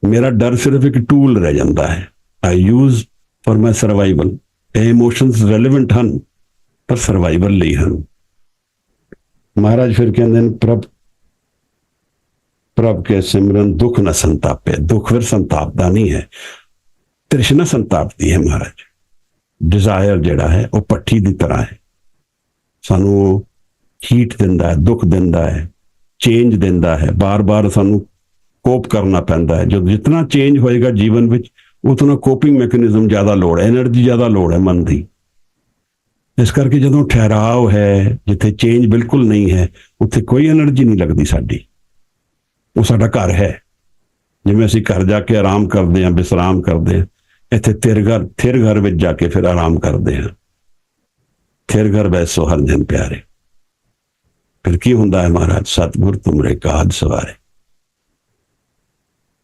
ਮੇਰਾ ਡਰ ਸਿਰਫ ਇੱਕ ਟੂਲ ਰਹਿ ਜਾਂਦਾ ਹੈ। ਆਈ ਯੂਜ਼ ਫॉर ਮਾਈ ਸਰਵਾਈਵਲ। ਇਹ ਇਮੋਸ਼ਨਸ ਰੈਲੇਵੈਂਟ ਹਨ ਪਰ ਸਰਵਾਈਵਲ ਲਈ ਹਨ। ਮਹਾਰਾਜ ਫਿਰ ਕਹਿੰਦੇ ਨੇ ਪ੍ਰਭ ਕੇ ਸਿਮਰਨ ਦੁੱਖ ਨਾ ਸੰਤਾਪੇ। ਦੁੱਖ ਫਿਰ ਸੰਤਾਪਦਾ ਨਹੀਂ ਹੈ, ਤ੍ਰਿਸ਼ਨਾ ਸੰਤਾਪਦੀ ਹੈ ਮਹਾਰਾਜ। ਡਿਜ਼ਾਇਰ ਜਿਹੜਾ ਹੈ ਉਹ ਪੱਠੀ ਦੀ ਤਰ੍ਹਾਂ ਹੈ, ਸਾਨੂੰ ਹੀਟ ਦਿੰਦਾ ਹੈ, ਦੁੱਖ ਦਿੰਦਾ ਹੈ, ਚੇਂਜ ਦਿੰਦਾ ਹੈ, ਬਾਰ-ਬਾਰ ਸਾਨੂੰ ਕੋਪ ਕਰਨਾ ਪੈਂਦਾ ਹੈ। ਜਦੋਂ ਜਿਤਨਾ ਚੇਂਜ ਹੋਏਗਾ ਜੀਵਨ ਵਿੱਚ ਉਤਨਾ ਕੋਪਿੰਗ ਮੈਕੈਨਿਜ਼ਮ ਜ਼ਿਆਦਾ ਲੋੜ ਹੈ, એનર્ਜੀ ਜ਼ਿਆਦਾ ਲੋੜ ਹੈ ਮਨ ਦੀ। ਇਸ ਕਰਕੇ ਜਦੋਂ ਠਹਿਰਾਵ ਹੈ, ਜਿੱਥੇ ਚੇਂਜ ਬਿਲਕੁਲ ਨਹੀਂ ਹੈ, ਉੱਥੇ ਕੋਈ એનર્ਜੀ ਨਹੀਂ ਲੱਗਦੀ ਸਾਡੀ। ਉਹ ਸਾਡਾ ਘਰ ਹੈ। ਜਿਵੇਂ ਅਸੀਂ ਘਰ ਜਾ ਕੇ ਆਰਾਮ ਕਰਦੇ ਹਾਂ, ਵਿਸਰਾਮ ਕਰਦੇ ਹਾਂ, ਇੱਥੇ ਥਿਰ ਘਰ ਵਿੱਚ ਜਾ ਕੇ ਫਿਰ ਆਰਾਮ ਕਰਦੇ ਹਾਂ। ਥਿਰ ਘਰ ਬੈਸੋ ਹਰ ਦਿਨ ਪਿਆਰੇ। ਫਿਰ ਕੀ ਹੁੰਦਾ ਹੈ ਮਹਾਰਾਜ? ਸਤਿਗੁਰ ਤੁਮਰੇ ਕਾਜ ਸਵਾਰੇ।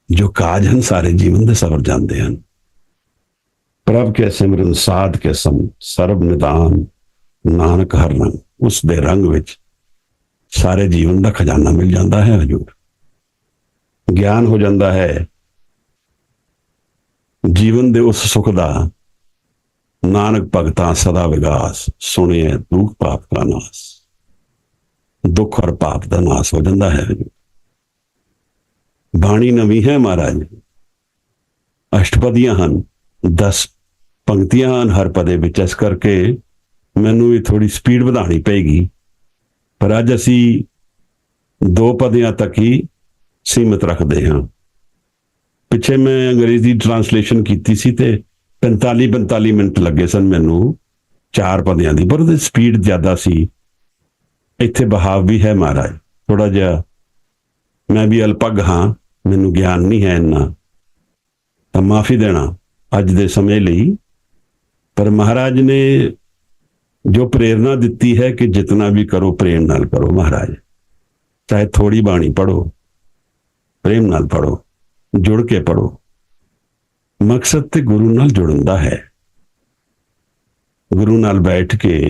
ਜੋ ਕਾਜ ਹਨ ਸਾਰੇ ਜੀਵਨ ਦੇ ਸਵਰ ਜਾਂਦੇ ਹਨ। ਪ੍ਰਭ ਕੇ ਸਿਮਰਨ ਸਾਧ ਕੇ ਸਮ ਸਰਬ ਨਿਦਾਨ ਨਾਨਕ ਹਰ ਰੰਗ। ਉਸ ਦੇ ਰੰਗ ਵਿੱਚ ਸਾਰੇ ਜੀਵਨ ਦਾ ਖਜ਼ਾਨਾ ਮਿਲ ਜਾਂਦਾ ਹੈ ਹਜੂਰ। ਗਿਆਨ ਹੋ ਜਾਂਦਾ ਹੈ। ਜੀਵਨ ਦੇ ਉਸ ਸੁਖ ਦਾ ਨਾਨਕ ਭਗਤਾਂ ਸਦਾ ਵਿਗਾਸ, ਸੁਣਿਐ ਦੁਖ ਪਾਪ ਦਾ ਨਾਸ। ਦੁੱਖ ਔਰ ਪਾਪ ਦਾ ਨਾਸ ਹੋ ਜਾਂਦਾ ਹੈ। ਬਾਣੀ ਨਵੀਂ ਹੈ ਮਹਾਰਾਜ, ਅਸ਼ਟਪਦੀਆਂ ਹਨ, 10 ਪੰਕਤੀਆਂ ਹਨ ਹਰ ਪਦੇ ਵਿੱਚ, ਇਸ ਕਰਕੇ ਮੈਨੂੰ ਵੀ ਥੋੜੀ ਸਪੀਡ ਵਧਾਉਣੀ ਪਏਗੀ। ਪਰ ਅੱਜ ਅਸੀਂ 2 ਪਦਿਆਂ ਤੱਕ ਹੀ ਸੀਮਤ ਰੱਖਦੇ ਹਾਂ। ਪਿੱਛੇ ਮੈਂ ਅੰਗਰੇਜ਼ੀ ਟਰਾਂਸਲੇਸ਼ਨ ਕੀਤੀ ਸੀ ਤੇ 45 ਮਿੰਟ ਲੱਗੇ ਸਨ ਮੈਨੂੰ 4 ਪਦਿਆਂ ਦੀ, ਪਰ ਉਹਦੀ ਸਪੀਡ ਜ਼ਿਆਦਾ ਸੀ। ਇੱਥੇ ਬਹਾਵ ਵੀ ਹੈ ਮਹਾਰਾਜ, ਥੋੜਾ ਜਿਹਾ ਮੈਂ ਵੀ ਅਲਪੱਗ ਹਾਂ, ਮੈਨੂੰ ਗਿਆਨ ਨਹੀਂ ਹੈ ਇੰਨਾ, ਤਾਂ ਮਾਫੀ ਦੇਣਾ ਅੱਜ ਦੇ ਸਮੇਂ ਲਈ। ਪਰ ਮਹਾਰਾਜ ਨੇ ਜੋ ਪ੍ਰੇਰਨਾ ਦਿੱਤੀ ਹੈ ਕਿ ਜਿਤਨਾ ਵੀ ਕਰੋ ਪ੍ਰੇਮ ਨਾਲ ਕਰੋ ਮਹਾਰਾਜ, ਚਾਹੇ ਥੋੜੀ ਬਾਣੀ ਪੜੋ, ਪ੍ਰੇਮ ਨਾਲ ਪੜੋ, ਜੁੜ ਕੇ ਪੜੋ। ਮਕਸਦ ਤੇ ਗੁਰੂ ਨਾਲ ਜੁੜਨ ਦਾ ਹੈ। ਗੁਰੂ ਨਾਲ ਬੈਠ ਕੇ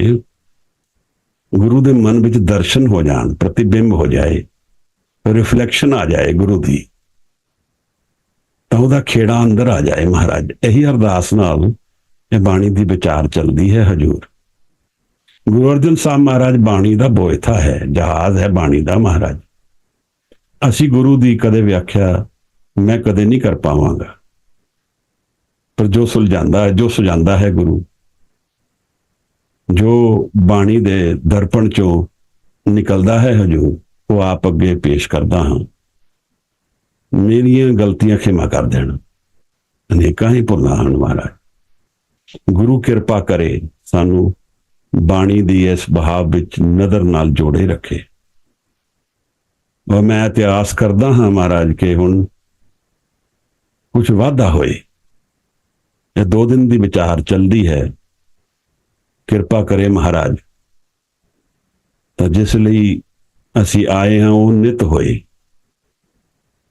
ਗੁਰੂ ਦੇ ਮਨ ਵਿੱਚ ਦਰਸ਼ਨ ਹੋ ਜਾਣ, ਪ੍ਰਤੀਬਿੰਬ ਹੋ ਜਾਏ, ਰਿਫਲੈਕਸ਼ਨ ਆ ਜਾਏ ਗੁਰੂ ਦੀ, ਤਾਂ ਉਹਦਾ ਖੇੜਾ ਅੰਦਰ ਆ ਜਾਏ ਮਹਾਰਾਜ। ਇਹੀ ਅਰਦਾਸ ਨਾਲ ਇਹ ਬਾਣੀ ਦੀ ਵਿਚਾਰ ਚੱਲਦੀ ਹੈ ਹਜੂਰ। ਗੁਰੂ ਅਰਜਨ ਸਾਹਿਬ ਮਹਾਰਾਜ ਬਾਣੀ ਦਾ ਬੋਇਥਾ ਹੈ, ਜਹਾਜ਼ ਹੈ ਬਾਣੀ ਦਾ ਮਹਾਰਾਜ। ਅਸੀਂ ਗੁਰੂ ਦੀ ਕਦੇ ਵਿਆਖਿਆ ਮੈਂ ਕਦੇ ਨਹੀਂ ਕਰ ਪਾਵਾਂਗਾ, ਪਰ ਜੋ ਸੁਲਝਾਉਂਦਾ ਹੈ ਗੁਰੂ, ਜੋ ਬਾਣੀ ਦੇ ਦਰਪਣ ਚੋਂ ਨਿਕਲਦਾ ਹੈ ਹਜੂਰ, ਉਹ ਆਪ ਅੱਗੇ ਪੇਸ਼ ਕਰਦਾ ਹਾਂ। ਮੇਰੀਆਂ ਗਲਤੀਆਂ ਖਿਮਾ ਕਰ ਦੇਣ, ਅਨੇਕਾਂ ਹੀ ਭੁੱਲਾਂ ਹਨ ਮਹਾਰਾਜ। ਗੁਰੂ ਕਿਰਪਾ ਕਰੇ ਸਾਨੂੰ ਬਾਣੀ ਦੀ ਇਸ ਬਹਾਵ ਵਿੱਚ ਨਜ਼ਰ ਨਾਲ ਜੋੜੇ ਰੱਖੇ। ਔਰ ਮੈਂ ਇਤਿਹਾਸ ਕਰਦਾ ਹਾਂ ਮਹਾਰਾਜ ਕਿ ਹੁਣ ਕੁਝ ਵਾਧਾ ਹੋਏ। ਇਹ 2 ਦਿਨ ਦੀ ਵਿਚਾਰ ਚੱਲਦੀ ਹੈ, ਕਿਰਪਾ ਕਰੇ ਮਹਾਰਾਜ। ਤਾਂ ਜਿਸ ਲਈ ਅਸੀਂ ਆਏ ਹਾਂ ਉਹ ਨਿਤ ਹੋਏ।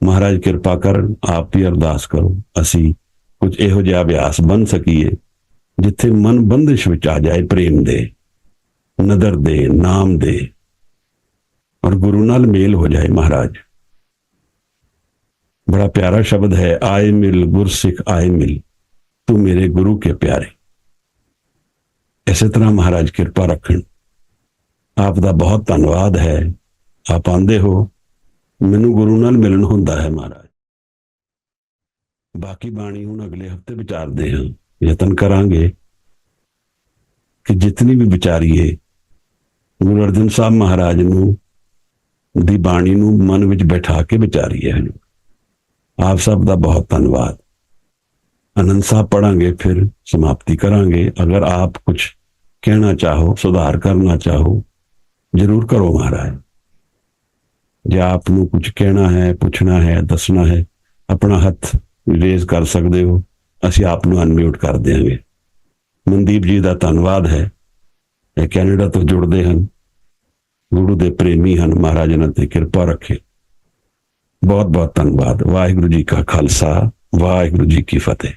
ਮਹਾਰਾਜ ਕਿਰਪਾ ਕਰਨ, ਆਪ ਹੀ ਅਰਦਾਸ ਕਰੋ ਅਸੀਂ ਕੁਝ ਇਹੋ ਜਿਹਾ ਅਭਿਆਸ ਬਣ ਸਕੀਏ ਜਿੱਥੇ ਮਨ ਬੰਦਿਸ਼ ਵਿੱਚ ਆ ਜਾਏ, ਪ੍ਰੇਮ ਦੇ, ਨਦਰ ਦੇ, ਨਾਮ ਦੇ, ਔਰ ਗੁਰੂ ਨਾਲ ਮੇਲ ਹੋ ਜਾਏ ਮਹਾਰਾਜ। ਬੜਾ ਪਿਆਰਾ ਸ਼ਬਦ ਹੈ, ਆਏ ਮਿਲ ਗੁਰਸਿੱਖ ਆਏ ਮਿਲ, ਤੂੰ ਮੇਰੇ ਗੁਰੂ ਕੇ ਪਿਆਰੇ। ਇਸੇ ਤਰ੍ਹਾਂ ਮਹਾਰਾਜ ਕਿਰਪਾ ਰੱਖਣ। ਆਪ ਦਾ ਬਹੁਤ ਧੰਨਵਾਦ ਹੈ। ਆਪ ਆਂਦੇ ਹੋ, ਮੈਨੂੰ ਗੁਰੂ ਨਾਲ ਮਿਲਣ ਹੁੰਦਾ ਹੈ ਮਹਾਰਾਜ। ਬਾਕੀ ਬਾਣੀ ਹੁਣ ਅਗਲੇ ਹਫਤੇ ਵਿਚਾਰਦੇ ਹਾਂ। ਯਤਨ ਕਰਾਂਗੇ ਕਿ ਜਿਤਨੀ ਵੀ ਵਿਚਾਰੀਏ ਗੁਰੂ ਅਰਜਨ ਸਾਹਿਬ ਮਹਾਰਾਜ ਨੂੰ ਦੀ ਬਾਣੀ ਨੂੰ ਮਨ ਵਿੱਚ ਬਿਠਾ ਕੇ ਵਿਚਾਰੀਏ। ਆਪ ਸਭ ਦਾ ਬਹੁਤ ਧੰਨਵਾਦ। ਆਨੰਦ ਸਾਹਿਬ ਪੜਾਂਗੇ, ਫਿਰ ਸਮਾਪਤੀ ਕਰਾਂਗੇ। ਅਗਰ ਆਪ ਕੁਝ ਕਹਿਣਾ ਚਾਹੋ, ਸੁਧਾਰ ਕਰਨਾ ਚਾਹੋ, ਜ਼ਰੂਰ ਕਰੋ ਮਹਾਰਾਜ। ਜੇ ਆਪ ਨੂੰ ਕੁਝ ਕਹਿਣਾ ਹੈ, ਪੁੱਛਣਾ ਹੈ, ਦੱਸਣਾ ਹੈ, ਆਪਣਾ ਹੱਥ ਰੇਜ਼ ਕਰ ਸਕਦੇ ਹੋ, ਅਸੀਂ ਆਪ ਨੂੰ ਅਨਮਿਊਟ ਕਰ ਦਿਆਂਗੇ। ਮਨਦੀਪ ਜੀ ਦਾ ਧੰਨਵਾਦ ਹੈ, ਇਹ ਕੈਨੇਡਾ ਤੋਂ ਜੁੜਦੇ ਹਨ, ਗੁਰੂ ਦੇ ਪ੍ਰੇਮੀ ਹਨ। ਮਹਾਰਾਜ ਇਹਨਾਂ ਤੇ ਕਿਰਪਾ ਰੱਖੇ। ਬਹੁਤ ਬਹੁਤ ਧੰਨਵਾਦ। ਵਾਹਿਗੁਰੂ ਜੀ ਕਾ ਖਾਲਸਾ, ਵਾਹਿਗੁਰੂ ਜੀ ਕੀ ਫਤਿਹ।